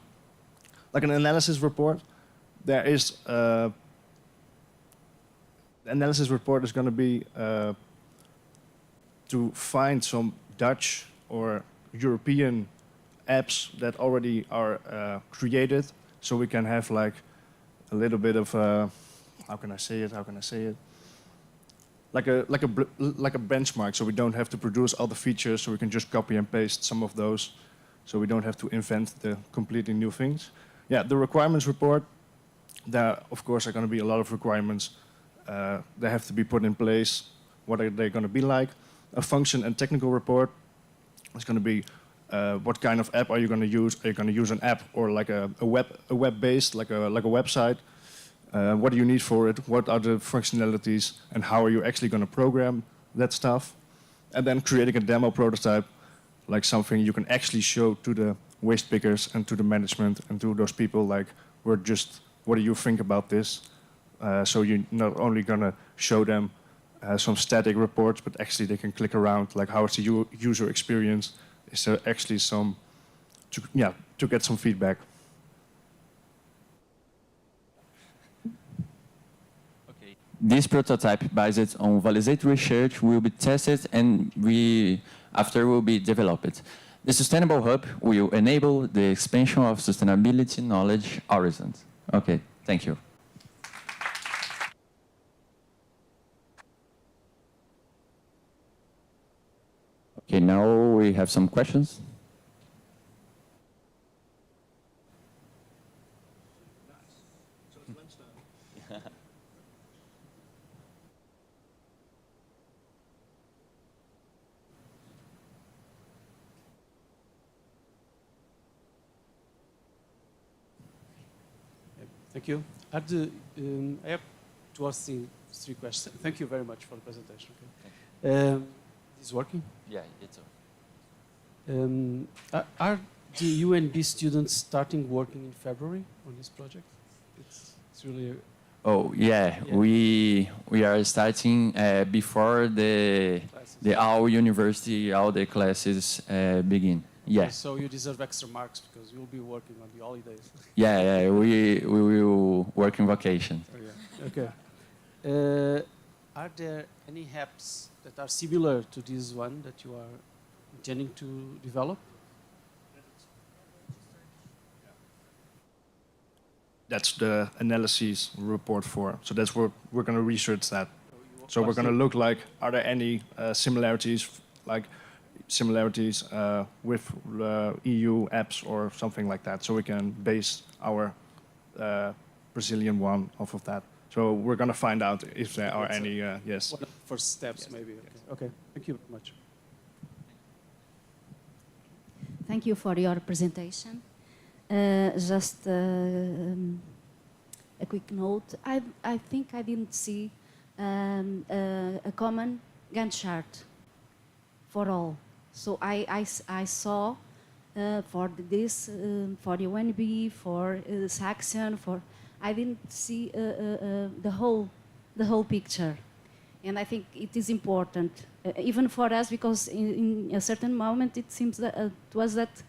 like an analysis report, there is the analysis report is going to be to find some Dutch or European apps that already are created, so we can have like a little bit of how can I say it? Like a benchmark, so we don't have to produce all the features, so we can just copy and paste some of those, so we don't have to invent the completely new things. Yeah, the requirements report. There, of course, are going to be a lot of requirements. They have to be put in place. What are they going to be like? A function and technical report is going to be what kind of app are you going to use? Are you going to use an app or like a web-based, like a website? What do you need for it? What are the functionalities? And how are you actually going to program that stuff? And then creating a demo prototype, like something you can actually show to the waste pickers and to the management and to those people, like, what do you think about this? So you're not only going to show them some static reports, but actually they can click around, like, how is the user experience? Is there actually some, to get some feedback? This prototype based on validated research will be tested and after will be developed. The Sustainable Hub will enable the expansion of sustainability knowledge horizons. Okay, thank you. Okay, now we have some questions. Thank you. I have two or three questions. Thank you very much for the presentation. Okay. Is it working? Yeah, it's working. Are the UNB students starting working in February on this project? It's really. Oh yeah, we are starting before the all university, all the classes begin. Yeah. So you deserve extra marks because you'll be working on the holidays. Yeah, we will work in vacation. Oh, yeah. Okay. Are there any apps that are similar to this one that you are intending to develop? That's the analysis report for. So that's where we're going to research that. So we're going to look like, are there any similarities, with EU apps or something like that, so we can base our Brazilian one off of that. So we're going to find out if there are any, yes. One of the first steps, yes, maybe. Okay, thank you very much. Thank you for your presentation. Just a quick note. I think I didn't see a common Gantt chart for all. So I saw for this, for the UNB, for Saxion, I didn't see the whole picture. And I think it is important, even for us, because in a certain moment it seems that to us that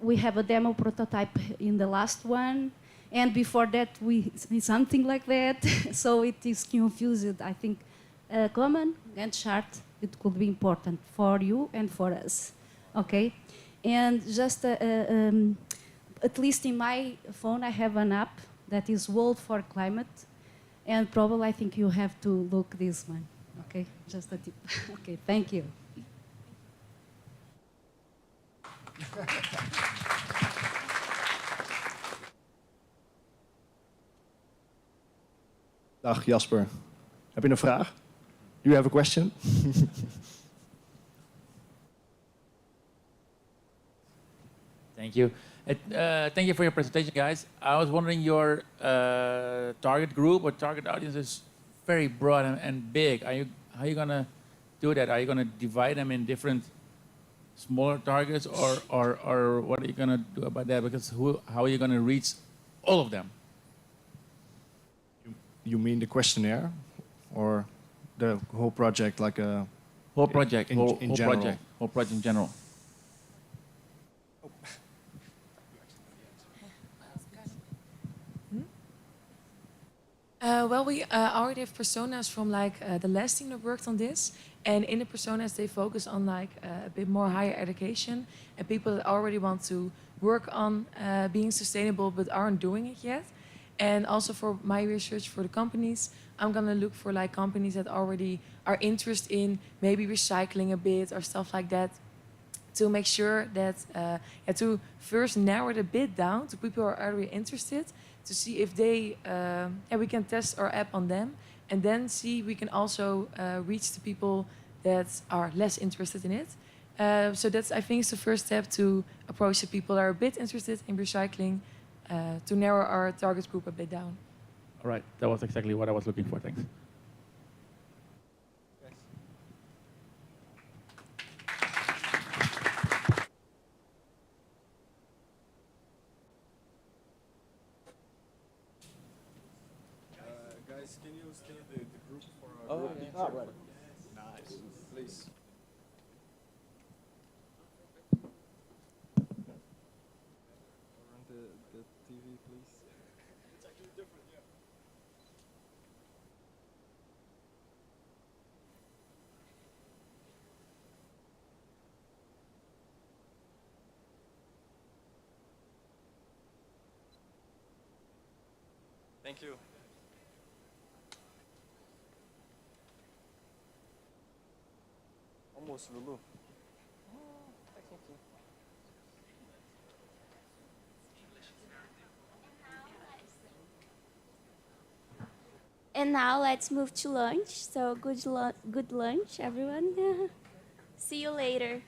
we have a demo prototype in the last one, and before that we see something like that. So it is confused. I think a common Gantt chart, it could be important for you and for us. Okay, and just at least in my phone I have an app that is World for Climate, and probably I think you have to look this one. Okay, just a tip. Okay, thank you. Dag Jasper. Heb je een vraag? Do you have a question? Thank you. Thank you for your presentation, guys. I was wondering, your target group or target audience is very broad and big. How are you going to do that? Are you going to divide them in different smaller targets, or what are you going to do about that? Because how are you going to reach all of them? You mean the questionnaire, or the whole project, like a whole project in general? Whole project in general. Well, we already have personas from the last team that worked on this, and in the personas they focus on a bit more higher education and people that already want to work on being sustainable but aren't doing it yet. And also for my research for the companies, I'm gonna look for companies that already are interested in maybe recycling a bit or stuff like that, to make sure that to first narrow it a bit down to people who are already interested, to see if they we can test our app on them, and then see we can also reach the people that are less interested in it. So that's, I think, is the first step to approach the people that are a bit interested in recycling, to narrow our target group a bit down. All right, that was exactly what I was looking for. Thanks. Guys, can you stay the group for a Oh, group yeah. picture? Oh, right. Nice. Please. Run the TV, please. It's actually different, yeah. Thank you. Almost, Lulu. And now let's move to lunch. So good lunch, everyone. See you later.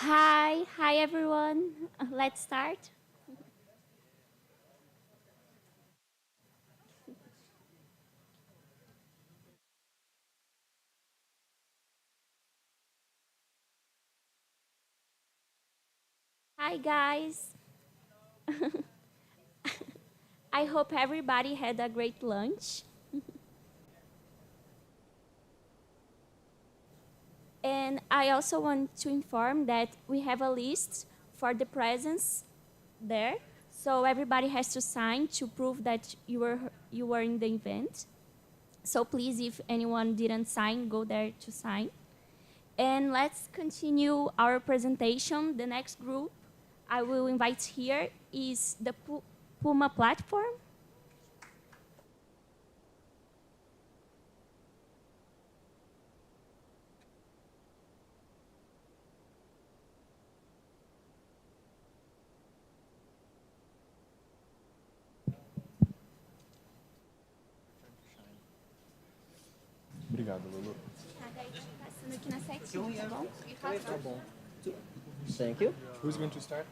Hi everyone. Let's start. Hi guys. I hope everybody had a great lunch. And I also want to inform that we have a list for the presence there. So everybody has to sign to prove that you were in the event. So please, if anyone didn't sign, go there to sign. And let's continue our presentation. The next group I will invite here is the Puma platform. Obrigado, Lulu. Passando aqui na setinha, tá bom? Tá bom. Thank you. Who's going to start?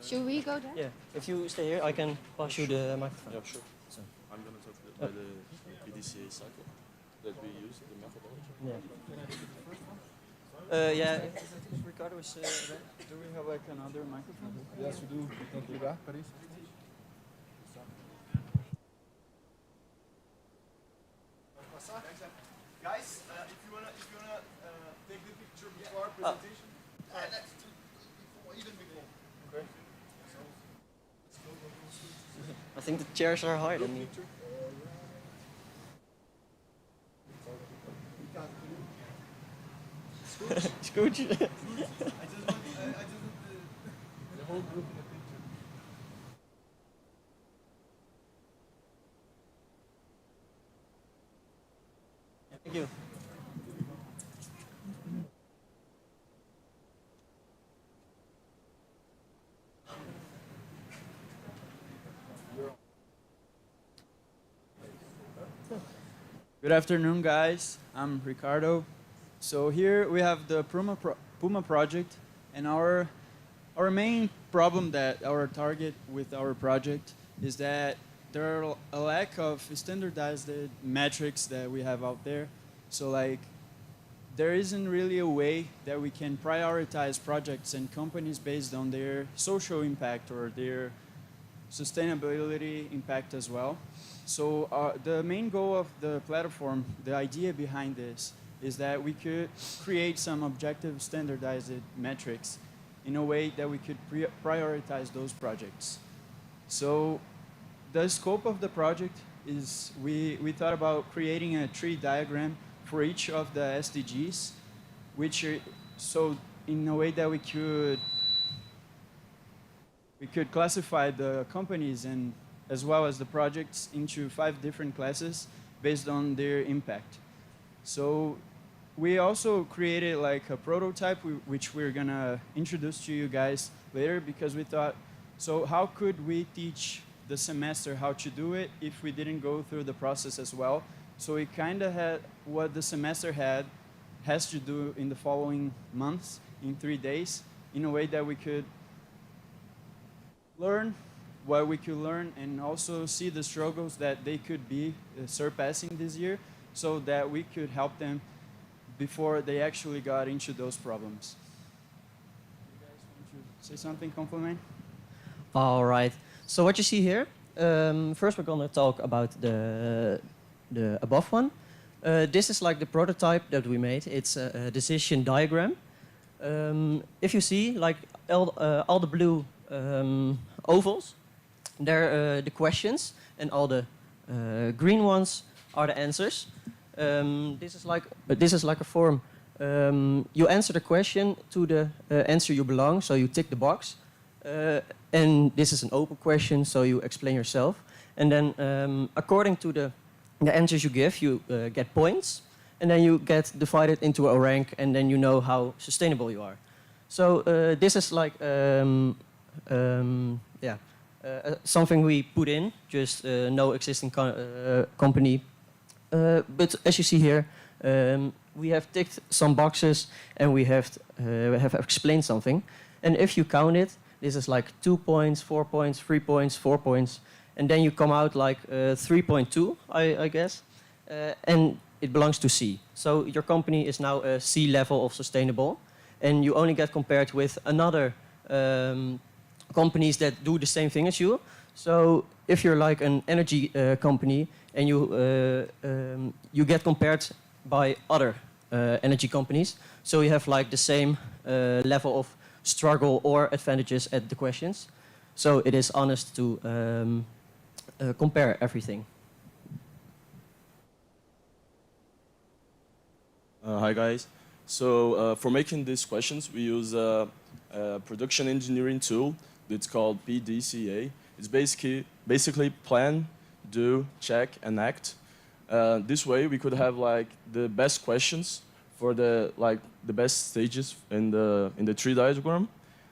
Should we go there? Yeah. If you stay here, I can pass you the microphone. Yeah, sure. So. I'm going to talk about the PDCA cycle that we use, the methodology. Yeah. Ricardo is there. Do we have like another microphone? Yes, we do. Tem que ligar para isso. Guys, if you wanna take the picture before our presentation, let's do before, even before. Okay. I think the chairs are higher than me. Scooch. I just want the whole group in the picture. Thank you. Good afternoon, guys. I'm Ricardo. So here we have the Puma project, and our main problem, that our target with our project, is that there are a lack of standardized metrics that we have out there. So like, there isn't really a way that we can prioritize projects and companies based on their social impact or their sustainability impact as well. So the main goal of the platform, the idea behind this, is that we could create some objective standardized metrics in a way that we could prioritize those projects. So the scope of the project is we thought about creating a tree diagram for each of the SDGs, which are, so in a way that we could classify the companies and as well as the projects into 5 different classes based on their impact. So we also created like a prototype which we're gonna introduce to you guys later, because we thought, so how could we teach the semester how to do it if we didn't go through the process as well? So we kind of had what the semester has to do in the following months in 3 days, in a way that we could learn what we could learn and also see the struggles that they could be surpassing this year, so that we could help them before they actually got into those problems. You guys want to say something, compliment? All right. So what you see here, first we're going to talk about the above one. This is like the prototype that we made. It's a decision diagram. If you see, like all the blue ovals, they're the questions, and all the green ones are the answers. This is like a form. You answer the question to the answer you belong, so you tick the box. And this is an open question, so you explain yourself. And then according to the answers you give, you get points. And then you get divided into a rank, and then you know how sustainable you are. So this is like, something we put in, just no existing company. But as you see here, we have ticked some boxes and we have explained something. And if you count it, this is like 2 points, 4 points, 3 points, 4 points, and then you come out like 3.2, I guess, and it belongs to C. So your company is now a C level of sustainable, and you only get compared with another companies that do the same thing as you. So if you're like an energy company and you get compared by other energy companies, so you have like the same level of struggle or advantages at the questions. So it is honest to compare everything. Hi guys. So for making these questions, we use a production engineering tool that's called PDCA. It's basically plan, do, check, and act. This way, we could have like the best questions for the best stages in the tree diagram,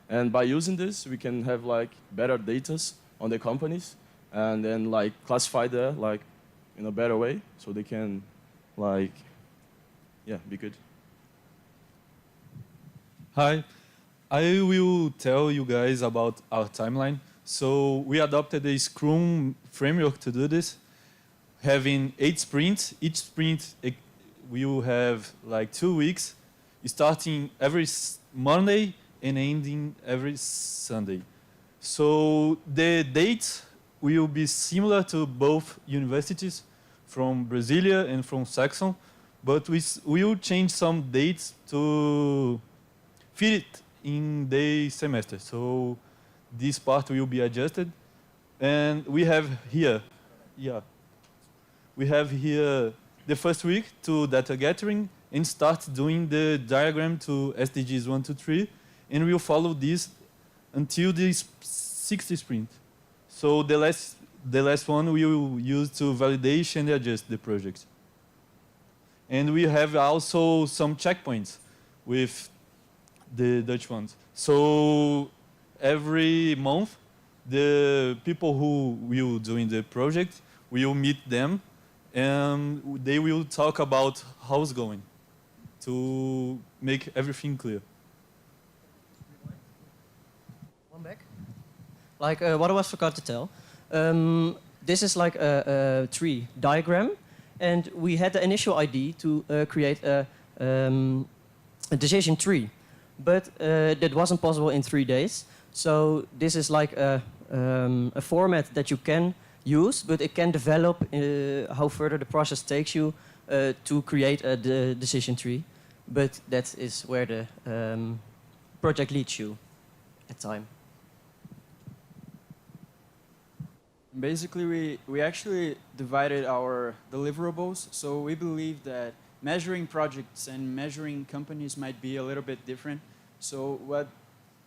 and by using this, we can have like better datas on the companies, and then like classify that like in a better way, so they can like be good. Hi, I will tell you guys about our timeline. So we adopted a Scrum framework to do this, having 8 sprints. Each sprint will have like 2 weeks, starting every Monday and ending every Sunday. So the dates will be similar to both universities, from Brasília and from Saxon, but we will change some dates to fit it in the semester. So this part will be adjusted. And we have here, we have here the first week to data gathering and start doing the diagram to SDGs 1 to 3. And we'll follow this until the 60th sprint. So the last one we will use to validate and adjust the project. And we have also some checkpoints with the Dutch ones. So every month, the people who will doing the project, we will meet them, and they will talk about how it's going to make everything clear. One back. Like what I was forgot to tell. This is like a tree diagram, and we had the initial idea to create a decision tree, but that wasn't possible in 3 days. So this is like a format that you can use, but it can develop how further the process takes you to create a decision tree. But that is where the project leads you at time. Basically, we actually divided our deliverables. So we believe that measuring projects and measuring companies might be a little bit different. So what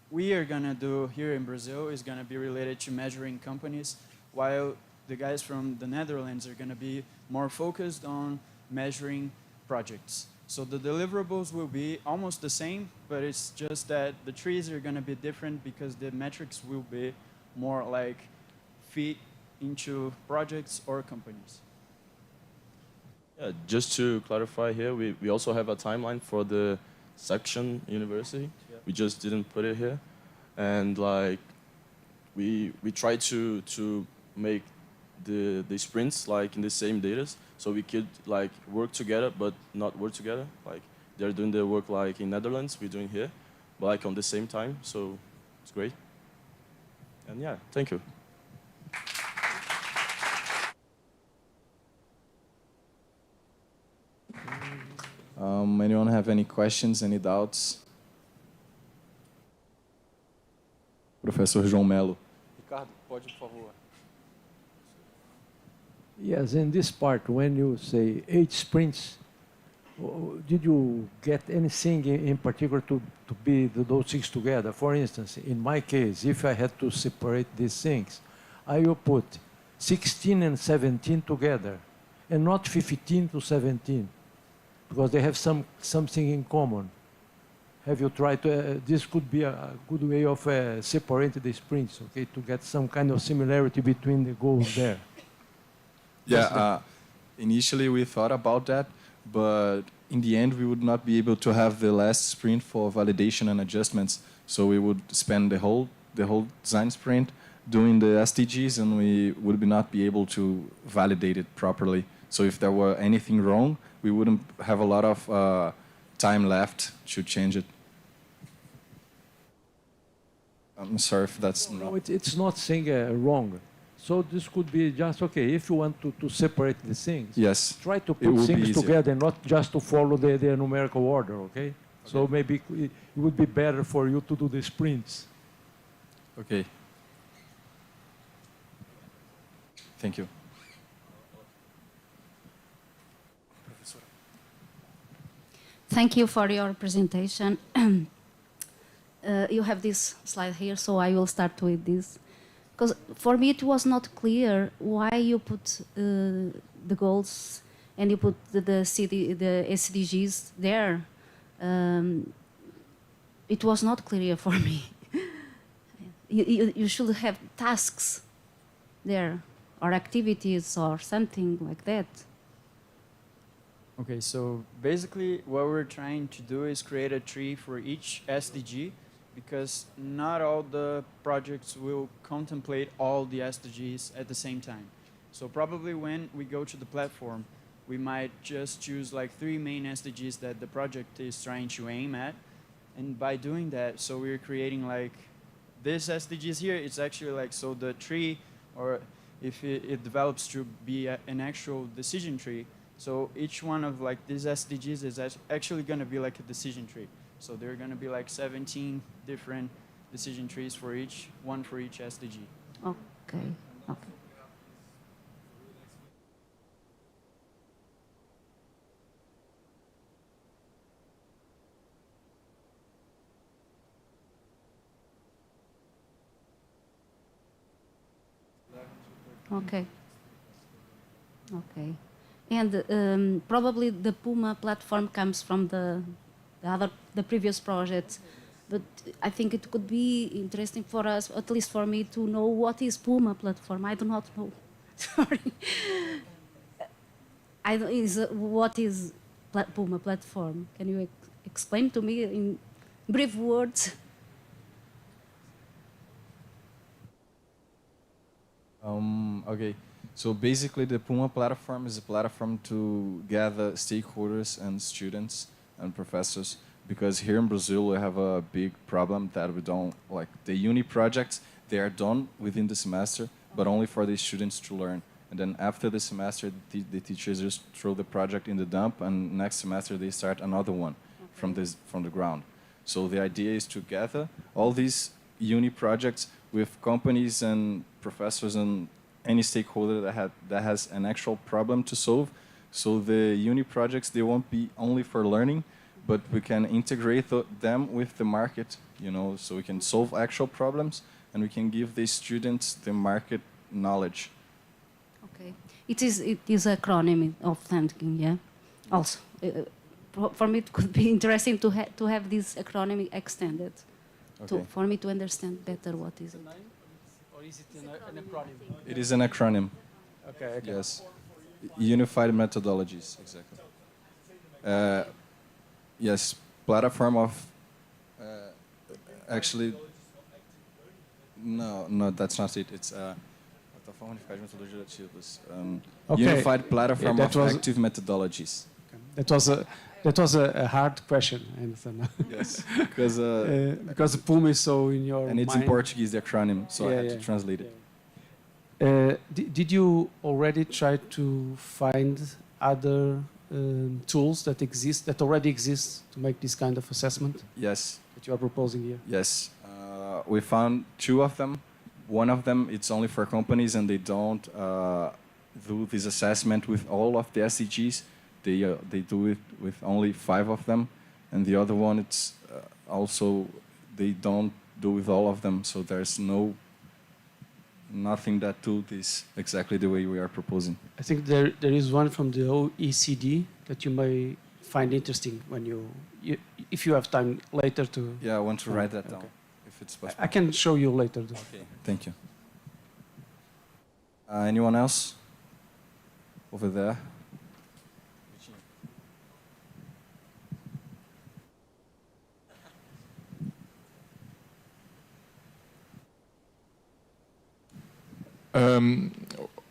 we are going to do here in Brazil is going to be related to measuring companies, while the guys from the Netherlands are going to be more focused on measuring projects. So the deliverables will be almost the same, but it's just that the trees are going to be different because the metrics will be more like fit into projects or companies. Yeah, just to clarify here, we also have a timeline for the section university. Yeah. We just didn't put it here, and like we try to make the sprints like in the same data, so we could like work together but not work together. Like they're doing their work like in Netherlands, we're doing here, but like on the same time. So it's great. And yeah, thank you. Anyone have any questions, any doubts? Professor João Melo. Ricardo, pode, por favor. Yes, in this part, when you say 8 sprints, did you get anything in particular to be those things together? For instance, in my case, if I had to separate these things, I will put 16 and 17 together, and not 15 to 17, because they have something in common. Have you tried to, this could be a good way of separating the sprints, okay, to get some kind of similarity between the goals there. Yeah, initially we thought about that, but in the end, we would not be able to have the last sprint for validation and adjustments. So we would spend the whole design sprint doing the SDGs, and we would not be able to validate it properly. So if there were anything wrong, we wouldn't have a lot of time left to change it. I'm sorry if that's No, it's not saying wrong. So this could be just, okay, if you want to separate the things, yes, try to it put would be things easier. together, not just to follow the numerical order, okay? So maybe it would be better for you to do the sprints. Okay. Thank you. Thank you for your presentation. You have this slide here, so I will start with this. Because for me it was not clear why you put the goals and you put the SDGs there. It was not clear for me. You should have tasks there, or activities, or something like that. Okay, so basically what we're trying to do is create a tree for each SDG, because not all the projects will contemplate all the SDGs at the same time. So probably when we go to the platform, we might just choose like 3 main SDGs that the project is trying to aim at. And by doing that, so we're creating like this SDGs here, it's actually like, so the tree, or if it develops to be an actual decision tree, so each one of like these SDGs is actually going to be like a decision tree. So there are going to be like 17 different decision trees for each, one for each SDG. Okay, okay. Okay. Okay. And probably the Puma platform comes from the previous project, but I think it could be interesting for us, at least for me, to know what is Puma platform. I do not know. Sorry. What is Puma platform? Can you explain to me in brief words? Okay, so basically the Puma platform is a platform to gather stakeholders and students and professors, because here in Brazil we have a big problem that we don't, like the uni projects, they are done within the semester, but only for the students to learn. And then after the semester, the teachers just throw the project in the dump, and next semester they start another one from the ground. So the idea is to gather all these uni projects with companies and professors and any stakeholder that has an actual problem to solve. So the uni projects, they won't be only for learning, but we can integrate them with the market, you know, so we can solve actual problems and we can give the students the market knowledge. Okay. It is acronym of thinking, yeah? Also, for me it could be interesting to have this acronym extended, Okay. for me to understand better what is it. Or is it an acronym? It is an acronym. Okay, okay. Yes. Unified methodologies, exactly. Yes, platform of, actually, no, that's not it. It's plataforma unified metodologias. Okay. Unified platform That of was- active methodologies. That was a hard question, I understand. Yes, because because Puma is so in your and it's mind. in Portuguese, the acronym, so I had to translate it. Did you already try to find other tools that already exist to make this kind of assessment? Yes. That you are proposing here? Yes, we found 2 of them. One of them, it's only for companies, and they don't do this assessment with all of the SDGs. They do it with only 5 of them, and the other one, it's also they don't do with all of them. So there's nothing that do this exactly the way we are proposing. I think there is one from the OECD that you may find interesting when if you have time later to. Yeah, I want to write that down, if it's possible. I can show you later. Okay, thank you. Anyone else? Over there. Um,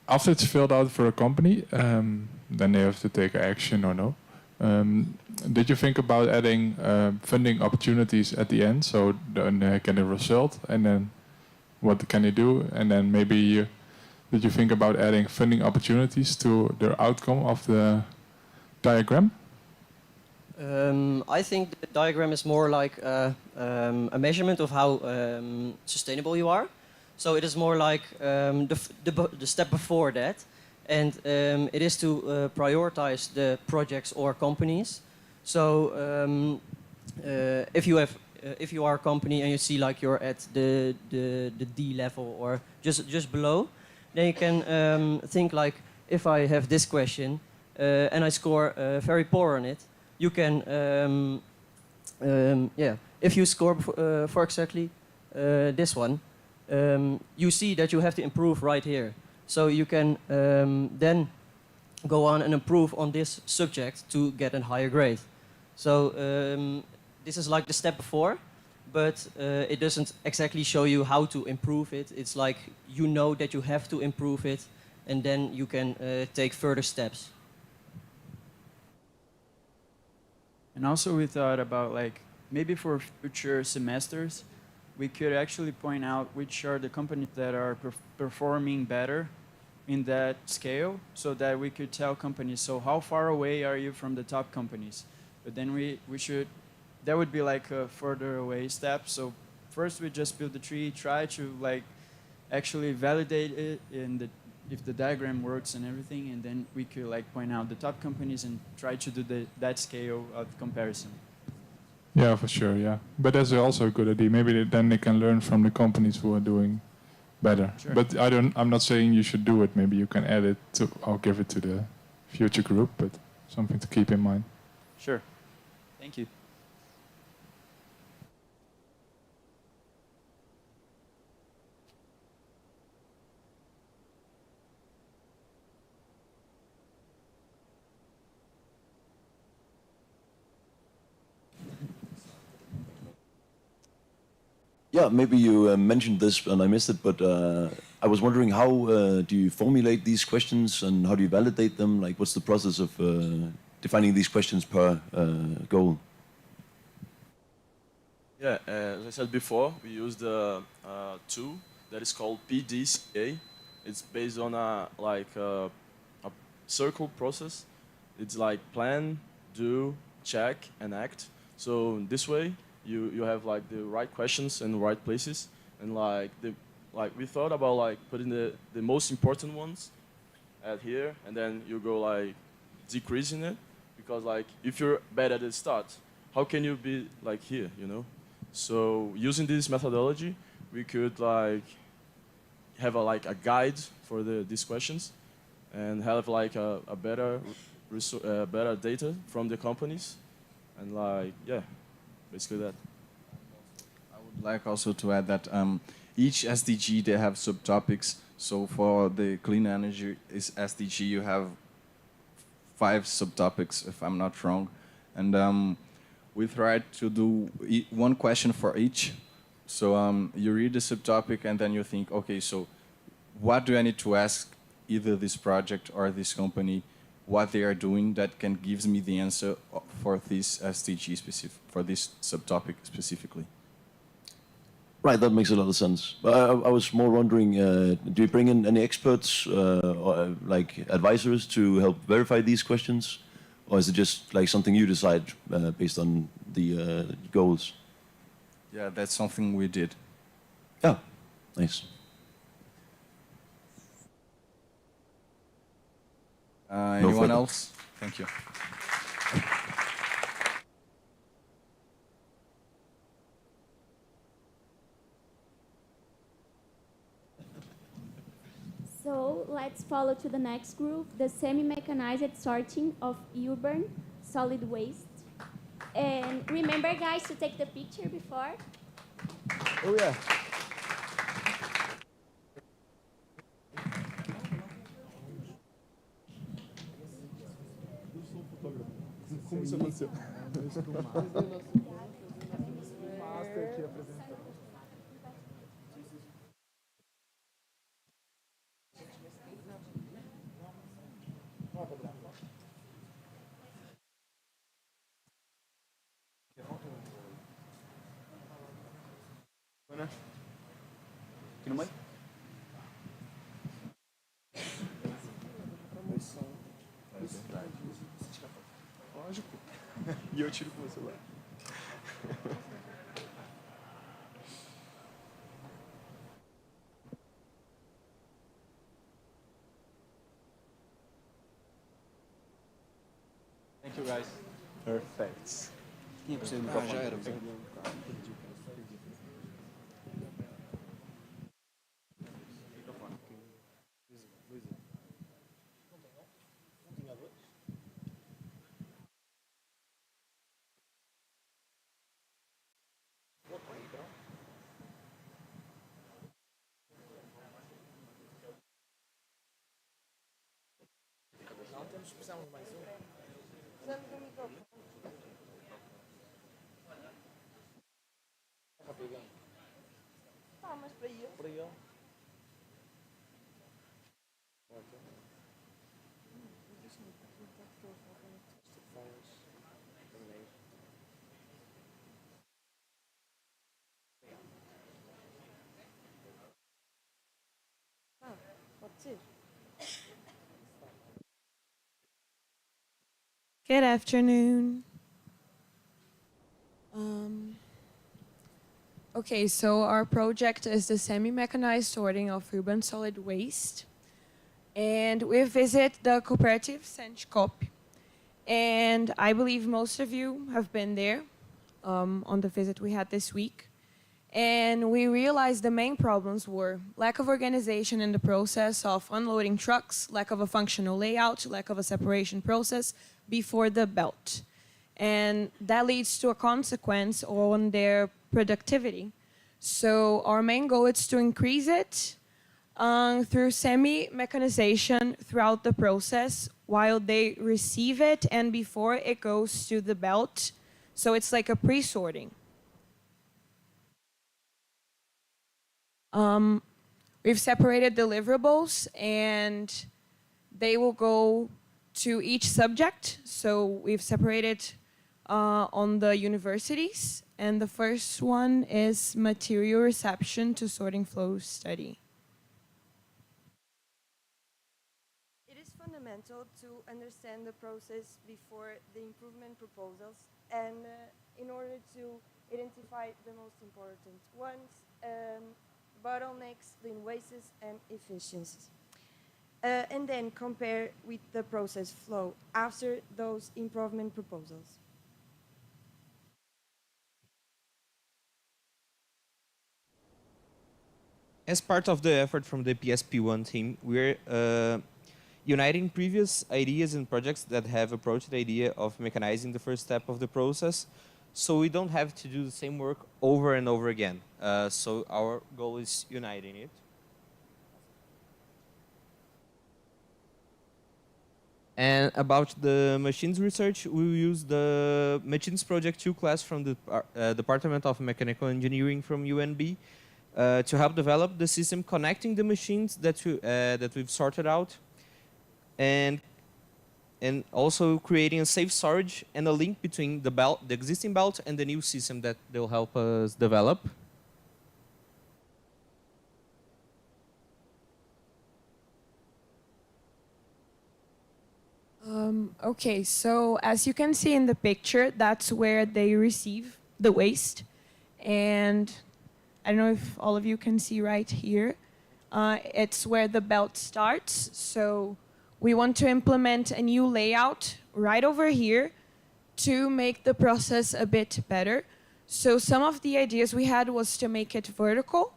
After it's filled out for a company, then they have to take action or no. Did you think about adding funding opportunities at the end, so then they get a result, and then what can they do, and then maybe did you think about adding funding opportunities to the outcome of the diagram? I think the diagram is more like a measurement of how sustainable you are. So it is more like the step before that, and it is to prioritize the projects or companies. So if you are a company and you see like you're at the D level or just below, then you can think like, if I have this question and I score very poor on it, you can if you score for exactly this one, you see that you have to improve right here. So you can then go on and improve on this subject to get a higher grade. So this is like the step before, but it doesn't exactly show you how to improve it. It's like you know that you have to improve it, and then you can take further steps. And also we thought about like maybe for future semesters, we could actually point out which are the companies that are performing better in that scale, so that we could tell companies, so how far away are you from the top companies? But then we should, that would be like a further away step. So first we just build the tree, try to like actually validate it in if the diagram works and everything, and then we could like point out the top companies and try to do that scale of comparison. Yeah, for sure. Yeah, but that's also a good idea. Maybe then they can learn from the companies who are doing better. Sure. But I'm not saying you should do it. Maybe you can add it to. I'll give it to the future group, but something to keep in mind. Sure. Thank you. Yeah, maybe you mentioned this and I missed it, but I was wondering how do you formulate these questions and how do you validate them? Like, what's the process of defining these questions per goal? Yeah, as I said before, we used a tool that is called PDCA. It's based on a circle process. It's like plan, do, check, and act. So this way, you have like the right questions in the right places, and we thought about like putting the most important ones at here, and then you go like decreasing it, because like if you're bad at the start, how can you be like here, you know? So using this methodology, we could like have a guide for these questions, and have like a better better data from the companies, and like yeah, basically that. I would like also to add that each SDG they have subtopics. So for the clean energy is SDG, you have 5 subtopics, if I'm not wrong, and we tried to do one question for each. So you read the subtopic and then you think, okay, so what do I need to ask either this project or this company, what they are doing that can gives me the answer for this SDG specific, for this subtopic specifically. Right, that makes a lot of sense. But I was more wondering, do you bring in any experts or like advisors to help verify these questions? Or is it just like something you decide based on the goals? Yeah, that's something we did. Yeah, nice. Anyone else? Thank you. So let's follow to the next group, the semi-mechanized sorting of urban solid waste. And remember, guys, to take the picture before. Oh yeah. Como isso aconteceu? no meio? Lógico. E eu tiro com o celular. Thank you, guys. Perfect. Já era. Precisamos mais um. Precisamos de um microfone. Rapidão. Ah, mas para ele. Para ele. Ah, pode ser. Good afternoon. Okay, so our project is the semi-mechanized sorting of urban solid waste. And we visit the cooperative Sandkop. And I believe most of you have been there on the visit we had this week. And we realized the main problems were lack of organization in the process of unloading trucks, lack of a functional layout, lack of a separation process before the belt. And that leads to a consequence on their productivity. So our main goal is to increase it through semi-mechanization throughout the process while they receive it and before it goes to the belt. So it's like a pre-sorting. We've separated deliverables and they will go to each subject. So we've separated on the universities. And the first one is material reception to sorting flow study. It is fundamental to understand the process before the improvement proposals and in order to identify the most important ones, bottlenecks, lean wastes, and efficiencies. And then compare with the process flow after those improvement proposals. As part of the effort from the PSP1 team, we're uniting previous ideas and projects that have approached the idea of mechanizing the first step of the process, so we don't have to do the same work over and over again. So our goal is uniting it. And about the machines research, we will use the Machines Project 2 class from the Department of Mechanical Engineering from UNB to help develop the system connecting the machines that we've sorted out, and also creating a safe storage and a link between the existing belt and the new system that they'll help us develop. Okay, so as you can see in the picture, that's where they receive the waste. And I don't know if all of you can see right here. It's where the belt starts. So we want to implement a new layout right over here to make the process a bit better. So some of the ideas we had was to make it vertical.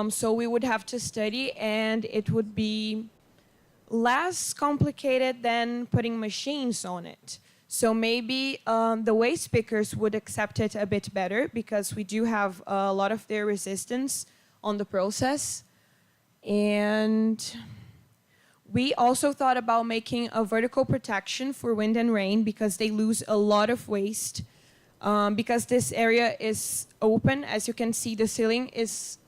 So we would have to study and it would be less complicated than putting machines on it. So maybe the waste pickers would accept it a bit better because we do have a lot of their resistance on the process. And we also thought about making a vertical protection for wind and rain because they lose a lot of waste. Because this area is open, as you can see, the ceiling is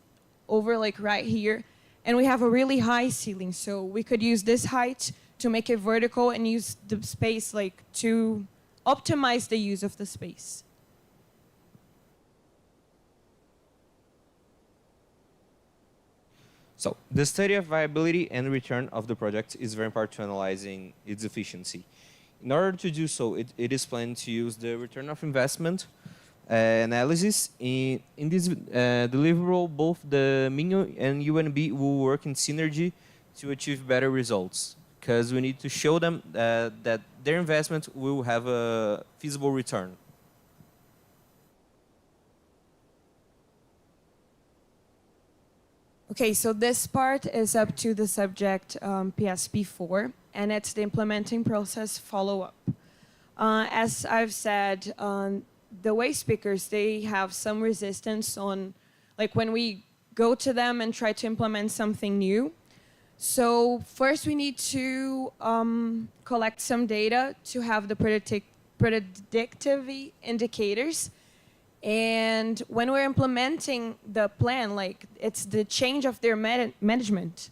over like right here. And we have a really high ceiling, so we could use this height to make it vertical and use the space like to optimize the use of the space. So the study of viability and return of the project is very important to analyzing its efficiency. In order to do so, it is planned to use the return of investment analysis. In this deliverable, both the MINU and UNB will work in synergy to achieve better results, because we need to show them that their investment will have a feasible return. Okay, so this part is up to the subject PSP4, and it's the implementing process follow-up. As I've said, the waste pickers, they have some resistance on, like when we go to them and try to implement something new. So first we need to collect some data to have the predictive indicators. And when we're implementing the plan, like it's the change of their management,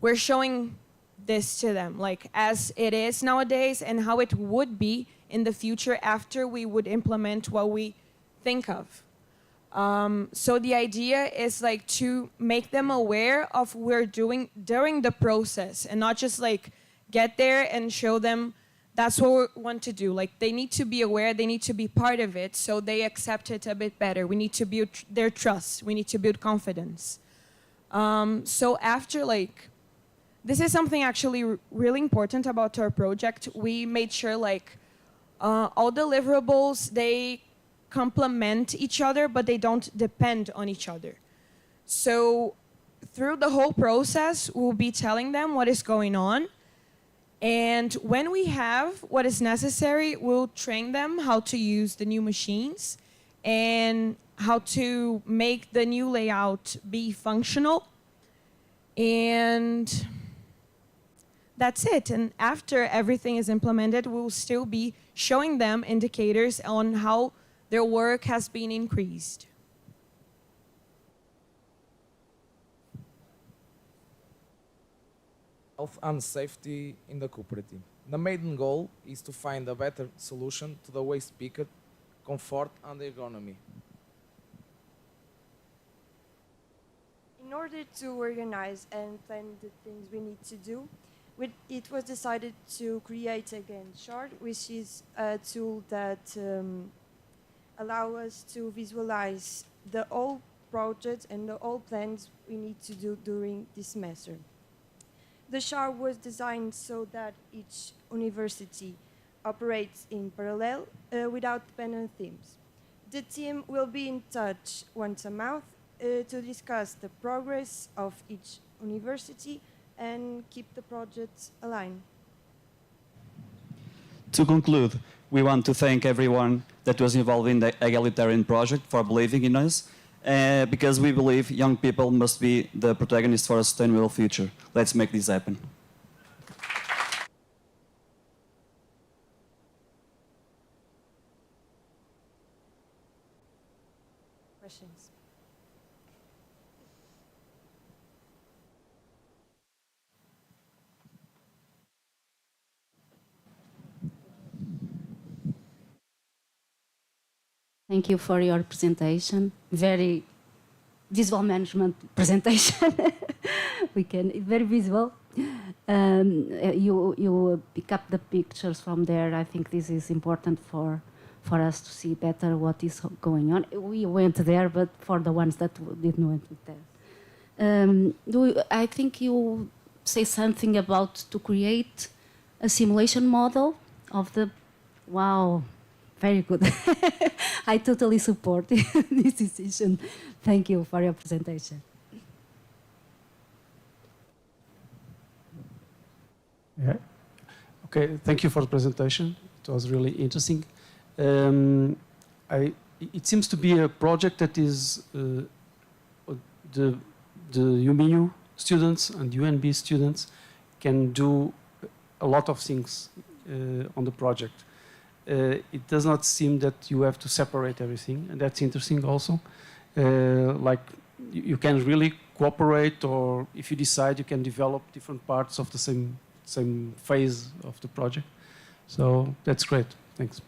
we're showing this to them, like as it is nowadays and how it would be in the future after we would implement what we think of. So the idea is like to make them aware of what we're doing during the process and not just like get there and show them that's what we want to do. Like they need to be aware, they need to be part of it so they accept it a bit better. We need to build their trust. We need to build confidence. So after like, this is something actually really important about our project. We made sure like all deliverables, they complement each other, but they don't depend on each other. So through the whole process, we'll be telling them what is going on. And when we have what is necessary, we'll train them how to use the new machines and how to make the new layout be functional. And that's it. And after everything is implemented, we'll still be showing them indicators on how their work has been increased. Health and safety in the cooperative. The main goal is to find a better solution to the waste picker, comfort and ergonomy. In order to organize and plan the things we need to do, it was decided to create a Gantt chart, which is a tool that allow us to visualize the whole project and the whole plans we need to do during this semester. The chart was designed so that each university operates in parallel without dependent themes. The team will be in touch once a month to discuss the progress of each university and keep the projects aligned. To conclude, we want to thank everyone that was involved in the egalitarian project for believing in us, because we believe young people must be the protagonists for a sustainable future. Let's make this happen. Questions? Thank you for your presentation. Very visual management presentation. Very visual. You pick up the pictures from there. I think this is important for us to see better what is going on. We went there, but for the ones that didn't went there. I think you say something about to create a simulation model of the, wow, very good. I totally support this decision. Thank you for your presentation. Yeah. Okay, thank you for the presentation. It was really interesting. It seems to be a project that is the UMU students and UNB students can do a lot of things on the project. It does not seem that you have to separate everything, and that's interesting also. Like you can really cooperate, or if you decide, you can develop different parts of the same phase of the project. So that's great. Thanks.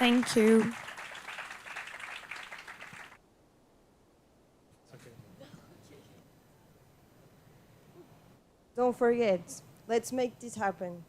Thank you. Don't forget, let's make this happen.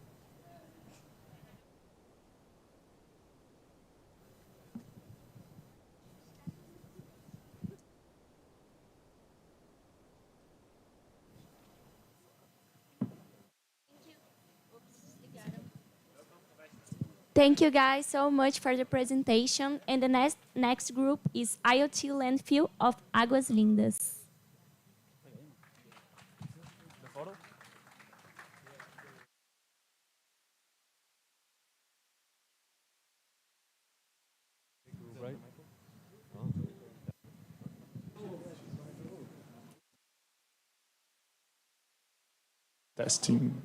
Thank you guys so much for the presentation. And the next group is IoT Landfill of Águas Lindas. Testing.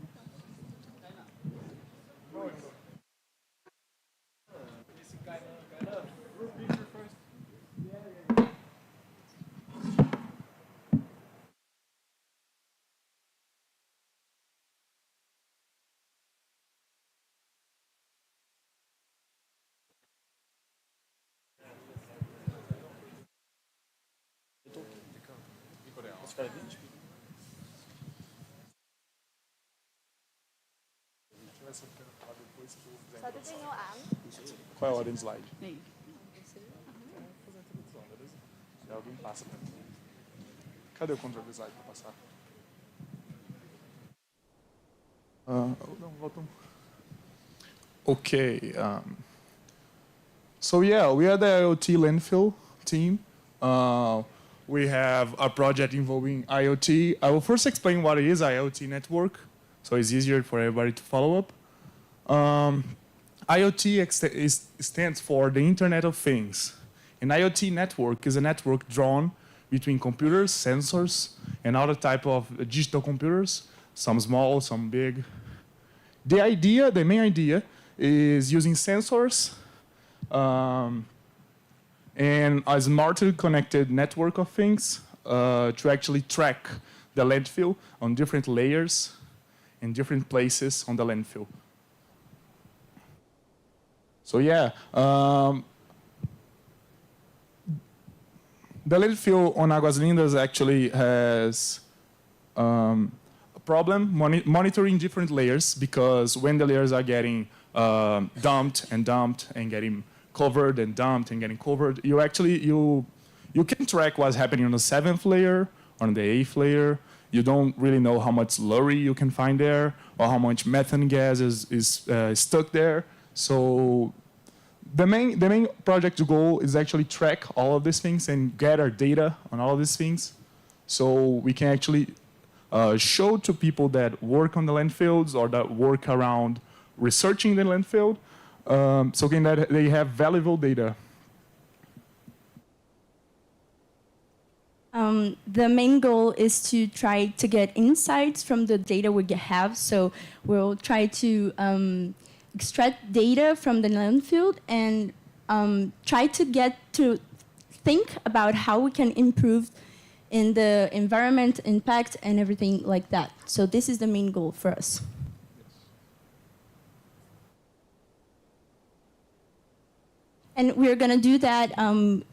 Qual é a ordem de slide? Se alguém passa pra mim. Cadê o controle do slide para passar? Não, volta. Okay. So yeah, we are the IoT landfill team. We have a project involving IoT. I will first explain what is IoT network, so it's easier for everybody to follow up. IoT stands for the Internet of Things. An IoT network is a network drawn between computers, sensors, and other type of digital computers, some small, some big. The main idea is using sensors and a smartly connected network of things to actually track the landfill on different layers in different places on the landfill. So yeah, the landfill on Águas Lindas actually has a problem monitoring different layers, because when the layers are getting dumped and getting covered and dumped and getting covered, you can track what's happening on the 7th layer, on the 8th layer. You don't really know how much slurry you can find there or how much methane gas is stuck there. So the main project goal is actually track all of these things and gather data on all of these things, so we can actually show to people that work on the landfills or that work around researching the landfill, so that they have valuable data. The main goal is to try to get insights from the data we have. So we'll try to extract data from the landfill and try to get to think about how we can improve in the environment, impact, and everything like that. So this is the main goal for us. And we're going to do that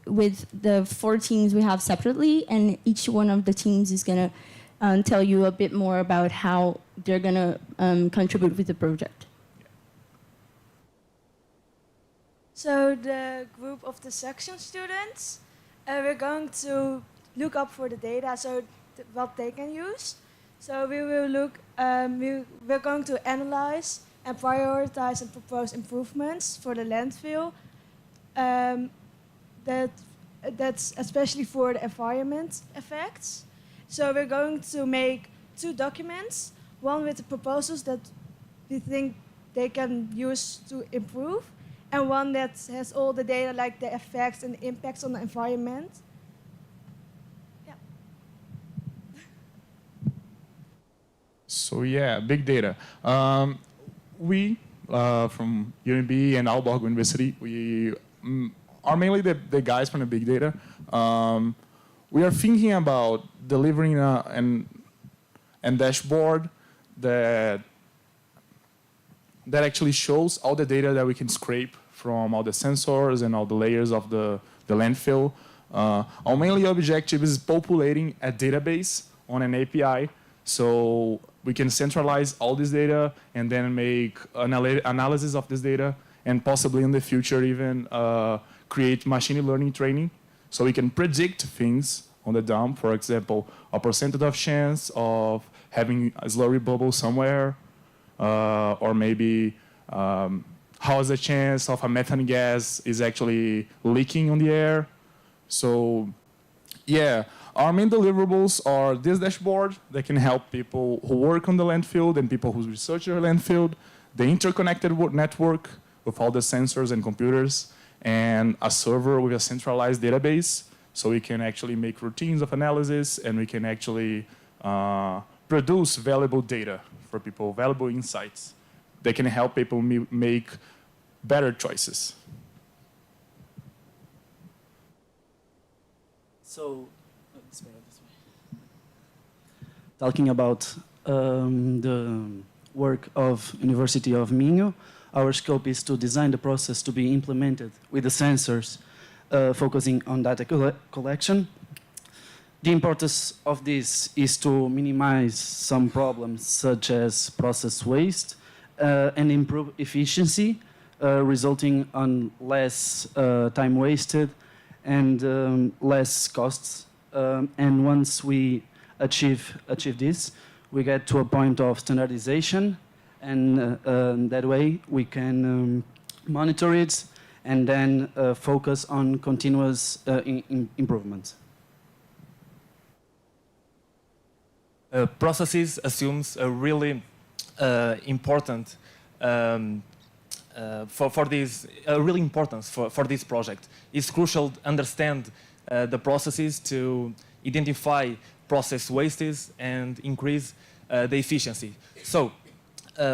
with the 4 teams we have separately, and each one of the teams is going to tell you a bit more about how they're going to contribute with the project. So the group of the section students, we're going to look up for the data, so what they can use. So we will look, we're going to analyze and prioritize and propose improvements for the landfill. That's especially for the environment effects. So we're going to make 2 documents, one with the proposals that we think they can use to improve, and one that has all the data like the effects and the impacts on the environment. Yeah. So yeah, big data. We from UNB and Aalborg University, we are mainly the guys from the big data. We are thinking about delivering a dashboard that actually shows all the data that we can scrape from all the sensors and all the layers of the landfill. Our main objective is populating a database on an API, so we can centralize all this data and then make analysis of this data, and possibly in the future even create machine learning training, so we can predict things on the dump. For example, a percentage of chance of having a slurry bubble somewhere, or maybe how is the chance of a methane gas is actually leaking on the air. So yeah, our main deliverables are this dashboard that can help people who work on the landfill and people who research their landfill, the interconnected network with all the sensors and computers, and a server with a centralized database, so we can actually make routines of analysis, and we can actually produce valuable data for people, valuable insights that can help people make better choices. So, talking about the work of University of Minho, our scope is to design the process to be implemented with the sensors, focusing on data collection. The importance of this is to minimize some problems such as process waste and improve efficiency, resulting on less time wasted and less costs. And once we achieve this, we get to a point of standardization, and that way we can monitor it and then focus on continuous improvements. Processes assumes a really important for this really importance for this project. It's crucial to understand the processes to identify process wastes and increase the efficiency. So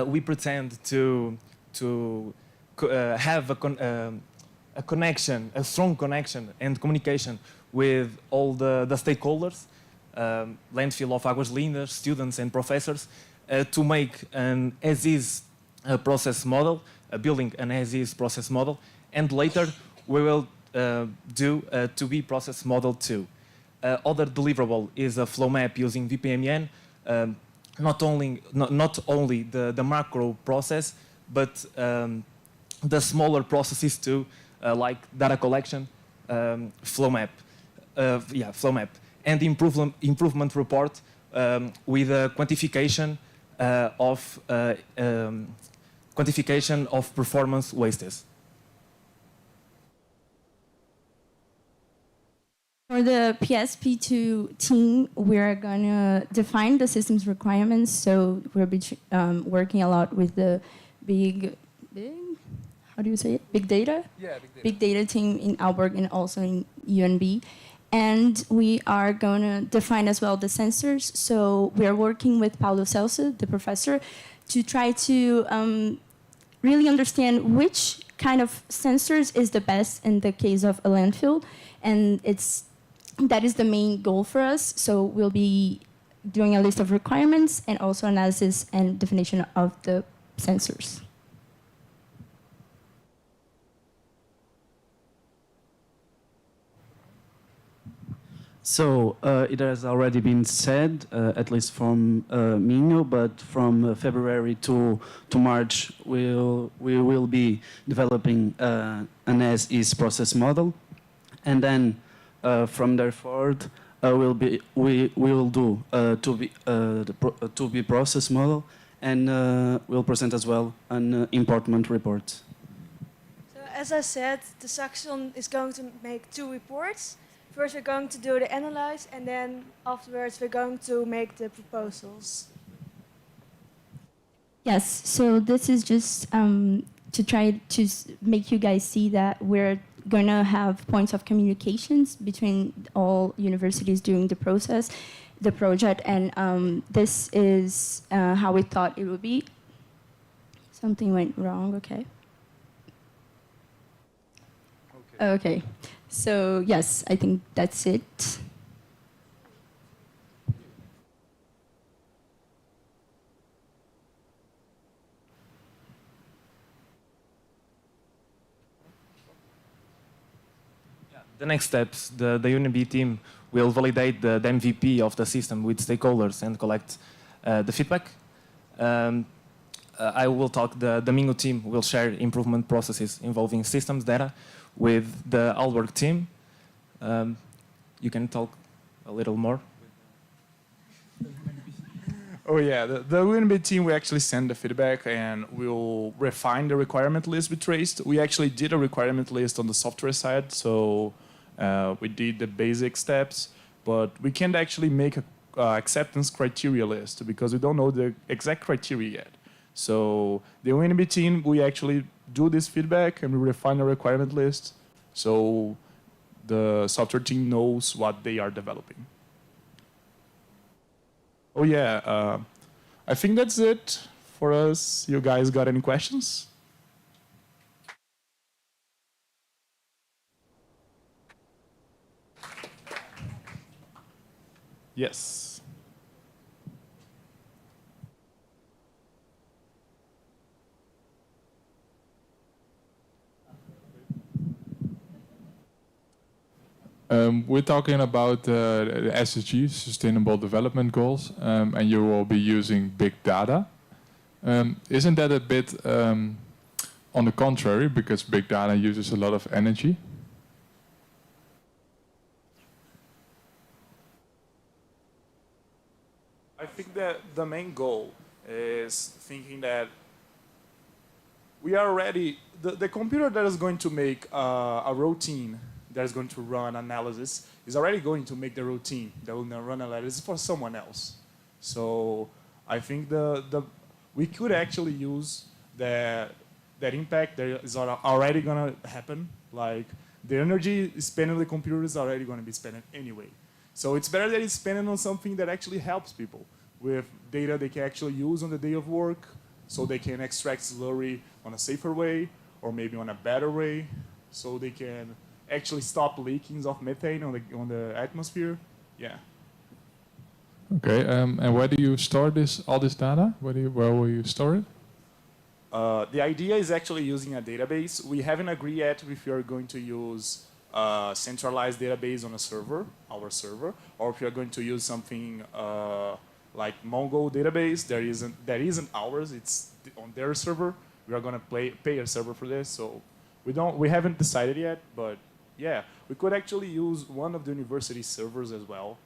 we pretend to have a connection, a strong connection and communication with all the stakeholders, landfill of Águas Lindas, students and professors, to make an as-is process model, building an as-is process model, and later we will do a to-be process model too. Other deliverable is a flow map using VPMN, not only the macro process, but the smaller processes too, like data collection, flow map, and improvement report with a quantification of performance wastes. For the PSP2 team, we're going to define the system's requirements. So we'll be working a lot with the big, how do you say it? Big data? Yeah, big data team in Aalborg and also in UNB. And we are going to define as well the sensors. So we are working with Paulo Celso, the professor, to try to really understand which kind of sensors is the best in the case of a landfill. And that is the main goal for us. So we'll be doing a list of requirements and also analysis and definition of the sensors. So it has already been said, at least from Minho, but from February to March, we will be developing an as-is process model, and then from there forward, we will do the to-be process model, and we'll present as well an important report. So as I said, the section is going to make 2 reports. First, we're going to do the analyze, and then afterwards, we're going to make the proposals. Yes, so this is just to try to make you guys see that we're going to have points of communications between all universities during the project, and this is how we thought it would be. Something went wrong, okay. Okay, so yes, I think that's it. The next steps, the UNB team will validate the MVP of the system with stakeholders and collect the feedback. I will talk, the Mingo team will share improvement processes involving systems data with the Alberg team. You can talk a little more. Oh yeah, the UNB team, we actually send the feedback and we'll refine the requirement list we traced. We actually did a requirement list on the software side, so we did the basic steps, but we can't actually make a acceptance criteria list because we don't know the exact criteria yet. So the UNB team, we actually do this feedback and we refine the requirement list so the software team knows what they are developing. Oh yeah, I think that's it for us. You guys got any questions? Yes. We're talking about the SDG, Sustainable Development Goals, and you will be using big data. Isn't that a bit on the contrary, because big data uses a lot of energy? I think that the main goal is thinking that we are ready, the computer that is going to make a routine that is going to run analysis is already going to make the routine that will run analysis for someone else. So I think we could actually use that impact that is already going to happen. Like the energy spent on the computer is already going to be spent anyway. So it's better that it's spent on something that actually helps people with data they can actually use on the day of work, so they can extract slurry on a safer way or maybe on a better way, so they can actually stop leakings of methane on the atmosphere. Yeah. Okay, and where do you store all this data? Where will you store it? The idea is actually using a database. We haven't agreed yet if you're going to use a centralized database on a server, our server, or if you're going to use something like Mongo database. That isn't ours. It's on their server. We are going to pay a server for this. So we haven't decided yet, but yeah, we could actually use one of the university servers as well.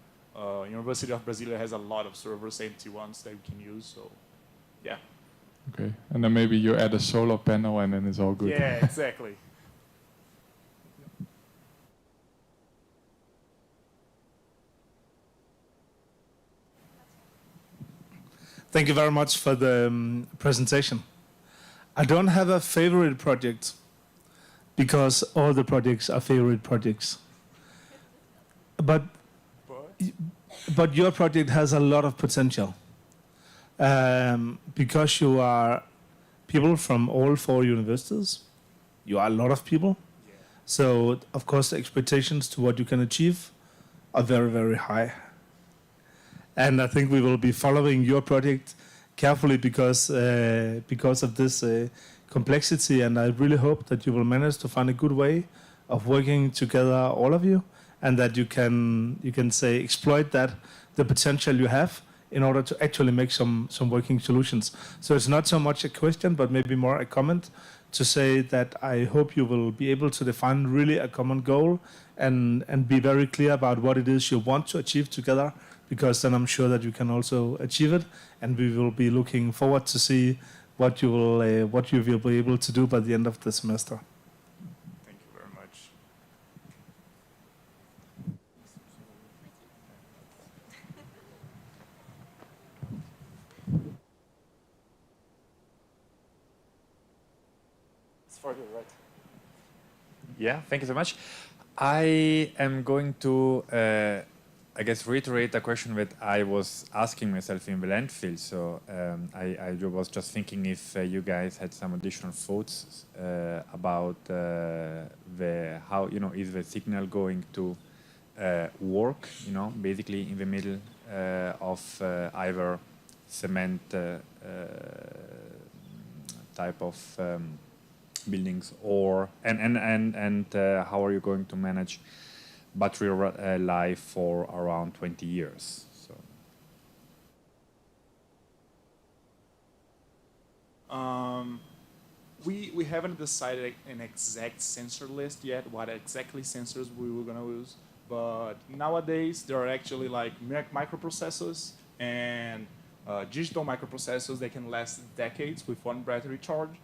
University of Brasília has a lot of servers, empty ones that we can use. So yeah. Okay, and then maybe you add a solar panel and then it's all good. Yeah, exactly. Thank you very much for the presentation. I don't have a favorite project because all the projects are favorite projects. But your project has a lot of potential. Because you are people from all 4 universities, you are a lot of people. Yeah. So, of course, the expectations to what you can achieve are very, very high. And I think we will be following your project carefully because of this complexity. And I really hope that you will manage to find a good way of working together, all of you, and that you can say exploit the potential you have in order to actually make some working solutions. So it's not so much a question, but maybe more a comment to say that I hope you will be able to define really a common goal and be very clear about what it is you want to achieve together, because then I'm sure that you can also achieve it, and we will be looking forward to see what you will be able to do by the end of the semester. Thank you very much. It's for you, right? Yeah, thank you so much. I am going to, I guess, reiterate a question that I was asking myself in the landfill. So I was just thinking if you guys had some additional thoughts about how, is the signal going to work, basically in the middle of either cement type of buildings, or and how are you going to manage battery life for around 20 years? So. We haven't decided an exact sensor list yet, what exactly sensors we were gonna use. But nowadays there are actually like microprocessors and digital microprocessors that can last decades with one battery charge.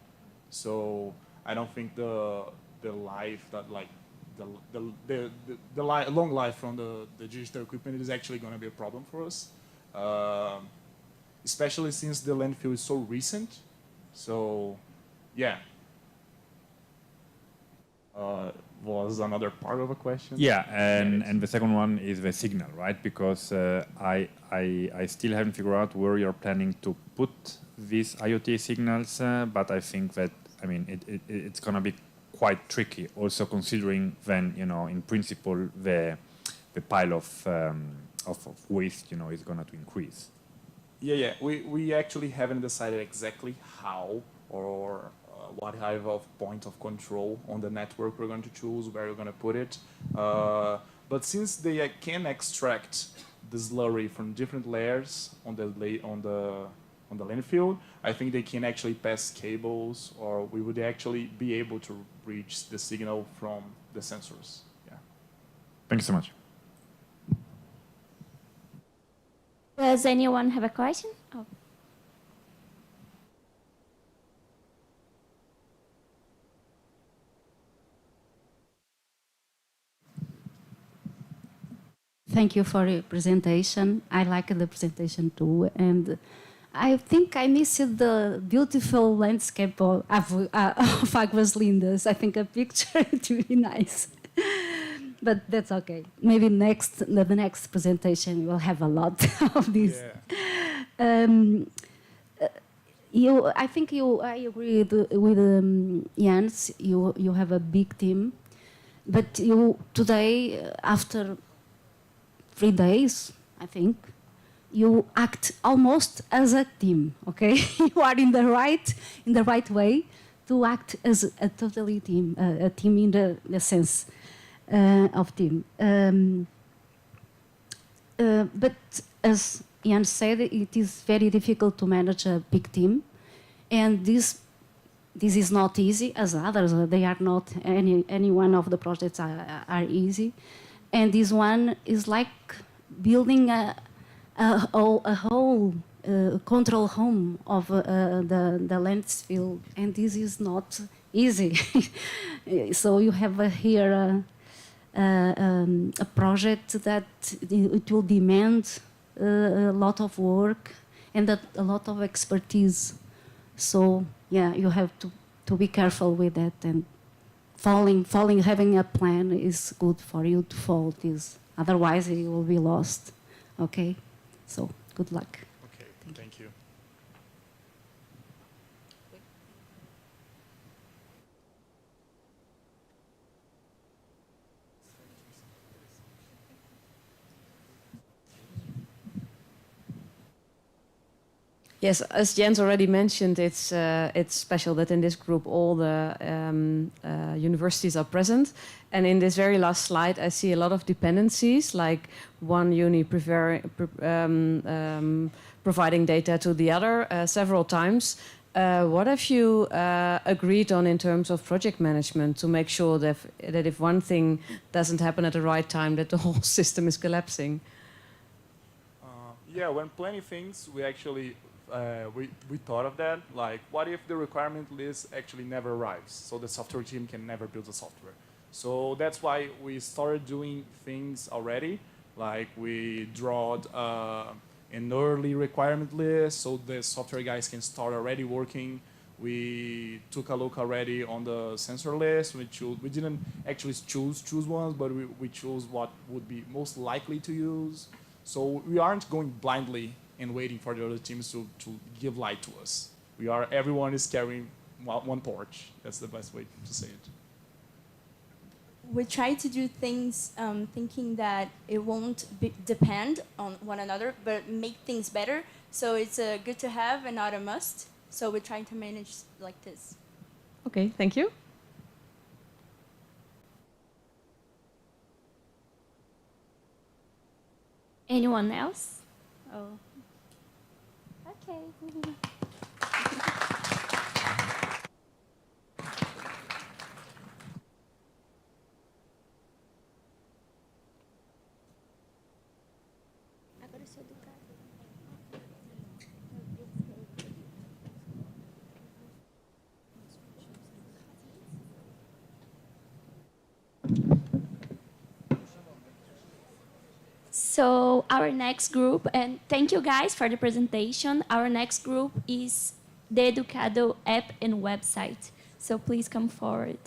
So I don't think the life that like long life from the digital equipment is actually going to be a problem for us, especially since the landfill is so recent. So yeah. Was another part of a question? Yeah, and the second one is the signal, right? Because I still haven't figured out where you're planning to put these IoT signals, but I think that, I mean, it's going to be quite tricky, also considering then, you know, in principle, the pile of waste, you know, is going to increase. Yeah. We actually haven't decided exactly how or what type of point of control on the network we're going to choose, where we're going to put it. But since they can extract the slurry from different layers on the landfill, I think they can actually pass cables, or we would actually be able to reach the signal from the sensors. Yeah. Thank you so much. Does anyone have a question? Oh. Thank you for your presentation. I like the presentation too, and I think I missed the beautiful landscape of Águas Lindas. I think a picture it would be nice, but that's okay. Maybe the next presentation will have a lot of this. Yeah. I agree with Jens. You have a big team, but today after 3 days, I think, you act almost as a team, okay? You are in the right way to act as a totally team, a team in the sense of team. But as Jan said, it is very difficult to manage a big team, and this is not easy as others. They are not, any one of the projects are easy. And this one is like building a whole control home of the landfill, and this is not easy. So you have here a project that it will demand a lot of work and a lot of expertise. So yeah, you have to be careful with that, and having a plan is good for you to follow this. Otherwise, you will be lost. Okay? So, good luck. Okay, thank you. Yes, as Jens already mentioned, it's special that in this group all the universities are present. And in this very last slide, I see a lot of dependencies, like one uni providing data to the other several times. What have you agreed on in terms of project management to make sure that if one thing doesn't happen at the right time, that the whole system is collapsing? Yeah, when planning things, we actually we thought of that. Like, what if the requirement list actually never arrives? So the software team can never build the software. So that's why we started doing things already. Like, we drawed an early requirement list so the software guys can start already working. We took a look already on the sensor list. We didn't actually choose ones, but we chose what would be most likely to use. So we aren't going blindly and waiting for the other teams to give light to us. Everyone is carrying one torch. That's the best way to say it. We try to do things thinking that it won't depend on one another, but make things better. So it's good to have and not a must. So we're trying to manage like this. Okay, thank you. Anyone else? Oh. Okay. Agora eu sou educada. So our next group, and thank you guys for the presentation. Our next group is the Educado app and website. So please come forward.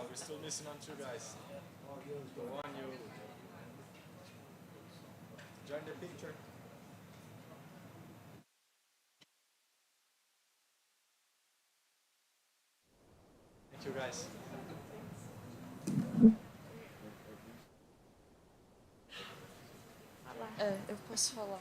We're still missing on two guys. The one you join the picture. Thank you guys. Eu posso falar.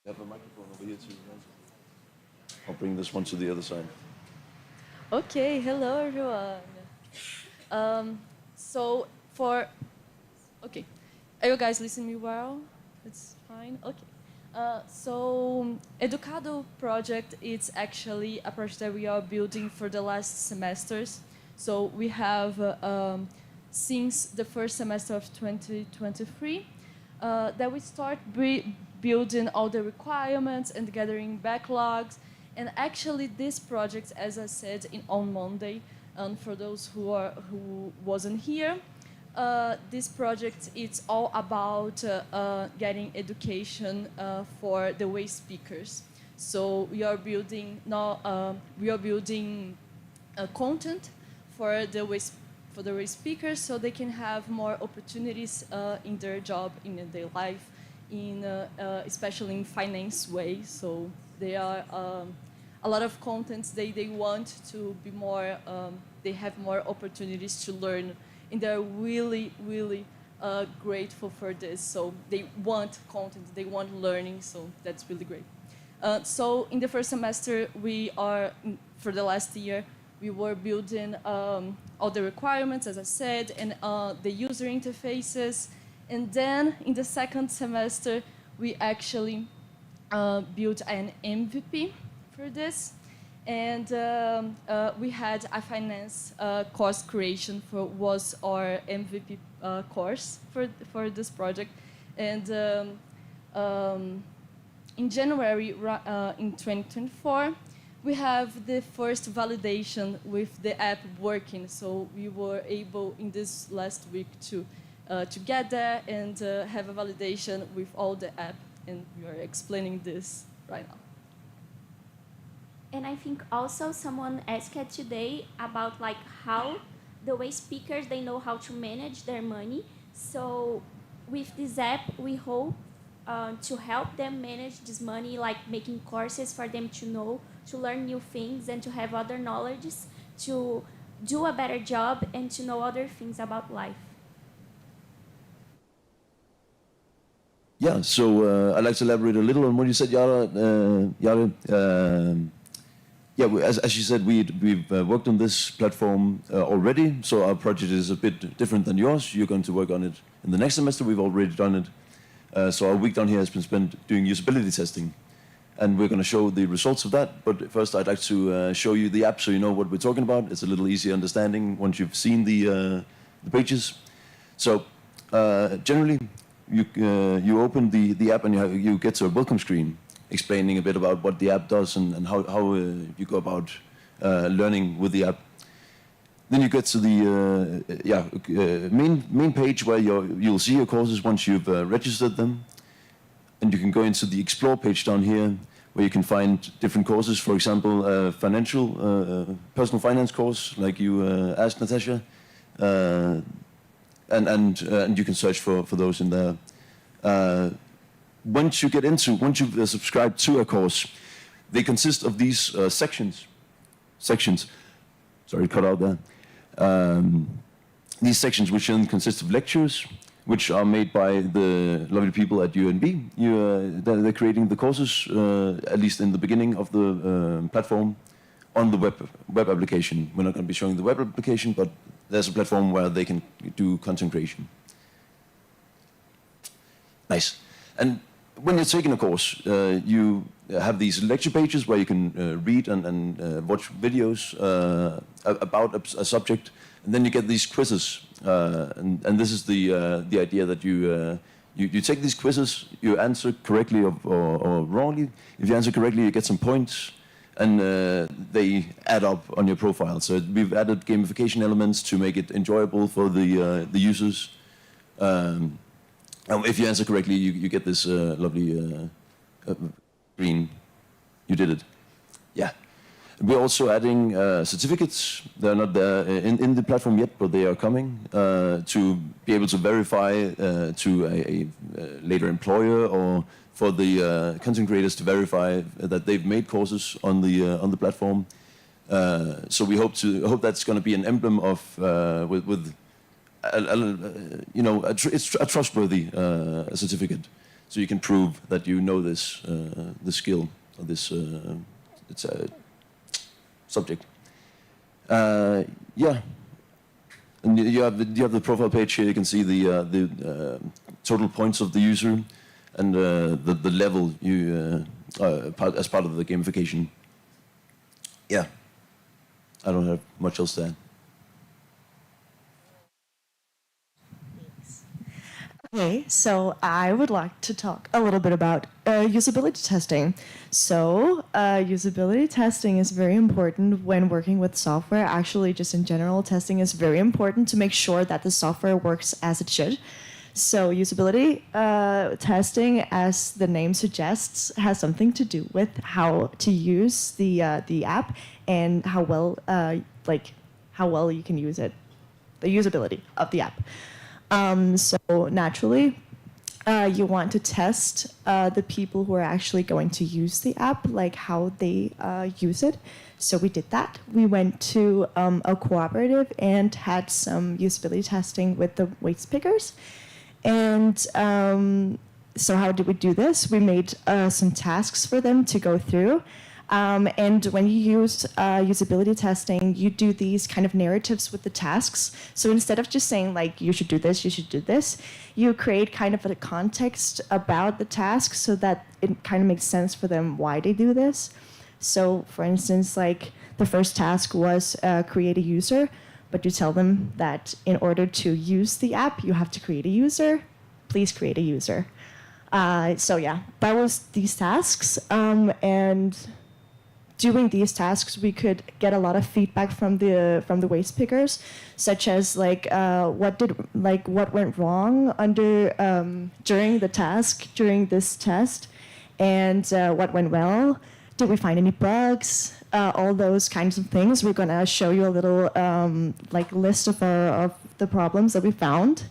You have a microphone over here too. I'll bring this one to the other side. Okay, hello everyone. Okay, are you guys listening me well? It's fine. Okay. Educado project is actually a project that we are building for the last semesters. So we have since the first semester of 2023 that we start building all the requirements and gathering backlogs. And actually, this project, as I said on Monday, and for those who wasn't here, this project is all about getting education for the way speakers. So we are building content for the way speakers, so they can have more opportunities in their job, in their life, especially in finance way. So they are a lot of contents they want to be more. They have more opportunities to learn, and they're really grateful for this. So they want content, they want learning. So that's really great. So in the first semester, for the last year, we were building all the requirements, as I said, and the user interfaces. And then in the second semester, we actually built an MVP for this. And we had a finance course creation was our MVP course for this project. And in January in 2024, we have the first validation with the app working. So we were able in this last week to get there and have a validation with all the app. And we are explaining this right now. And I think also someone asked today about like how the way speakers, they know how to manage their money. So with this app, we hope to help them manage this money, like making courses for them to know, to learn new things and to have other knowledges, to do a better job and to know other things about life. Yeah, so I'd like to elaborate a little on what you said, Yara. As you said, we've worked on this platform already, so our project is a bit different than yours. You're going to work on it in the next semester. We've already done it. So our week down here has been spent doing usability testing, and we're going to show the results of that. But first, I'd like to show you the app so you know what we're talking about. It's a little easier understanding once you've seen the pages. So generally, you open the app and you get to a welcome screen explaining a bit about what the app does and how you go about learning with the app. then you get to the main page where you'll see your courses once you've registered them. And you can go into the Explore page down here, where you can find different courses. For example, personal finance course, like you asked, Natasha. And you can search for those in there. Once you've subscribed to a course, they consist of these sections. Sorry, cut out there. These sections, which then consist of lectures, which are made by the lovely people at UNB. They're creating the courses, at least in the beginning of the platform, on the web application. We're not going to be showing the web application, but there's a platform where they can do content creation. Nice. And when you're taking a course, you have these lecture pages where you can read and watch videos about a subject, and then you get these quizzes. And this is the idea that you take these quizzes, you answer correctly or wrongly. If you answer correctly, you get some points, and they add up on your profile. So we've added gamification elements to make it enjoyable for the users. If you answer correctly, you get this lovely green. You did it. Yeah. We're also adding certificates. They're not there in the platform yet, but they are coming to be able to verify to a later employer, or for the content creators to verify that they've made courses on the platform. So we hope that's going to be an emblem of with it's a trustworthy certificate, so you can prove that you know this skill or this subject. Yeah, and you have the profile page here. You can see the total points of the user and the level you as part of the gamification. Yeah, I don't have much else to add. Okay, so I would like to talk a little bit about usability testing. So usability testing is very important when working with software. Actually, just in general, testing is very important to make sure that the software works as it should. So usability testing, as the name suggests, has something to do with how to use the app and how well you can use it, the usability of the app. So naturally, you want to test the people who are actually going to use the app, like how they use it. So we did that. We went to a cooperative and had some usability testing with the waste pickers. And so how did we do this? We made some tasks for them to go through. And when you use usability testing, you do these kind of narratives with the tasks. So instead of just saying, like, you should do this, you create kind of a context about the task so that it kind of makes sense for them why they do this. So, for instance, like, the first task was create a user, but you tell them that in order to use the app, you have to create a user. Please create a user. So yeah, that was these tasks. And doing these tasks, we could get a lot of feedback from the waste pickers, such as like what went wrong during the task during this test, and what went well. Did we find any bugs? All those kinds of things. We're gonna show you a little list of the problems that we found.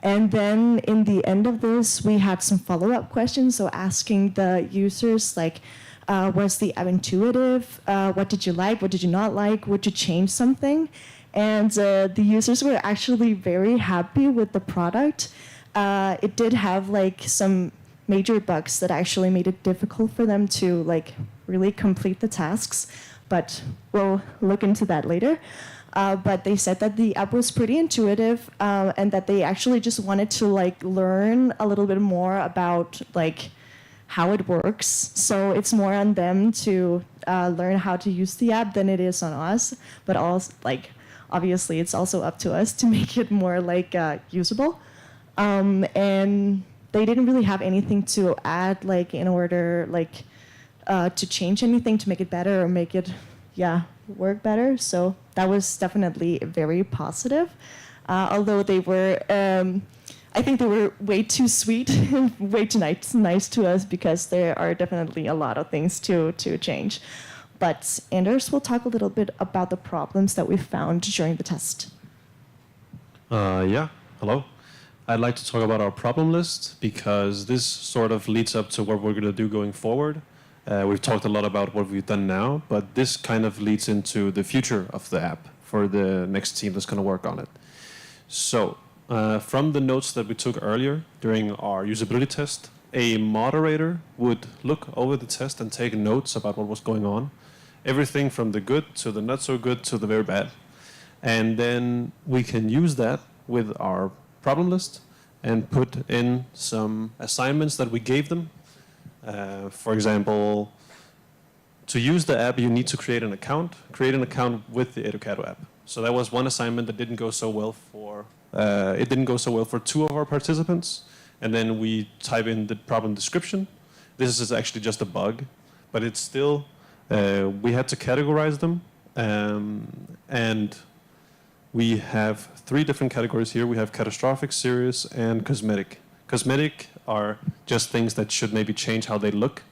And then in the end of this, we had some follow-up questions. So asking the users, like, was the app intuitive? What did you like? What did you not like? Would you change something? And the users were actually very happy with the product. It did have like some major bugs that actually made it difficult for them to like really complete the tasks, but we'll look into that later. But they said that the app was pretty intuitive, and that they actually just wanted to like learn a little bit more about like how it works. So it's more on them to learn how to use the app than it is on us. But also, like, obviously, it's also up to us to make it more like usable. And they didn't really have anything to add, like in order like to change anything to make it better or make it, work better. So that was definitely very positive. Although they were, I think they were way too sweet, way too nice to us, because there are definitely a lot of things to change. But Anders will talk a little bit about the problems that we found during the test. Yeah, hello. I'd like to talk about our problem list, because this sort of leads up to what we're going to do going forward. We've talked a lot about what we've done now, but this kind of leads into the future of the app for the next team that's going to work on it. So, from the notes that we took earlier during our usability test, a moderator would look over the test and take notes about what was going on. Everything from the good to the not so good to the very bad. And then we can use that with our problem list and put in some assignments that we gave them. For example, to use the app, you need to create an account with the Educato app. So that was one assignment that didn't go so well for, it didn't go so well for 2 of our participants. And then we type in the problem description. This is actually just a bug, but it's still, we had to categorize them. And we have 3 different categories here. We have catastrophic, serious, and cosmetic. Cosmetic are just things that should maybe change how they look.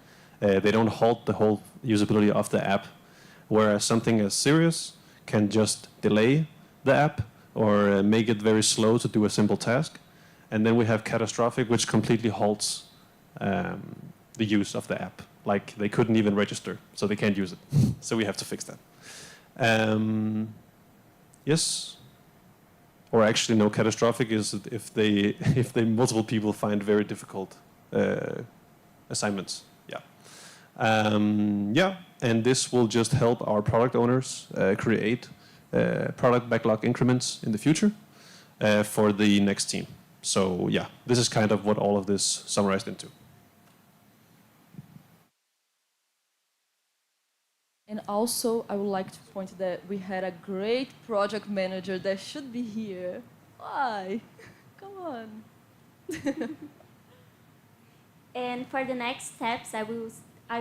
They don't halt the whole usability of the app. Whereas something as serious can just delay the app or make it very slow to do a simple task. And then we have catastrophic, which completely halts the use of the app. Like they couldn't even register, so they can't use it. So we have to fix that. Yes. Or actually, no, catastrophic is if they multiple people find very difficult assignments. Yeah. Yeah, and this will just help our product owners create product backlog increments in the future for the next team. So yeah, this is kind of what all of this summarized into. And also, I would like to point that we had a great project manager that should be here. Why? Come on. And for the next steps, I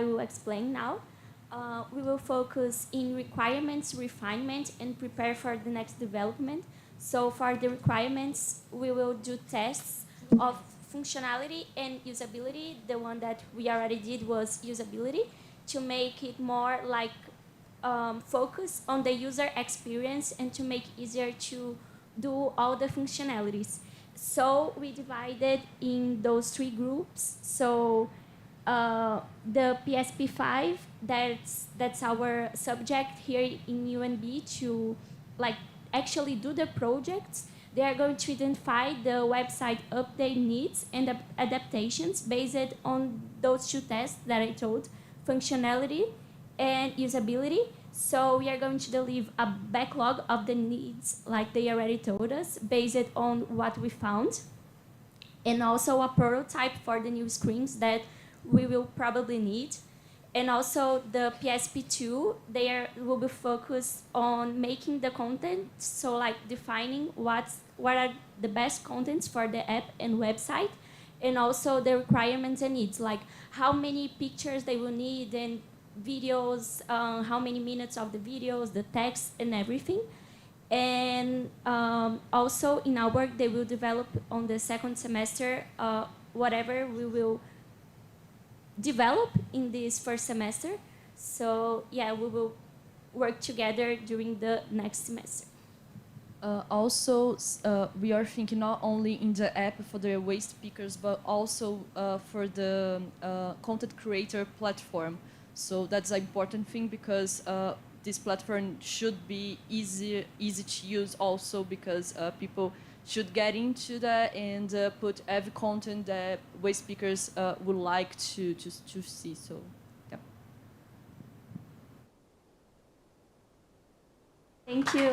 will explain now. We will focus in requirements, refinement, and prepare for the next development. So for the requirements, we will do tests of functionality and usability. The one that we already did was usability, to make it more like focus on the user experience and to make it easier to do all the functionalities. So we divided in those 3 groups. So the PSP5, that's our subject here in UNB to like actually do the projects. They are going to identify the website update needs and adaptations based on those 2 tests that I told, functionality and usability. So we are going to deliver a backlog of the needs, like they already told us, based on what we found. And also a prototype for the new screens that we will probably need. And also the PSP2, will be focused on making the content, so like defining what are the best contents for the app and website, and also the requirements and needs, like how many pictures they will need and videos, how many minutes of the videos, the text and everything. And also in our work, they will develop on the 2nd semester whatever we will develop in this 1st semester. So yeah, we will work together during the next semester. Also, we are thinking not only in the app for the waste pickers, but also for the content creator platform. So that's an important thing, because this platform should be easy to use also, because people should get into that and put every content that waste pickers would like to see. So, yeah. Thank you.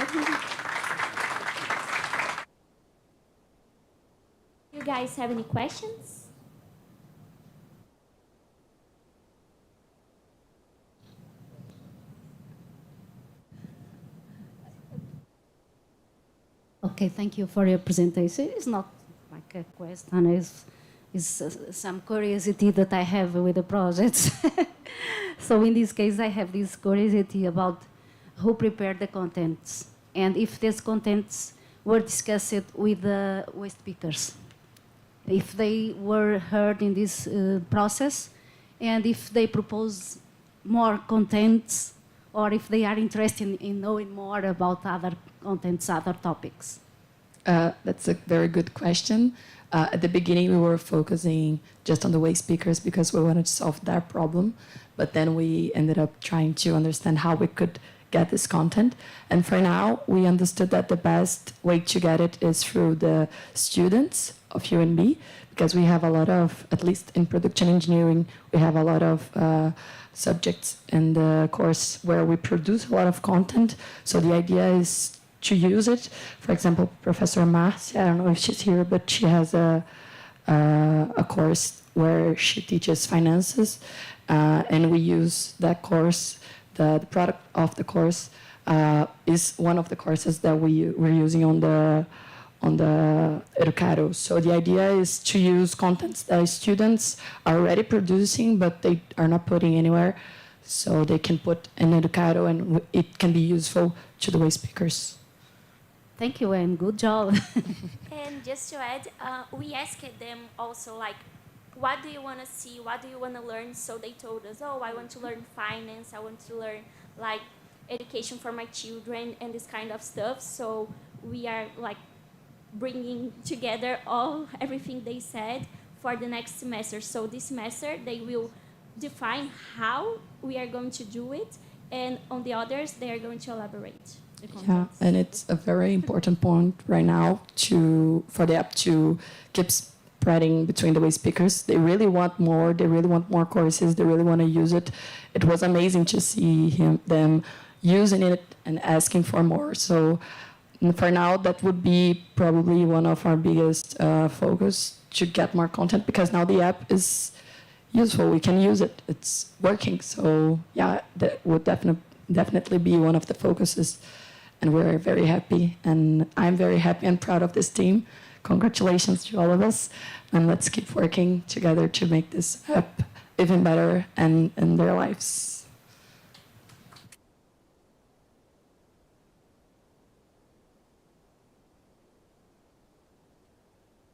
You guys have any questions? Okay, thank you for your presentation. It's not like a question, it's some curiosity that I have with the projects. So in this case, I have this curiosity about who prepared the contents, and if these contents were discussed with the waste pickers, if they were heard in this process, and if they propose more contents, or if they are interested in knowing more about other contents, other topics. That's a very good question. At the beginning, we were focusing just on the waste speakers because we wanted to solve their problem. But then we ended up trying to understand how we could get this content. And for now, we understood that the best way to get it is through the students of UNB, because we have a lot of, at least in production engineering, we have a lot of subjects in the course where we produce a lot of content. So the idea is to use it. For example, Professor Marcia, I don't know if she's here, but she has a course where she teaches finances, and we use that course. The product of the course is one of the courses that we're using on the Educado. So the idea is to use contents that students are already producing, but they are not putting anywhere. So they can put in Educado, and it can be useful to the way speakers. Thank you, and good job. And just to add, we asked them also, like, what do you want to see? What do you want to learn? So they told us, oh, I want to learn finance. I want to learn, like, education for my children and this kind of stuff. So we are, like, bringing together everything they said for the next semester. So this semester, they will define how we are going to do it. And on the others, they are going to elaborate. Yeah, and it's a very important point right now for the app to keep spreading between the way speakers. They really want more. They really want more courses. They really want to use it. It was amazing to see them using it and asking for more. So for now, that would be probably one of our biggest focus, to get more content, because now the app is useful. We can use it. It's working. So yeah, that would definitely be one of the focuses. And we're very happy, and I'm very happy and proud of this team. Congratulations to all of us, and let's keep working together to make this app even better and in their lives.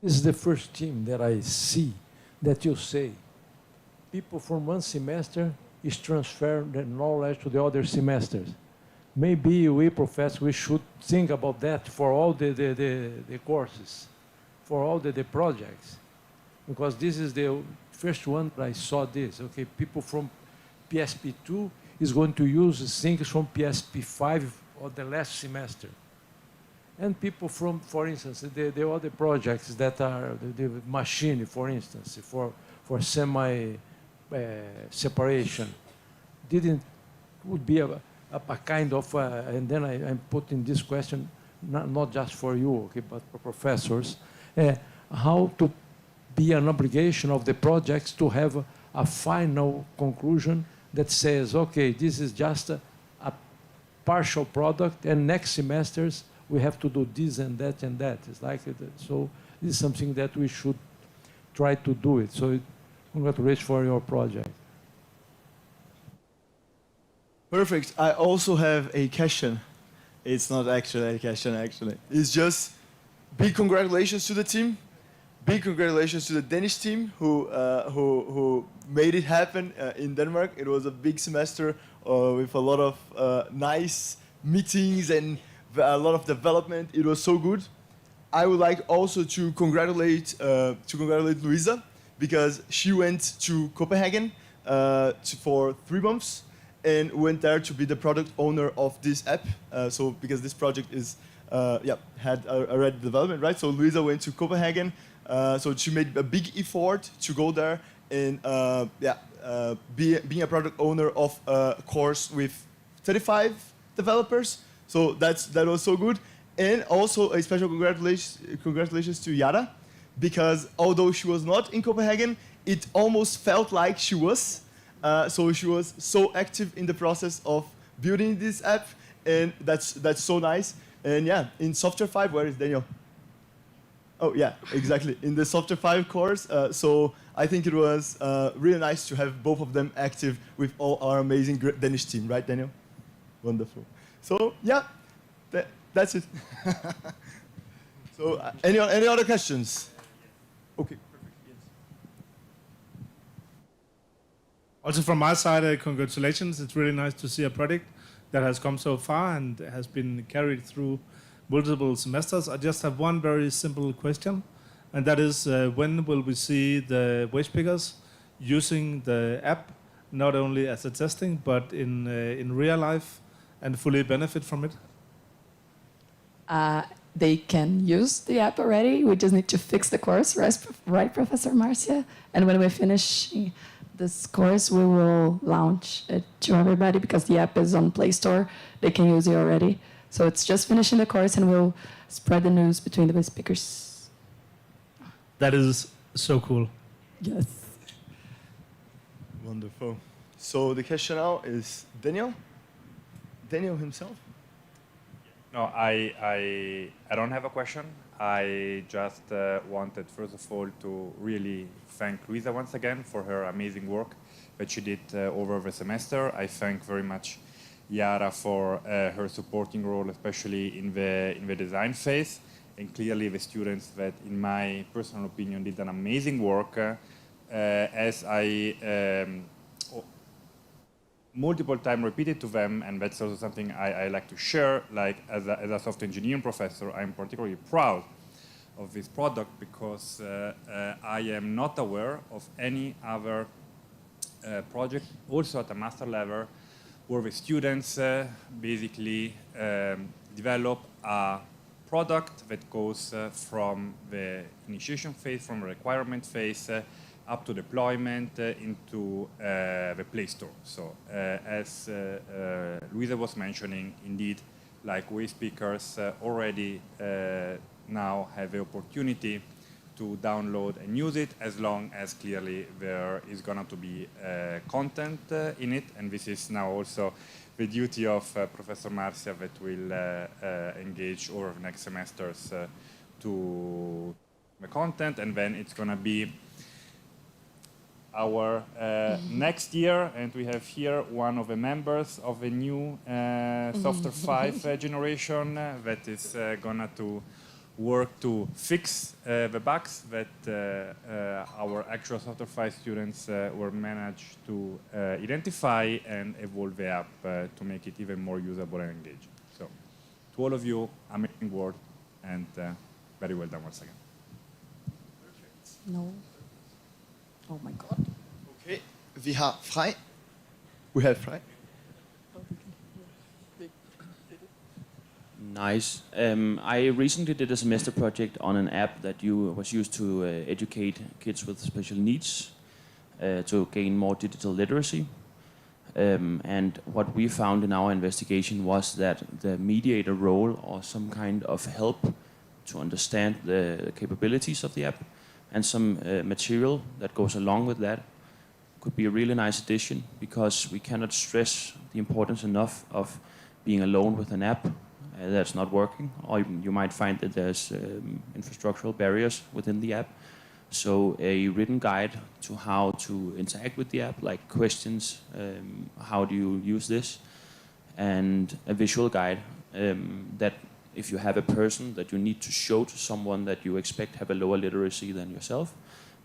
This is the first team that I see that you say people from one semester is transferring the knowledge to the other semesters. Maybe we professors, we should think about that for all the courses, for all the projects, because this is the first one I saw this. Okay, people from PSP2 is going to use things from PSP5 or the last semester. And people from, for instance, the other projects that are the machine, for instance, for semi separation, would be a kind of, and then I'm putting this question not just for you, okay, but for professors, how to be an obligation of the projects to have a final conclusion that says, okay, this is just a partial product, and next semesters we have to do this and that and that. It's like, so this is something that we should try to do it. So congratulations for your project. Perfect. I also have a question. It's not actually a question, actually. It's just big congratulations to the team. Big congratulations to the Danish team who made it happen in Denmark. It was a big semester with a lot of nice meetings and a lot of development. It was so good. I would like also to congratulate Luisa, because she went to Copenhagen for 3 months and went there to be the product owner of this app. So because this project is had already development, right? So Luisa went to Copenhagen. So she made a big effort to go there and being a product owner of a course with 35 developers. So that was so good. And also a special congratulations to Yara, because although she was not in Copenhagen, it almost felt like she was. So she was so active in the process of building this app, and that's so nice. And yeah, in Software 5, where is Daniel? Oh yeah, exactly, in the Software 5 course. So I think it was really nice to have both of them active with all our amazing Danish team, right, Daniel? Wonderful. So yeah, that's it. So any other questions? Okay. Also from my side, congratulations. It's really nice to see a project that has come so far and has been carried through multiple semesters. I just have one very simple question, and that is when will we see the waste pickers using the app, not only as a testing, but in real life and fully benefit from it? They can use the app already. We just need to fix the course, right, Professor Marcia? And when we finish this course, we will launch it to everybody because the app is on Play Store. They can use it already. So it's just finishing the course and we'll spread the news between the speakers. That is so cool. Yes. Wonderful. So the question now is Daniel? Daniel himself? No, I don't have a question. I just wanted, first of all, to really thank Luisa once again for her amazing work that she did over the semester. I thank very much Yara for her supporting role, especially in the design phase, and clearly the students that, in my personal opinion, did an amazing work. As I multiple times repeated to them, and that's also something I like to share, like as a software engineering professor, I'm particularly proud of this product because I am not aware of any other project, also at a master level, where the students basically develop a product that goes from the initiation phase, from the requirement phase, up to deployment into the Play Store. So as Luisa was mentioning, indeed, like waste pickers already now have the opportunity to download and use it, as long as clearly there is going to be content in it. And this is now also the duty of Professor Marcia, that will engage over the next semesters to the content, and then it's going to be our next year, and we have here one of the members of the new Software 5 generation that is gonna to work to fix the bugs that our actual Software 5 students were managed to identify and evolve the app to make it even more usable and engaging. So, to all of you, amazing work, and very well done once again. No. Oh my God. Okay, we have Frei. We have Frei. Nice. I recently did a semester project on an app that was used to educate kids with special needs to gain more digital literacy. And what we found in our investigation was that the mediator role, or some kind of help to understand the capabilities of the app, and some material that goes along with that, could be a really nice addition, because we cannot stress the importance enough of being alone with an app that's not working, or you might find that there's infrastructural barriers within the app. So a written guide to how to interact with the app, like questions, how do you use this, and a visual guide that if you have a person that you need to show to someone that you expect have a lower literacy than yourself,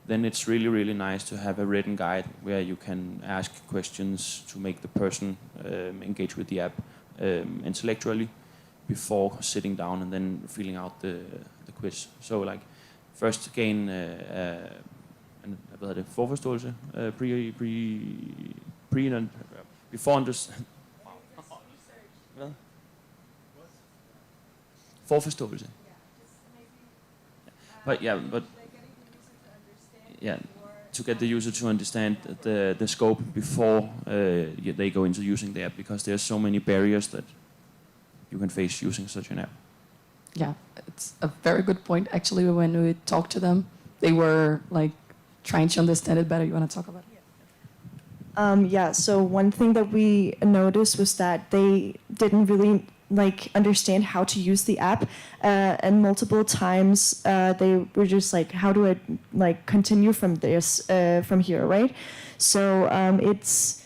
then it's really, really nice to have a written guide where you can ask questions to make the person engage with the app intellectually before sitting down and then filling out the quiz. So like first gain forforståelse, before understand. Forforståelse. But yeah, to get the user to understand the scope before they go into using the app, because there's so many barriers that you can face using such an app. Yeah, it's a very good point. Actually, when we talked to them, they were like trying to understand it better. You want to talk about it? Yeah, so one thing that we noticed was that they didn't really understand how to use the app, and multiple times they were just like, how do I continue from this from here, right? So it's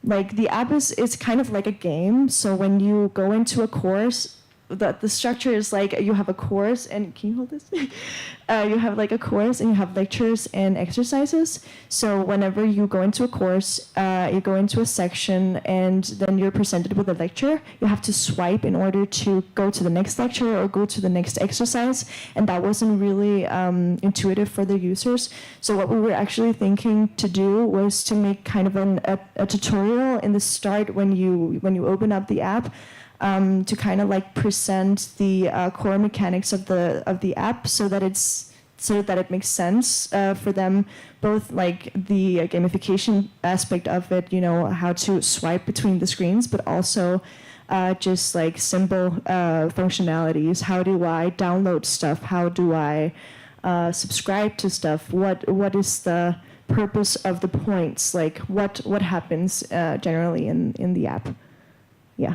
like the app is kind of like a game. So when you go into a course, the structure is like you have a course, and can you hold this? You have like a course, and you have lectures and exercises. So whenever you go into a course, you go into a section, and then you're presented with a lecture. You have to swipe in order to go to the next lecture or go to the next exercise, and that wasn't really intuitive for the users. So what we were actually thinking to do was to make kind of a tutorial in the start when you open up the app. To kind of like present the core mechanics of the app so that it makes sense for them, both like the gamification aspect of it, you know, how to swipe between the screens, but also just like simple functionalities. How do I download stuff? How do I subscribe to stuff? What is the purpose of the points? Like what happens generally in the app? Yeah.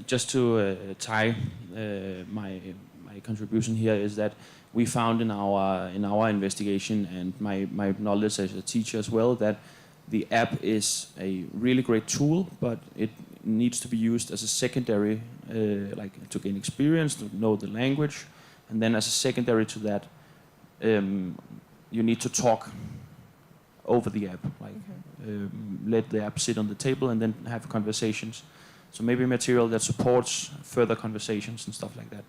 Just to tie my contribution here is that we found in our investigation and my knowledge as a teacher as well that the app is a really great tool, but it needs to be used as a secondary, like to gain experience, to know the language, and then as a secondary to that, you need to talk over the app, like let the app sit on the table and then have conversations. So maybe material that supports further conversations and stuff like that.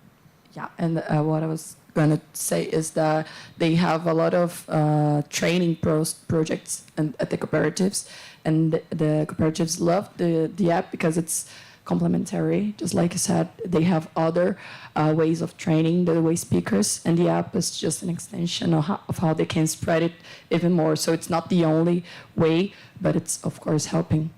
Yeah, and what I was going to say is that they have a lot of training projects at the cooperatives, and the cooperatives love the app because it's complementary. Just like I said, they have other ways of training the way speakers, and the app is just an extension of how they can spread it even more. So it's not the only way, but it's of course helping.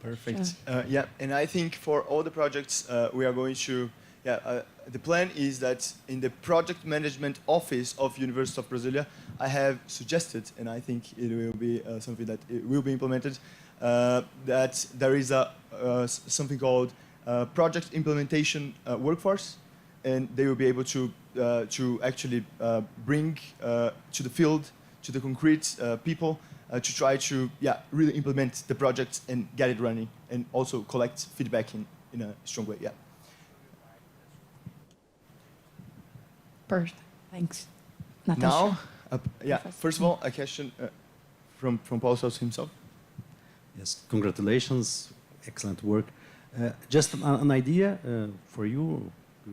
Perfect. Yeah, and I think for all the projects we are going to, the plan is that in the project management office of University of Brasília, I have suggested, and I think it will be something that it will be implemented, that there is something called project implementation workforce, and they will be able to actually bring to the field, to the concrete people, to try to really implement the project and get it running, and also collect feedback in a strong way. Yeah. Perfect. Thanks. Natasha. Now, first of all, a question from Paul Sousa himself. Yes, congratulations, excellent work. Just an idea for you.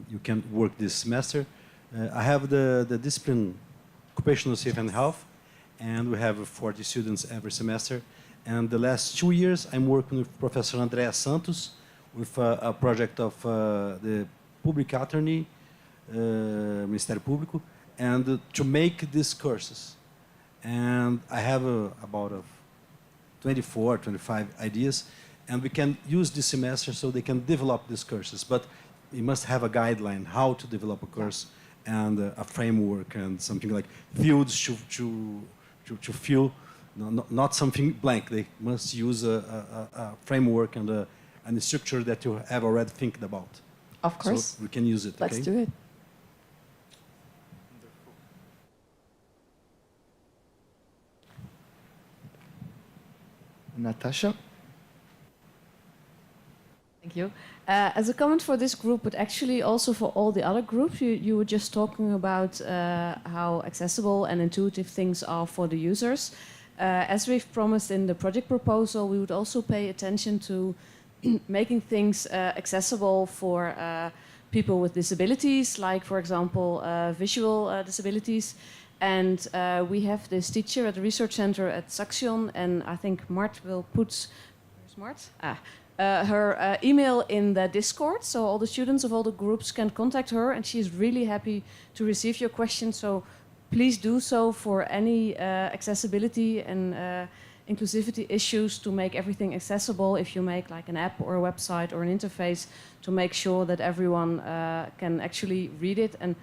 You can work this semester. I have the discipline occupational safety and health, and we have 40 students every semester. And the last 2 years, I'm working with Professor Andrea Santos with a project of the Public Attorney, Ministério Público, and to make these courses. And I have about 24, 25 ideas, and we can use this semester so they can develop these courses. But we must have a guideline how to develop a course and a framework and something like fields to fill, not something blank. They must use a framework and a structure that you have already think about. Of course. So we can use it. Let's okay? do it. Natasha. Thank you. As a comment for this group, but actually also for all the other groups, you were just talking about how accessible and intuitive things are for the users. As we've promised in the project proposal, we would also pay attention to making things accessible for people with disabilities, like, for example, visual disabilities. And we have this teacher at the research center at Saxion, and I think Mart will put, where's Mart? Her email in the Discord, so all the students of all the groups can contact her, and she's really happy to receive your questions. So please do so for any accessibility and inclusivity issues, to make everything accessible. If you make like an app or a website or an interface, to make sure that everyone can actually read it and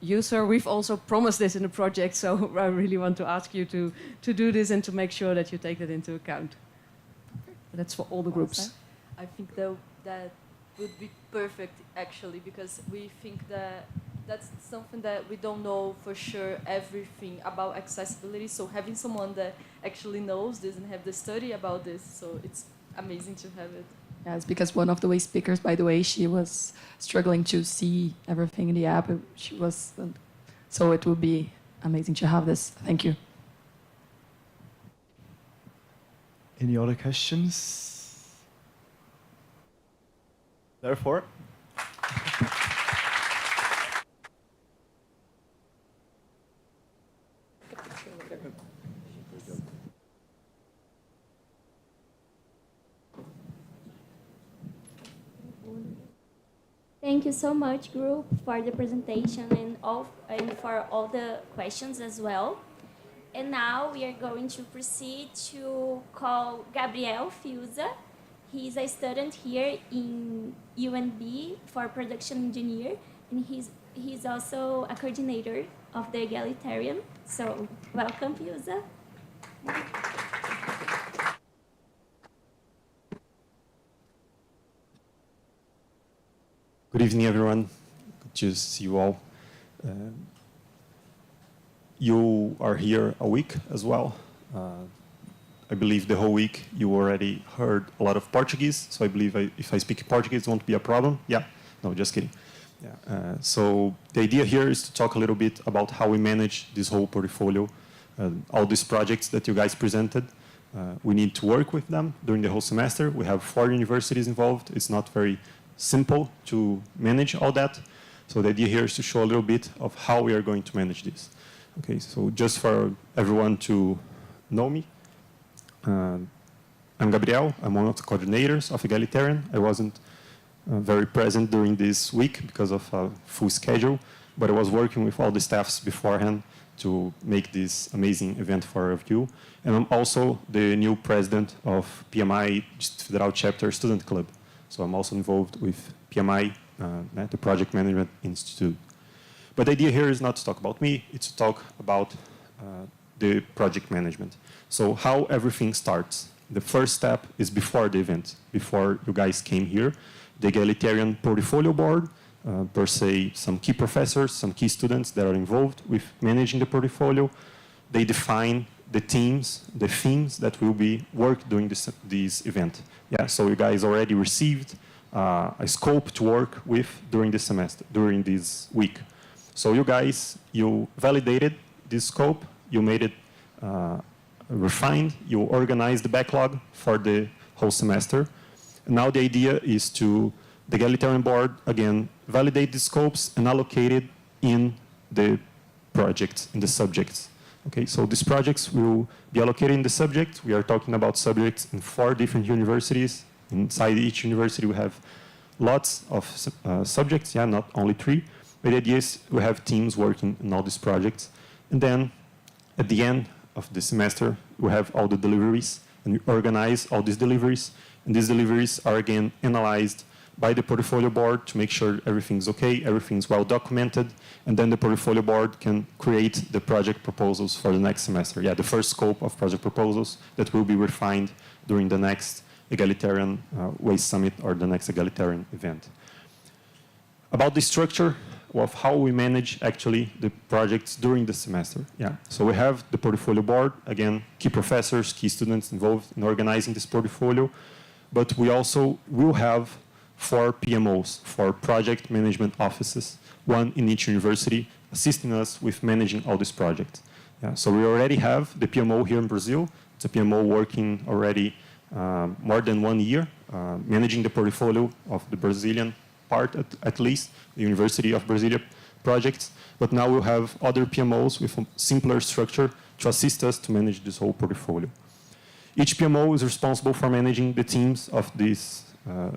use her. We've also promised this in the project, so I really want to ask you to do this and to make sure that you take that into account. That's for all the groups. I think that would be perfect, actually, because we think that that's something that we don't know for sure everything about accessibility. So having someone that actually knows this and have the study about this, so it's amazing to have it. Yeah, it's because one of the waste speakers, by the way, she was struggling to see everything in the app. She was, so it would be amazing to have this. Thank you. Any other questions? Therefore, Thank you so much, group, for the presentation and for all the questions as well. And now we are going to proceed to call Gabriel Fiuza. He's a student here in UNB for production engineer, and he's also a coordinator of the Egalitarian. So welcome, Fiuza. Good evening, everyone. Good to see you all. You are here a week as well. I believe the whole week you already heard a lot of Portuguese, so I believe if I speak Portuguese, it won't be a problem. Yeah, no, just kidding. Yeah. So the idea here is to talk a little bit about how we manage this whole portfolio, all these projects that you guys presented. We need to work with them during the whole semester. We have 4 universities involved. It's not very simple to manage all that. So the idea here is to show a little bit of how we are going to manage this. Okay, so just for everyone to know me, I'm Gabriel. I'm one of the coordinators of Egalitarian. I wasn't very present during this week because of a full schedule, but I was working with all the staffs beforehand to make this amazing event for all of you. And I'm also the new president of PMI Untitled Chapter Student Club. So I'm also involved with PMI, the Project Management Institute. But the idea here is not to talk about me, it's to talk about the project management. So how everything starts. The first step is before the event, before you guys came here. The Egalitarian Portfolio Board, per se, some key professors, some key students that are involved with managing the portfolio, they define the teams, the themes that will be worked during this event. Yeah, so you guys already received a scope to work with during this semester, during this week. So you guys, you validated this scope, you made it refined, you organized the backlog for the whole semester. And now the idea is to, the Egalitarian Board, again, validate the scopes and allocate it in the projects, in the subjects. Okay, so these projects will be allocated in the subject. We are talking about subjects in 4 different universities. Inside each university, we have lots of subjects, yeah, not only 3. But the idea is we have teams working on all these projects. And then at the end of the semester, we have all the deliveries, and we organize all these deliveries. And these deliveries are again analyzed by the portfolio board to make sure everything's okay, everything's well documented, and then the portfolio board can create the project proposals for the next semester. Yeah, the first scope of project proposals that will be refined during the next Egalitarian Waste Summit or the next Egalitarian event. About the structure of how we manage actually the projects during the semester. Yeah, so we have the portfolio board, again, key professors, key students involved in organizing this portfolio, but we also will have 4 PMOs, 4 project management offices, 1 in each university, assisting us with managing all these projects. Yeah, so we already have the PMO here in Brazil. It's a PMO working already more than 1 year, managing the portfolio of the Brazilian part, at least, the University of Brasília projects. But now we'll have other PMOs with a simpler structure to assist us to manage this whole portfolio. Each PMO is responsible for managing the teams of this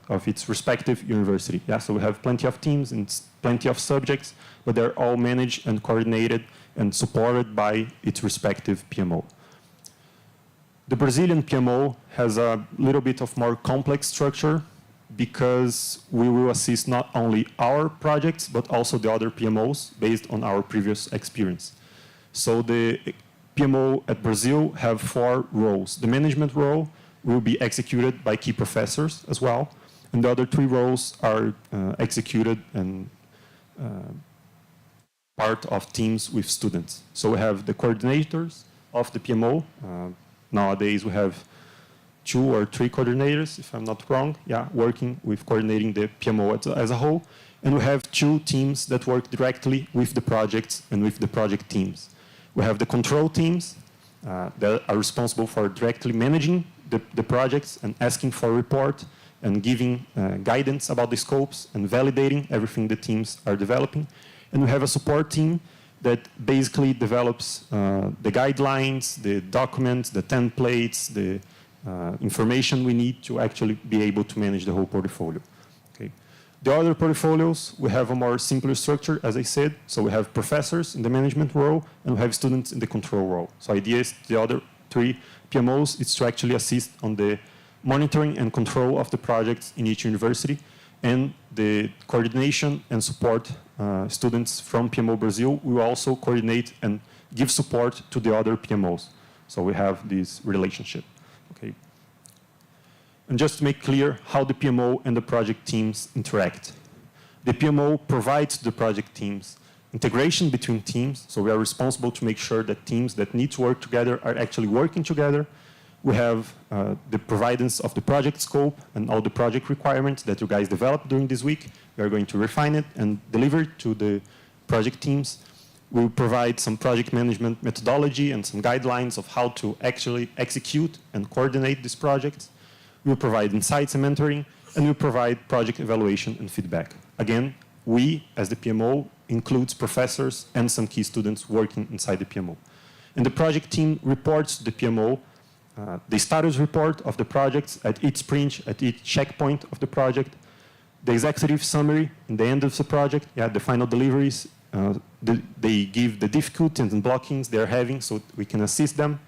of its respective university. Yeah, so we have plenty of teams and plenty of subjects, but they're all managed and coordinated and supported by its respective PMO. The Brazilian PMO has a little bit of more complex structure because we will assist not only our projects, but also the other PMOs based on our previous experience. So the PMO at Brazil have 4 roles. The management role will be executed by key professors as well, and the other 3 roles are executed and part of teams with students. So we have the coordinators of the PMO. Nowadays we have 2 or 3 coordinators, if I'm not wrong, working with coordinating the PMO as a whole. And we have 2 teams that work directly with the projects and with the project teams. We have the control teams that are responsible for directly managing the projects and asking for a report and giving guidance about the scopes and validating everything the teams are developing. And we have a support team that basically develops the guidelines, the documents, the templates, the information we need to actually be able to manage the whole portfolio. Okay. The other portfolios, we have a more simpler structure, as I said. So we have professors in the management role, and we have students in the control role. So idea is the other 3 PMOs is to actually assist on the monitoring and control of the projects in each university, and the coordination and support students from PMO Brazil will also coordinate and give support to the other PMOs. So we have this relationship. Okay. And just to make clear how the PMO and the project teams interact. The PMO provides the project teams integration between teams, so we are responsible to make sure that teams that need to work together are actually working together. We have the providence of the project scope and all the project requirements that you guys developed during this week. We are going to refine it and deliver it to the project teams. We will provide some project management methodology and some guidelines of how to actually execute and coordinate these projects. We will provide insights and mentoring, and we will provide project evaluation and feedback. Again, we, as the PMO, includes professors and some key students working inside the PMO. And the project team reports to the PMO the status report of the projects at each sprint, at each checkpoint of the project, the executive summary in the end of the project, the final deliveries. They give the difficulties and blockings they're having so we can assist them.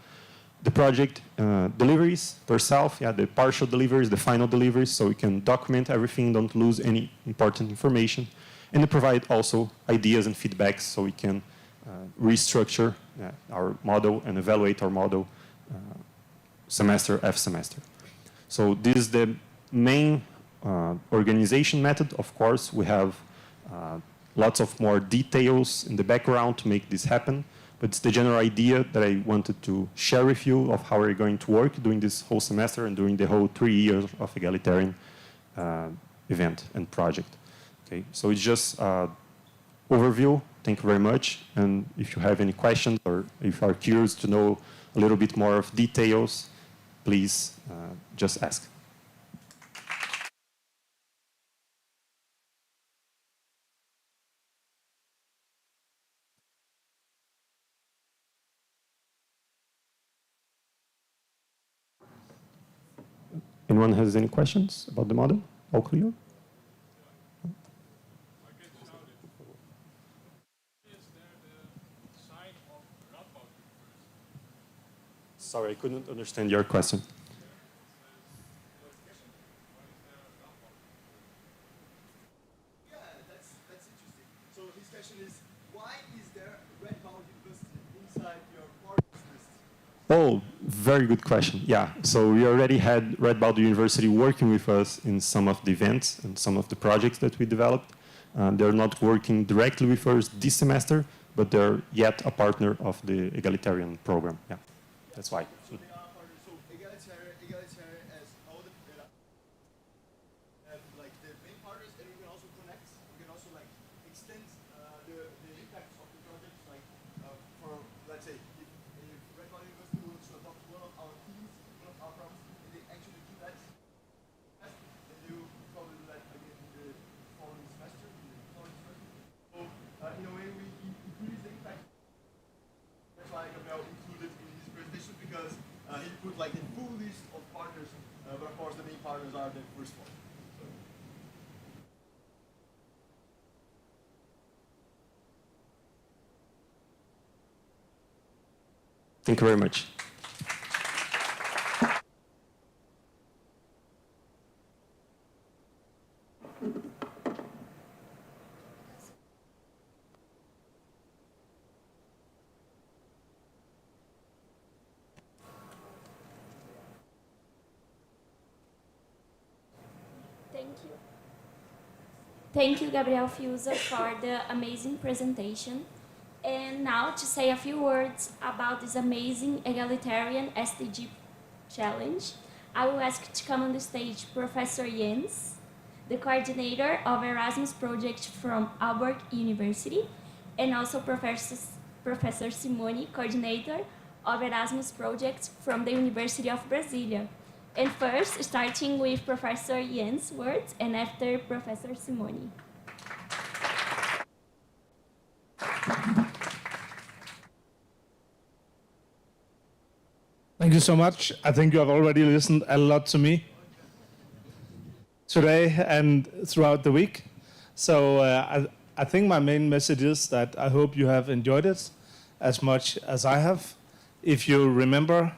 The project deliveries herself, the partial deliveries, the final deliveries, so we can document everything, don't lose any important information. And they provide also ideas and feedbacks so we can restructure our model and evaluate our model semester after semester. So this is the main organization method. Of course, we have lots of more details in the background to make this happen, but it's the general idea that I wanted to share with you of how we're going to work during this whole semester and during the whole 3 years of egalitarian event and project. Okay, so it's just overview. Thank you very much. And if you have any questions or if you are curious to know a little bit more of details, please just ask. Anyone has any questions about the model? All clear? Sorry, I couldn't understand your question. Yeah, that's interesting. So his question is, why is there red bound university inside your partners list? Oh, very good question. Yeah, so we already had Red Bald University working with us in some of the events and some of the projects that we developed. They're not working directly with us this semester, but they're yet a partner of the egalitarian program. Yeah, that's why. So they are partners. So egalitarian as all the have like the main partners, and we can also connect. We can also like extend the impacts of the projects. Like for let's say if Red Ball University wants to adopt one of our teams, one of our programs, and they actually do that, then they will probably do that again in the following semester. So in a way, we increase the impact. That's why Gabriel included in his presentation because he put like a full list of partners, but of course the main partners are the first one. Thank you very much. Thank you. Thank you, Gabriel Fiuza, for the amazing presentation. And now to say a few words about this amazing egalitarian SDG challenge, I will ask to come on the stage Professor Jens, the coordinator of Erasmus project from Aalborg University, and also Professor Simone, coordinator of Erasmus project from the University of Brasília. And first, starting with Professor Jens' words, and after Professor Simone. Thank you so much. I think you have already listened a lot to me today and throughout the week. So I think my main message is that I hope you have enjoyed it as much as I have. If you remember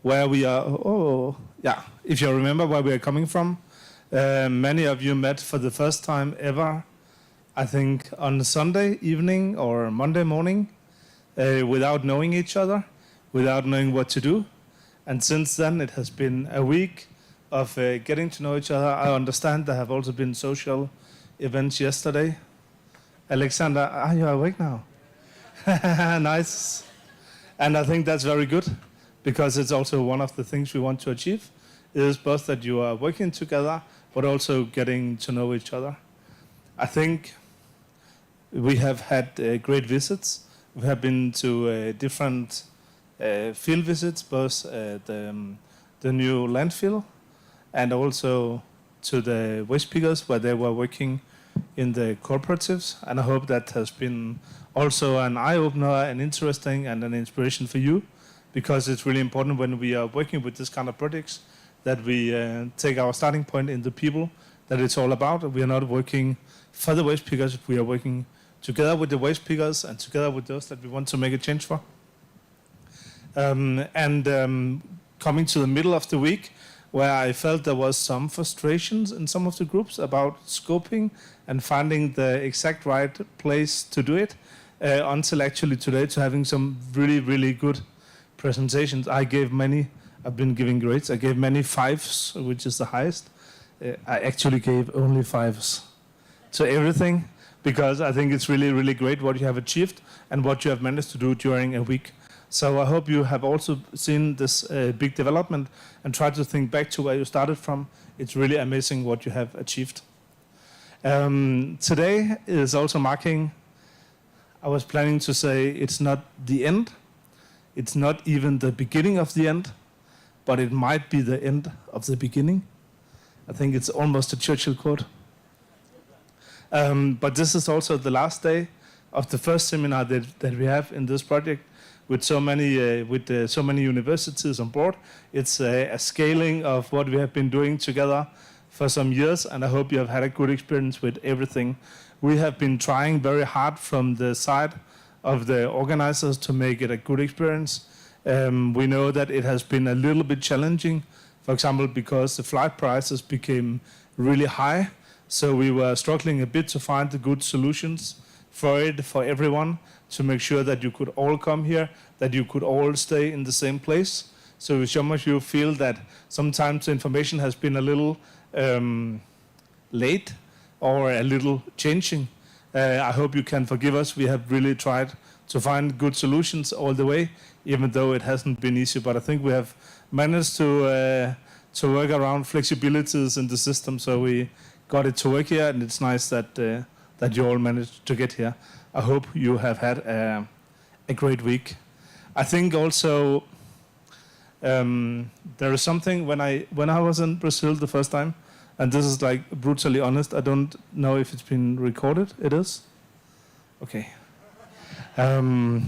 where we are, if you remember where we are coming from, many of you met for the first time ever, I think on Sunday evening or Monday morning, without knowing each other, without knowing what to do. And since then, it has been a week of getting to know each other. I understand there have also been social events yesterday. Alexander, are you awake now? Nice. And I think that's very good, because it's also one of the things we want to achieve, is both that you are working together, but also getting to know each other. I think we have had great visits. We have been to different field visits, both the new landfill and also to the waste pickers, where they were working in the cooperatives. And I hope that has been also an eye-opener and interesting and an inspiration for you, because it's really important when we are working with this kind of projects that we take our starting point in the people that it's all about. We are not working for the waste pickers, we are working together with the waste pickers and together with those that we want to make a change for. Coming to the middle of the week, where I felt there was some frustrations in some of the groups about scoping and finding the exact right place to do it, until actually today to having some really, really good presentations. I gave many, I've been giving grades, I gave many 5s, which is the highest. I actually gave only 5s to everything, because I think it's really, really great what you have achieved and what you have managed to do during a week. So I hope you have also seen this big development and tried to think back to where you started from. It's really amazing what you have achieved. Today is also marking, I was planning to say it's not the end, it's not even the beginning of the end, but it might be the end of the beginning. I think it's almost a Churchill quote. But this is also the last day of the first seminar that we have in this project, with so many universities on board. It's a scaling of what we have been doing together for some years, and I hope you have had a good experience with everything. We have been trying very hard from the side of the organizers to make it a good experience. We know that it has been a little bit challenging, for example, because the flight prices became really high, so we were struggling a bit to find the good solutions for it, for everyone, to make sure that you could all come here, that you could all stay in the same place. So some of you feel that sometimes the information has been a little late or a little changing. I hope you can forgive us. We have really tried to find good solutions all the way, even though it hasn't been easy. But I think we have managed to work around flexibilities in the system, so we got it to work here, and it's nice that that you all managed to get here. I hope you have had a great week. I think also there is something when I was in Brazil the first time, and this is like brutally honest. I don't know if it's been recorded. It is? Okay. I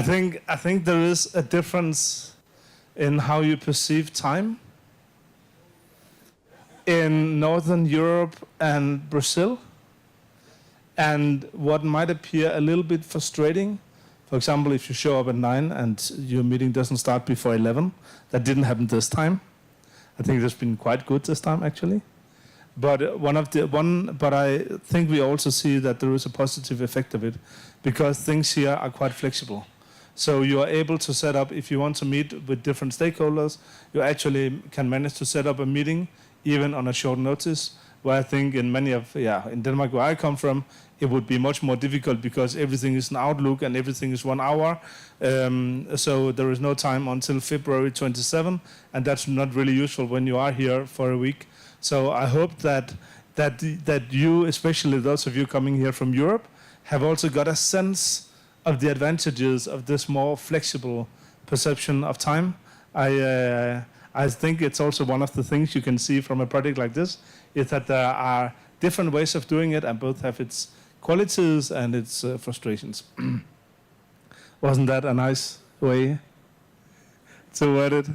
think there is a difference in how you perceive time in Northern Europe and Brazil, and what might appear a little bit frustrating. For example, if you show up at 9 and your meeting doesn't start before 11, that didn't happen this time. I think it's been quite good this time, actually. But but I think we also see that there is a positive effect of it, because things here are quite flexible. So you are able to set up, if you want to meet with different stakeholders, you actually can manage to set up a meeting even on a short notice, where I think in in Denmark where I come from, it would be much more difficult because everything is an Outlook and everything is 1 hour. So there is no time until February 27, and that's not really useful when you are here for a week. So I hope that you, especially those of you coming here from Europe, have also got a sense of the advantages of this more flexible perception of time. I think it's also one of the things you can see from a project like this, is that there are different ways of doing it, and both have its qualities and its frustrations. Wasn't that a nice way to word it?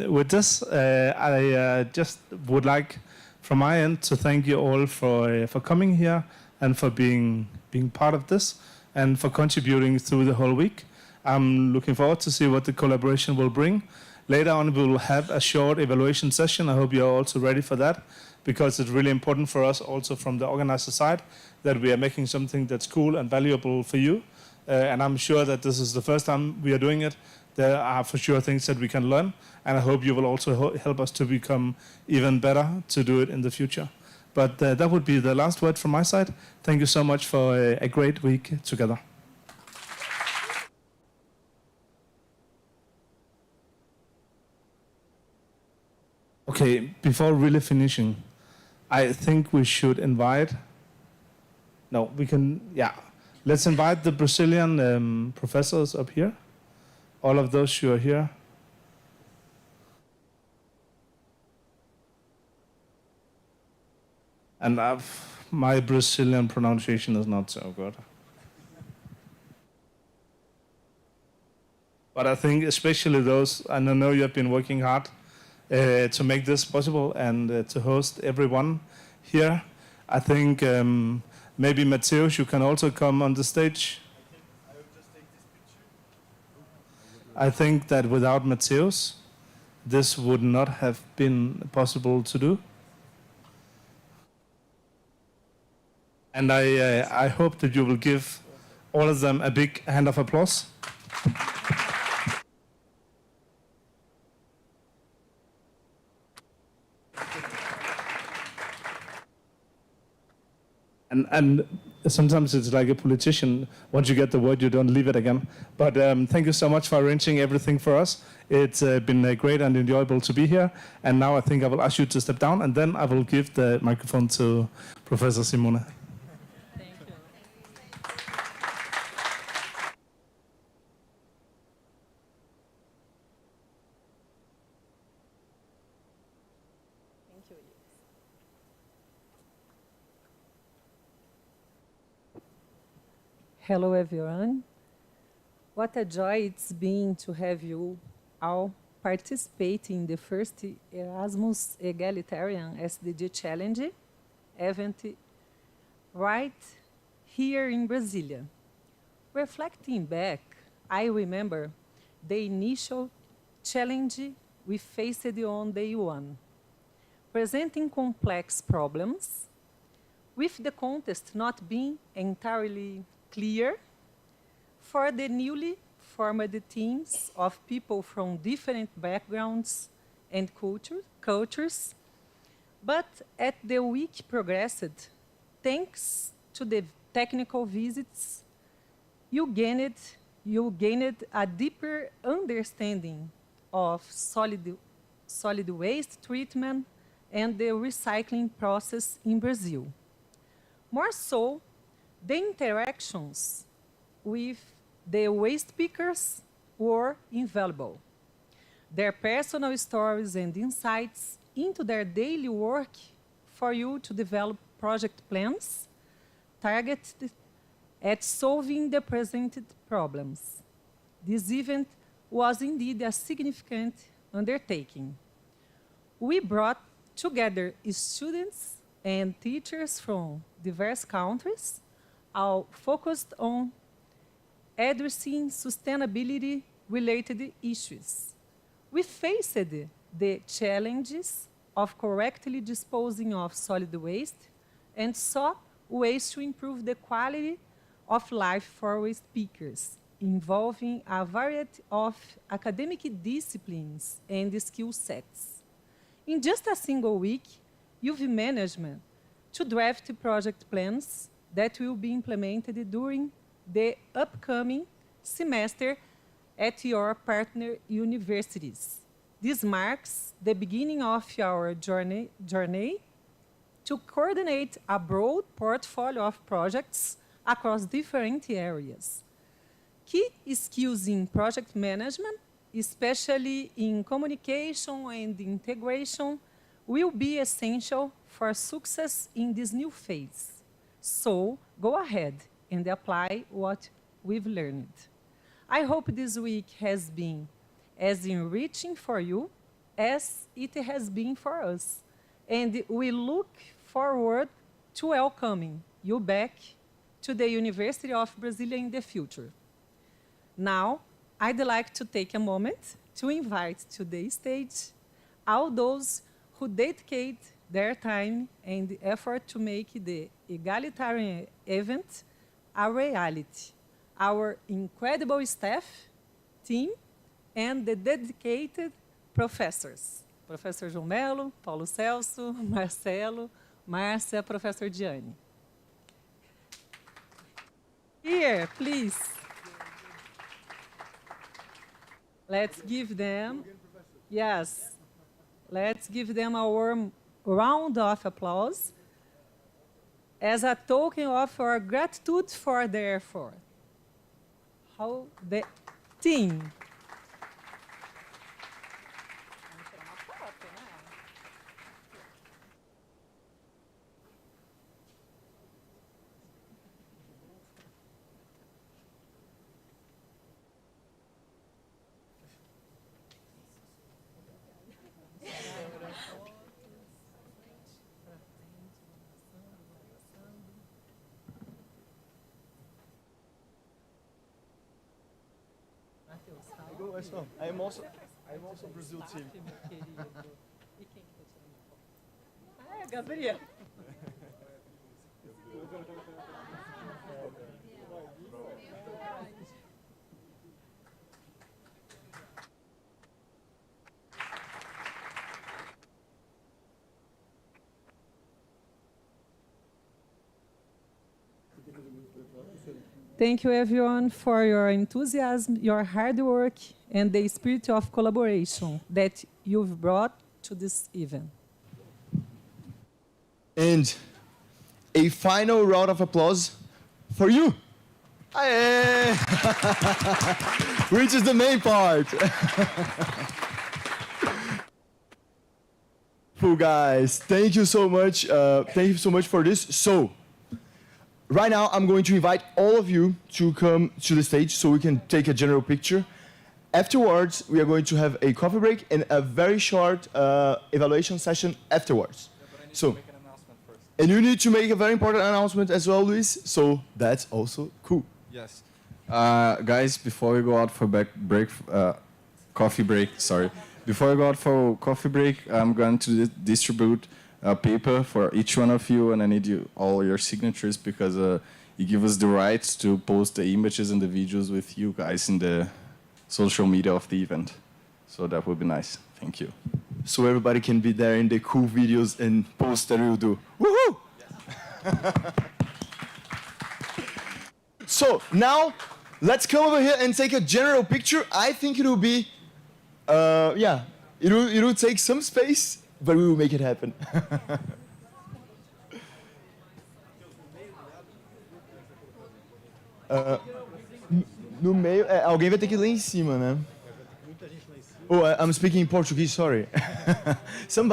With this, I just would like, from my end, to thank you all for coming here and for being part of this and for contributing through the whole week. I'm looking forward to see what the collaboration will bring. Later on, we will have a short evaluation session. I hope you're also ready for that, because it's really important for us also from the organizer side that we are making something that's cool and valuable for you. And I'm sure that this is the first time we are doing it. There are for sure things that we can learn, and I hope you will also help us to become even better to do it in the future. But that would be the last word from my side. Thank you so much for a great week together. Okay, before really finishing, I think we should invite, no, we can, yeah. Let's invite the Brazilian professors up here. All of those who are here. And my Brazilian pronunciation is not so good. But I think especially those, and I know you have been working hard to make this possible and to host everyone here. I think maybe Mateus, you can also come on the stage. I think that without Mateus, this would not have been possible to do. And I hope that you will give all of them a big hand of applause. And sometimes it's like a politician. Once you get the word, you don't leave it again. But thank you so much for arranging everything for us. It's been great and enjoyable to be here. And now I think I will ask you to step down, and then I will give the microphone to Professor Simone. Hello, everyone. What a joy it's been to have you all participate in the first Erasmus Egalitarian SDG Challenge event right here in Brasília. Reflecting back, I remember the initial challenge we faced on day one, presenting complex problems, with the contest not being entirely clear for the newly formed teams of people from different backgrounds and cultures. But as the week progressed, thanks to the technical visits, you gained a deeper understanding of solid waste treatment and the recycling process in Brazil. More so, the interactions with the waste pickers were invaluable. Their personal stories and insights into their daily work for you to develop project plans targeted at solving the presented problems. This event was indeed a significant undertaking. We brought together students and teachers from diverse countries, all focused on addressing sustainability-related issues. We faced the challenges of correctly disposing of solid waste and saw ways to improve the quality of life for waste pickers, involving a variety of academic disciplines and skill sets. In just a single week, UV management to draft project plans that will be implemented during the upcoming semester at your partner universities. This marks the beginning of our journey to coordinate a broad portfolio of projects across different areas. Key skills in project management, especially in communication and integration, will be essential for success in this new phase. So go ahead and apply what we've learned. I hope this week has been as enriching for you as it has been for us. And we look forward to welcoming you back to the University of Brasília in the future. Now, I'd like to take a moment to invite to the stage all those who dedicate their time and effort to make the egalitarian event a reality. Our incredible staff, team, and the dedicated professors. Professor João Melo, Paulo Celso, Marcelo, Márcia, Professor Diane. Here, please. Let's give them, yes, let's give them a warm round of applause as a token of our gratitude for their effort. How the team. I'm also Brazil team. Gabriel. Thank you, everyone, for your enthusiasm, your hard work, and the spirit of collaboration that you've brought to this event. And a final round of applause for you. Aye. Which is the main part. Cool, guys. Thank you so much. Thank you so much for this. So, right now, I'm going to invite all of you to come to the stage so we can take a general picture. Afterwards, we are going to have a coffee break and a very short evaluation session afterwards. So, and you need to make a very important announcement as well, Luis. So that's also cool. Yes. Guys, before we go out for coffee break, sorry. Before I go out for coffee break, I'm going to distribute a paper for each one of you, and I need all your signatures because you give us the right to post the images and the videos with you guys in the social media of the event. So that would be nice. Thank you. So everybody can be there in the cool videos and post that we'll do. Woohoo! So now, let's come over here and take a general picture. I think it will be, it will take some space, but we will make it happen. No meio, alguém vai ter que ir lá em cima, né? Oh, I'm speaking in Portuguese, sorry. Some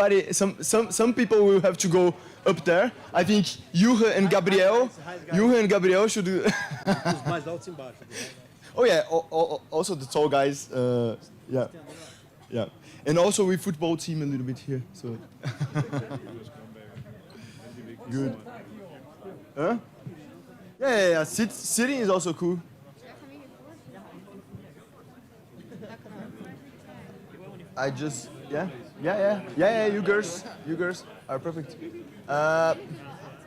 people will have to go up there. I think Juha and Gabriel should do. Oh yeah, also the tall guys, yeah. And also we football team a little bit here, so. Good. Huh? Yeah. Sitting is also cool. Yeah, you girls are perfect.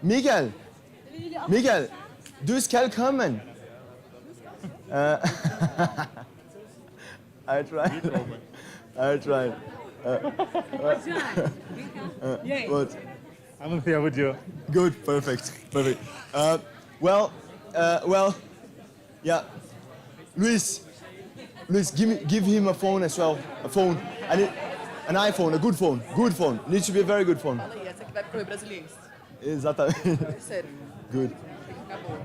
Miguel, du skal kommen. I tried. What? I'm here with you. Good, perfect, perfect. Yeah. Luis, give him a phone as well. A phone. I need an iPhone, a good phone. Good phone. Needs to be a very good phone. Fala aí, essa aqui vai pro Correio Brasiliense. Exatamente. Sério. Good. Acabou.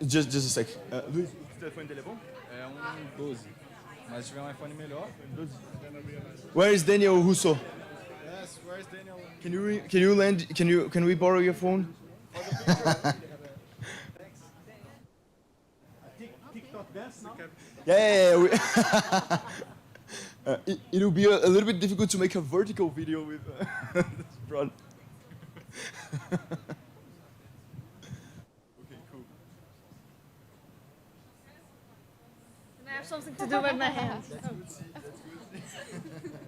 Just a sec. Luis, o telefone dele é bom? É 12. Mas se tiver iPhone melhor. 12. Where is Daniel Russo? Yes, where's Daniel? Can we borrow your phone? TikTok dance now? Yeah. It'll be a little bit difficult to make a vertical video with this broad. Okay, cool. Can I have something to do with my hands? That's good.